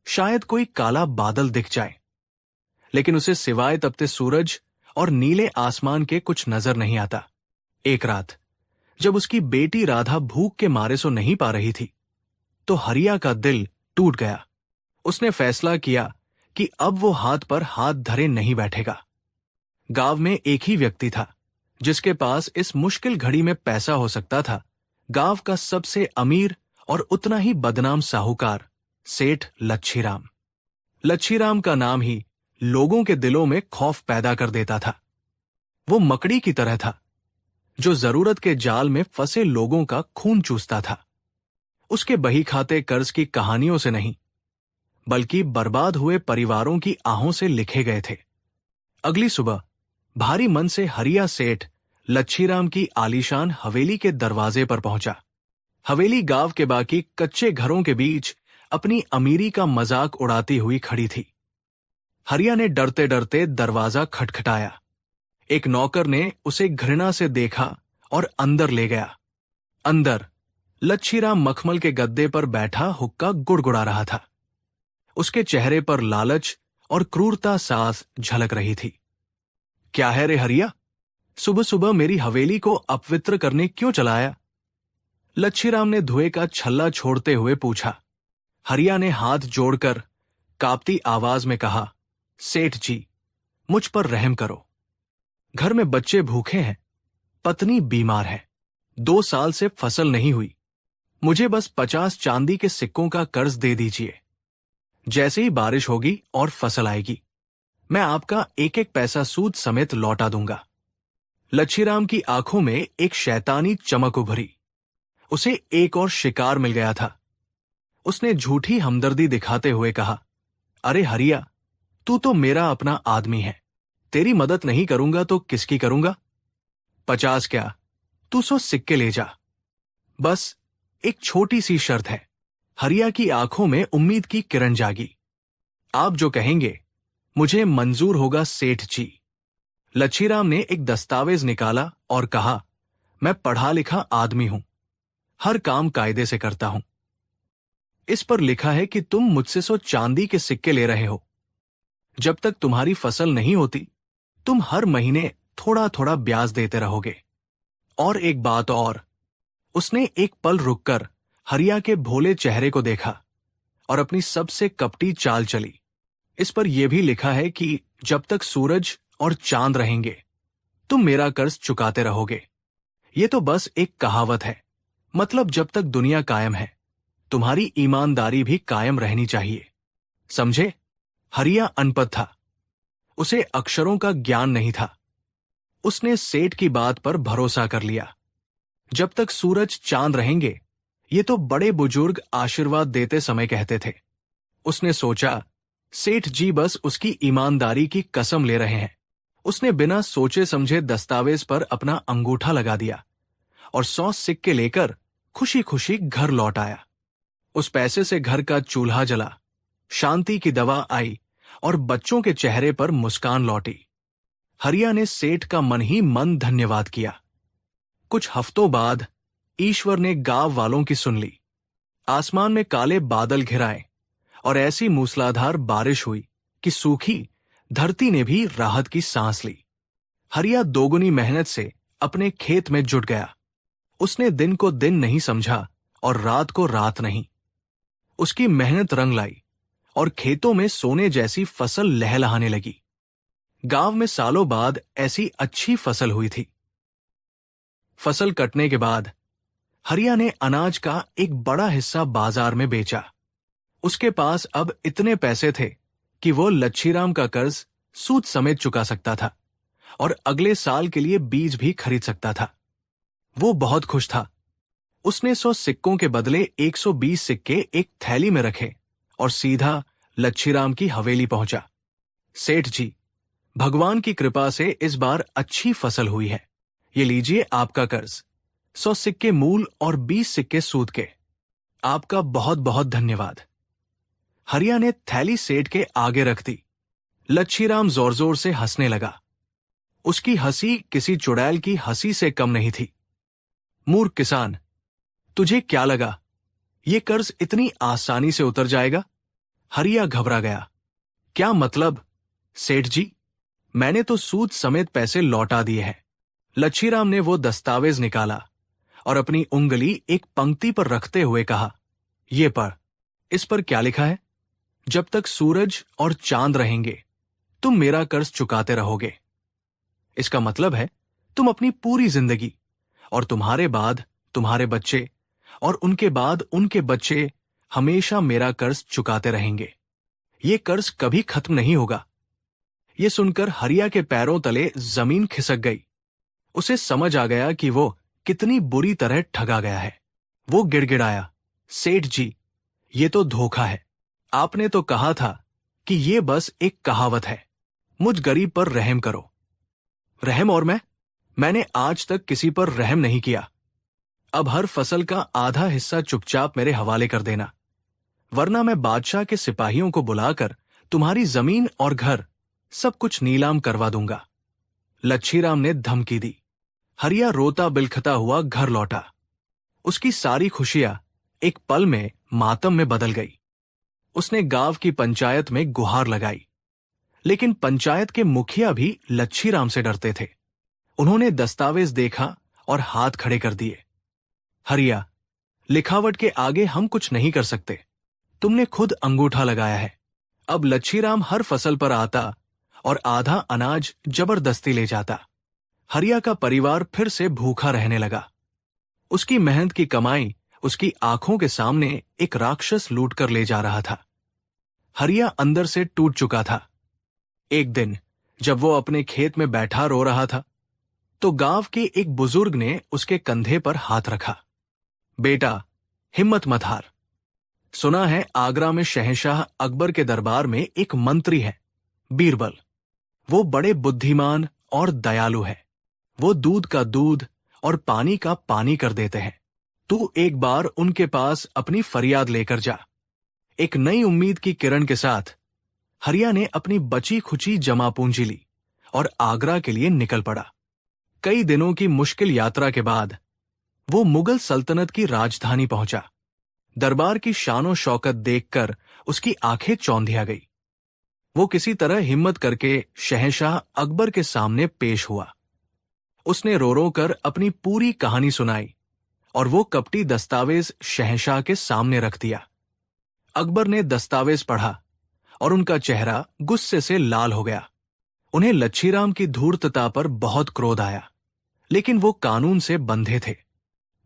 शायद कोई काला बादल दिख जाए। लेकिन उसे सिवाय तपते सूरज और नीले आसमान के कुछ नजर नहीं आता। एक रात जब उसकी बेटी राधा भूख के मारे सो नहीं पा रही थी, तो हरिया का दिल टूट गया। उसने फैसला किया कि अब वो हाथ पर हाथ धरे नहीं बैठेगा। गांव में एक ही व्यक्ति था जिसके पास इस मुश्किल घड़ी में पैसा हो सकता था, गांव का सबसे अमीर और उतना ही बदनाम साहूकार सेठ लच्छीराम। लच्छीराम का नाम ही लोगों के दिलों में खौफ पैदा कर देता था। वो मकड़ी की तरह था जो जरूरत के जाल में फंसे लोगों का खून चूसता था। उसके बही खाते कर्ज की कहानियों से नहीं, बल्कि बर्बाद हुए परिवारों की आहों से लिखे गए थे। अगली सुबह भारी मन से हरिया सेठ लच्छीराम की आलीशान हवेली के दरवाजे पर पहुंचा। हवेली गांव के बाकी कच्चे घरों के बीच अपनी अमीरी का मजाक उड़ाती हुई खड़ी थी। हरिया ने डरते डरते दरवाजा खटखटाया। एक नौकर ने उसे घृणा से देखा और अंदर ले गया। अंदर लच्छीराम मखमल के गद्दे पर बैठा हुक्का गुड़गुड़ा रहा था। उसके चेहरे पर लालच और क्रूरता साफ झलक रही थी। क्या है रे हरिया, सुबह सुबह मेरी हवेली को अपवित्र करने क्यों चलाया? लच्छीराम ने धुएं का छल्ला छोड़ते हुए पूछा। हरिया ने हाथ जोड़कर कांपती आवाज में कहा, सेठ जी, मुझ पर रहम करो। घर में बच्चे भूखे हैं, पत्नी बीमार है, 2 साल से फसल नहीं हुई। मुझे बस 50 चांदी के सिक्कों का कर्ज दे दीजिए। जैसे ही बारिश होगी और फसल आएगी, मैं आपका एक एक पैसा सूद समेत लौटा दूंगा। लच्छीराम की आंखों में एक शैतानी चमक उभरी। उसे एक और शिकार मिल गया था। उसने झूठी हमदर्दी दिखाते हुए कहा, अरे हरिया, तू तो मेरा अपना आदमी है। तेरी मदद नहीं करूंगा तो किसकी करूंगा? 50 क्या, तू 100 सिक्के ले जा। बस एक छोटी सी शर्त है। हरिया की आंखों में उम्मीद की किरण जागी। आप जो कहेंगे मुझे मंजूर होगा सेठ जी। लच्छीराम ने एक दस्तावेज निकाला और कहा, मैं पढ़ा लिखा आदमी हूं, हर काम कायदे से करता हूं। इस पर लिखा है कि तुम मुझसे 100 चांदी के सिक्के ले रहे हो। जब तक तुम्हारी फसल नहीं होती, तुम हर महीने थोड़ा थोड़ा ब्याज देते रहोगे। और एक बात और। उसने एक पल रुककर हरिया के भोले चेहरे को देखा और अपनी सबसे कपटी चाल चली। इस पर यह भी लिखा है कि जब तक सूरज और चांद रहेंगे, तुम मेरा कर्ज चुकाते रहोगे। ये तो बस एक कहावत है। मतलब जब तक दुनिया कायम है, तुम्हारी ईमानदारी भी कायम रहनी चाहिए। समझे? हरिया अनपढ़ था। उसे अक्षरों का ज्ञान नहीं था। उसने सेठ की बात पर भरोसा कर लिया। जब तक सूरज चांद रहेंगे, ये तो बड़े बुजुर्ग आशीर्वाद देते समय कहते थे। उसने सोचा, सेठ जी बस उसकी ईमानदारी की कसम ले रहे हैं। उसने बिना सोचे समझे दस्तावेज पर अपना अंगूठा लगा दिया और 100 सिक्के लेकर खुशी खुशी घर लौट आया। उस पैसे से घर का चूल्हा जला, शांति की दवा आई और बच्चों के चेहरे पर मुस्कान लौटी। हरिया ने सेठ का मन ही मन धन्यवाद किया। कुछ हफ्तों बाद ईश्वर ने गांव वालों की सुन ली। आसमान में काले बादल घिराए और ऐसी मूसलाधार बारिश हुई कि सूखी धरती ने भी राहत की सांस ली। हरिया दोगुनी मेहनत से अपने खेत में जुट गया। उसने दिन को दिन नहीं समझा और रात को रात नहीं। उसकी मेहनत रंग लाई और खेतों में सोने जैसी फसल लहलहाने लगी। गांव में सालों बाद ऐसी अच्छी फसल हुई थी। फसल कटने के बाद हरिया ने अनाज का एक बड़ा हिस्सा बाजार में बेचा। उसके पास अब इतने पैसे थे कि वो लच्छीराम का कर्ज सूद समेत चुका सकता था और अगले साल के लिए बीज भी खरीद सकता था। वो बहुत खुश था। उसने 100 सिक्कों के बदले 120 सिक्के एक थैली में रखे और सीधा लच्छीराम की हवेली पहुंचा। सेठ जी, भगवान की कृपा से इस बार अच्छी फसल हुई है। ये लीजिए आपका कर्ज, 100 सिक्के मूल और 20 सिक्के सूद के। आपका बहुत बहुत धन्यवाद। हरिया ने थैली सेठ के आगे रख दी। लच्छीराम जोर जोर से हंसने लगा। उसकी हंसी किसी चुड़ैल की हंसी से कम नहीं थी। मूर्ख किसान, तुझे क्या लगा ये कर्ज इतनी आसानी से उतर जाएगा? हरिया घबरा गया। क्या मतलब सेठ जी? मैंने तो सूद समेत पैसे लौटा दिए हैं। लच्छीराम ने वो दस्तावेज निकाला और अपनी उंगली एक पंक्ति पर रखते हुए कहा, ये पढ़। इस पर क्या लिखा है? जब तक सूरज और चांद रहेंगे, तुम मेरा कर्ज चुकाते रहोगे। इसका मतलब है तुम अपनी पूरी जिंदगी और तुम्हारे बाद तुम्हारे बच्चे और उनके बाद उनके बच्चे हमेशा मेरा कर्ज चुकाते रहेंगे। ये कर्ज कभी खत्म नहीं होगा। ये सुनकर हरिया के पैरों तले जमीन खिसक गई। उसे समझ आ गया कि वो कितनी बुरी तरह ठगा गया है। वो गिड़गिड़ाया, सेठ जी, ये तो धोखा है। आपने तो कहा था कि ये बस एक कहावत है। मुझ गरीब पर रहम करो। रहम और मैंने आज तक किसी पर रहम नहीं किया। अब हर फसल का आधा हिस्सा चुपचाप मेरे हवाले कर देना, वरना मैं बादशाह के सिपाहियों को बुलाकर तुम्हारी जमीन और घर सब कुछ नीलाम करवा दूंगा। लच्छीराम ने धमकी दी। हरिया रोता बिलखता हुआ घर लौटा। उसकी सारी खुशियां एक पल में मातम में बदल गई। उसने गांव की पंचायत में गुहार लगाई, लेकिन पंचायत के मुखिया भी लच्छीराम से डरते थे। उन्होंने दस्तावेज देखा और हाथ खड़े कर दिए। हरिया, लिखावट के आगे हम कुछ नहीं कर सकते। तुमने खुद अंगूठा लगाया है। अब लच्छीराम हर फसल पर आता और आधा अनाज जबरदस्ती ले जाता। हरिया का परिवार फिर से भूखा रहने लगा। उसकी मेहनत की कमाई उसकी आंखों के सामने एक राक्षस लूट कर ले जा रहा था। हरिया अंदर से टूट चुका था। एक दिन जब वो अपने खेत में बैठा रो रहा था, तो गांव के एक बुजुर्ग ने उसके कंधे पर हाथ रखा। बेटा, हिम्मत मत हार। सुना है आगरा में शहंशाह अकबर के दरबार में एक मंत्री है, बीरबल। वो बड़े बुद्धिमान और दयालु है। वो दूध का दूध और पानी का पानी कर देते हैं। तू एक बार उनके पास अपनी फरियाद लेकर जा। एक नई उम्मीद की किरण के साथ हरिया ने अपनी बची खुची जमा पूंजी ली और आगरा के लिए निकल पड़ा। कई दिनों की मुश्किल यात्रा के बाद वो मुगल सल्तनत की राजधानी पहुंचा। दरबार की शानो शौकत देखकर उसकी आंखें चौंधिया गई। वो किसी तरह हिम्मत करके शहंशाह अकबर के सामने पेश हुआ। उसने रो रो कर अपनी पूरी कहानी सुनाई और वो कपटी दस्तावेज शहंशाह के सामने रख दिया। अकबर ने दस्तावेज पढ़ा और उनका चेहरा गुस्से से लाल हो गया। उन्हें लच्छीराम की धूर्तता पर बहुत क्रोध आया, लेकिन वो कानून से बंधे थे।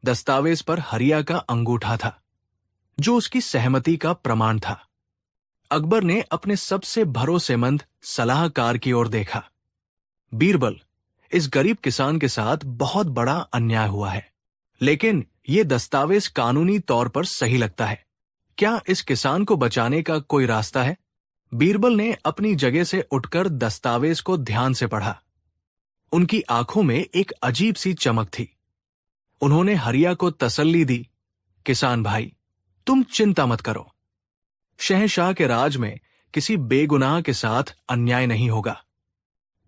दस्तावेज पर हरिया का अंगूठा था, जो उसकी सहमति का प्रमाण था। अकबर ने अपने सबसे भरोसेमंद सलाहकार की ओर देखा। बीरबल, इस गरीब किसान के साथ बहुत बड़ा अन्याय हुआ है, लेकिन ये दस्तावेज कानूनी तौर पर सही लगता है। क्या इस किसान को बचाने का कोई रास्ता है? बीरबल ने अपनी जगह से उठकर दस्तावेज को ध्यान से पढ़ा। उनकी आंखों में एक अजीब सी चमक थी। उन्होंने हरिया को तसल्ली दी, किसान भाई, तुम चिंता मत करो। शहंशाह के राज में किसी बेगुनाह के साथ अन्याय नहीं होगा।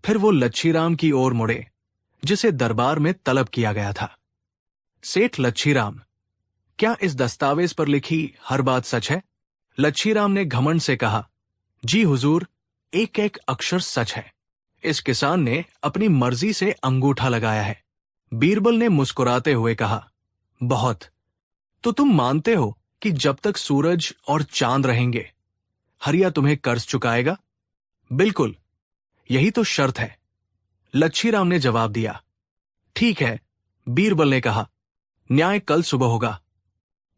फिर वो लच्छीराम की ओर मुड़े, जिसे दरबार में तलब किया गया था। सेठ लच्छीराम, क्या इस दस्तावेज पर लिखी हर बात सच है? लच्छीराम ने घमंड से कहा, जी हुजूर, एक एक अक्षर सच है। इस किसान ने अपनी मर्जी से अंगूठा लगाया है। बीरबल ने मुस्कुराते हुए कहा, बहुत। तो तुम मानते हो कि जब तक सूरज और चांद रहेंगे, हरिया तुम्हें कर्ज चुकाएगा? बिल्कुल, यही तो शर्त है, लच्छीराम ने जवाब दिया। ठीक है, बीरबल ने कहा, न्याय कल सुबह होगा।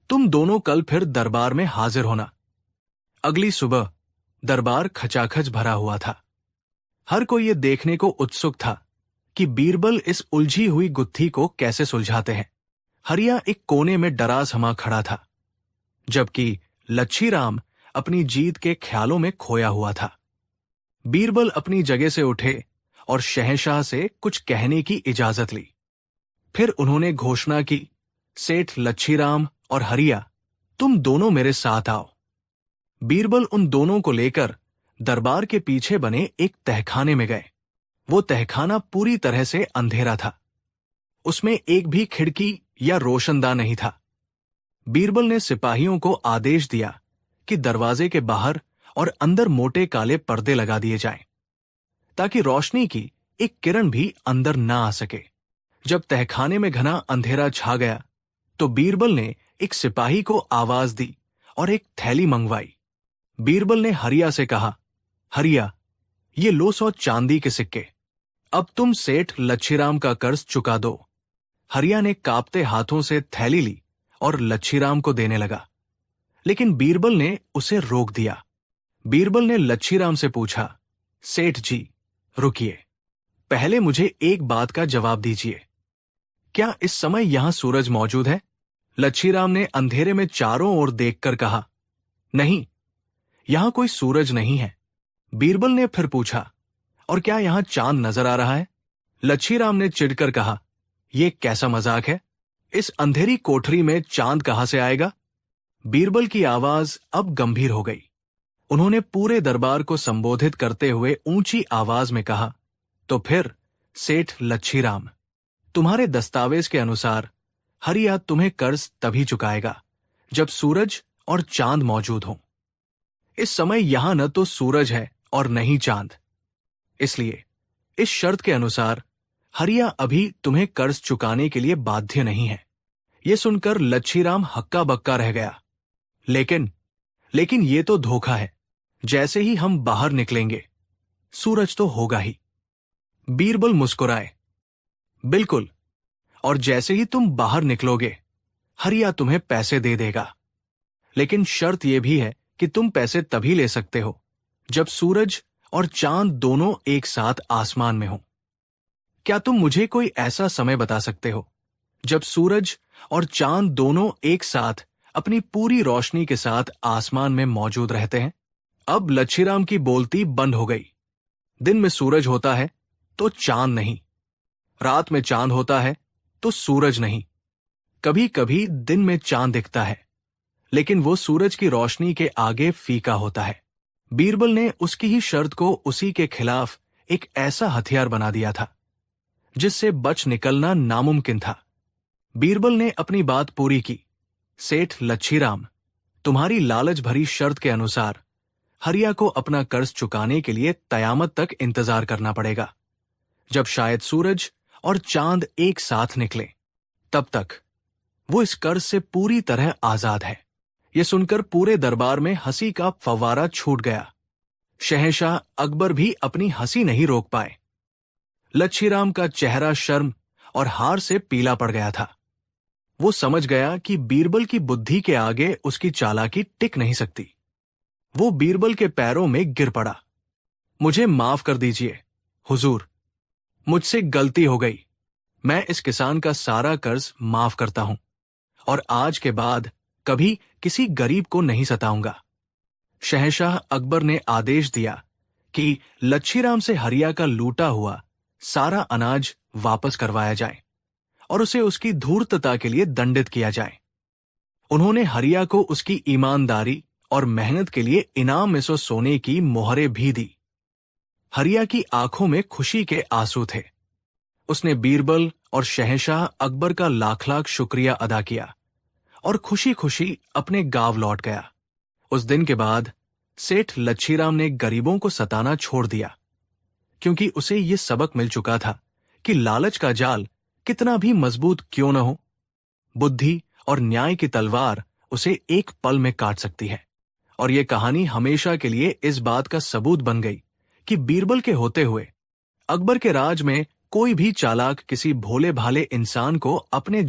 तुम दोनों कल फिर दरबार में हाजिर होना। अगली सुबह दरबार खचाखच भरा हुआ था। हर कोई ये देखने को उत्सुक था कि बीरबल इस उलझी हुई गुत्थी को कैसे सुलझाते हैं। हरिया एक कोने में डरा समा खड़ा था, जबकि लच्छीराम अपनी जीत के ख्यालों में खोया हुआ था। बीरबल अपनी जगह से उठे और शहंशाह से कुछ कहने की इजाजत ली। फिर उन्होंने घोषणा की, सेठ लच्छीराम और हरिया, तुम दोनों मेरे साथ आओ। बीरबल उन दोनों को लेकर दरबार के पीछे बने एक तहखाने में गए। वो तहखाना पूरी तरह से अंधेरा था। उसमें एक भी खिड़की या रोशनदान नहीं था। बीरबल ने सिपाहियों को आदेश दिया कि दरवाजे के बाहर और अंदर मोटे काले पर्दे लगा दिए जाएं, ताकि रोशनी की एक किरण भी अंदर ना आ सके। जब तहखाने में घना अंधेरा छा गया, तो बीरबल ने एक सिपाही को आवाज दी और एक थैली मंगवाई। बीरबल ने हरिया से कहा, हरिया, ये लो 100 चांदी के सिक्के। अब तुम सेठ लच्छीराम का कर्ज चुका दो। हरिया ने कांपते हाथों से थैली ली और लच्छीराम को देने लगा, लेकिन बीरबल ने उसे रोक दिया। बीरबल ने लच्छीराम से पूछा, सेठ जी, रुकिए, पहले मुझे एक बात का जवाब दीजिए। क्या इस समय यहां सूरज मौजूद है? लच्छीराम ने अंधेरे में चारों ओर देखकर कहा, नहीं, यहां कोई सूरज नहीं है। बीरबल ने फिर पूछा, और क्या यहां चांद नजर आ रहा है? लच्छीराम ने चिढ़कर कहा, यह कैसा मजाक है? इस अंधेरी कोठरी में चांद कहां से आएगा? बीरबल की आवाज अब गंभीर हो गई। उन्होंने पूरे दरबार को संबोधित करते हुए ऊंची आवाज में कहा, तो फिर सेठ लच्छीराम, तुम्हारे दस्तावेज के अनुसार हरिया तुम्हें कर्ज तभी चुकाएगा जब सूरज और चांद मौजूद हों। इस समय यहां न तो सूरज है और न ही चांद। इसलिए इस शर्त के अनुसार हरिया अभी तुम्हें कर्ज चुकाने के लिए बाध्य नहीं है। ये सुनकर लच्छीराम हक्का बक्का रह गया। लेकिन ये तो धोखा है। जैसे ही हम बाहर निकलेंगे सूरज तो होगा ही। बीरबल मुस्कुराए। बिल्कुल, और जैसे ही तुम बाहर निकलोगे हरिया तुम्हें पैसे दे देगा। लेकिन शर्त यह भी है कि तुम पैसे तभी ले सकते हो जब सूरज और चांद दोनों एक साथ आसमान में हो। क्या तुम मुझे कोई ऐसा समय बता सकते हो जब सूरज और चांद दोनों एक साथ अपनी पूरी रोशनी के साथ आसमान में मौजूद रहते हैं? अब लच्छीराम की बोलती बंद हो गई। दिन में सूरज होता है तो चांद नहीं, रात में चांद होता है तो सूरज नहीं। कभी कभी दिन में चांद दिखता है, लेकिन वो सूरज की रोशनी के आगे फीका होता है। बीरबल ने उसकी ही शर्त को उसी के खिलाफ एक ऐसा हथियार बना दिया था जिससे बच निकलना नामुमकिन था। बीरबल ने अपनी बात पूरी की। सेठ लच्छीराम, तुम्हारी लालच भरी शर्त के अनुसार हरिया को अपना कर्ज चुकाने के लिए कयामत तक इंतजार करना पड़ेगा। जब शायद सूरज और चांद एक साथ निकले, तब तक वो इस कर्ज से पूरी तरह आजाद है। यह सुनकर पूरे दरबार में हंसी का फव्वारा छूट गया। शहंशाह अकबर भी अपनी हंसी नहीं रोक पाए। लच्छीराम का चेहरा शर्म और हार से पीला पड़ गया था। वो समझ गया कि बीरबल की बुद्धि के आगे उसकी चालाकी टिक नहीं सकती। वो बीरबल के पैरों में गिर पड़ा। मुझे माफ कर दीजिए हुजूर, मुझसे गलती हो गई। मैं इस किसान का सारा कर्ज माफ करता हूं और आज के बाद कभी किसी गरीब को नहीं सताऊंगा। शहंशाह अकबर ने आदेश दिया कि लच्छीराम से हरिया का लूटा हुआ सारा अनाज वापस करवाया जाए और उसे उसकी धूर्तता के लिए दंडित किया जाए। उन्होंने हरिया को उसकी ईमानदारी और मेहनत के लिए इनाम में सो सोने की मोहरें भी दी। हरिया की आंखों में खुशी के आंसू थे। उसने बीरबल और शहंशाह अकबर का लाख लाख शुक्रिया अदा किया और खुशी खुशी अपने गांव लौट गया। उस दिन के बाद सेठ लच्छीराम ने गरीबों को सताना छोड़ दिया, क्योंकि उसे यह सबक मिल चुका था कि लालच का जाल कितना भी मजबूत क्यों न हो, बुद्धि और न्याय की तलवार उसे एक पल में काट सकती है। और यह कहानी हमेशा के लिए इस बात का सबूत बन गई कि बीरबल के होते हुए अकबर के राज में कोई भी चालाक किसी भोले भाले इंसान को अपने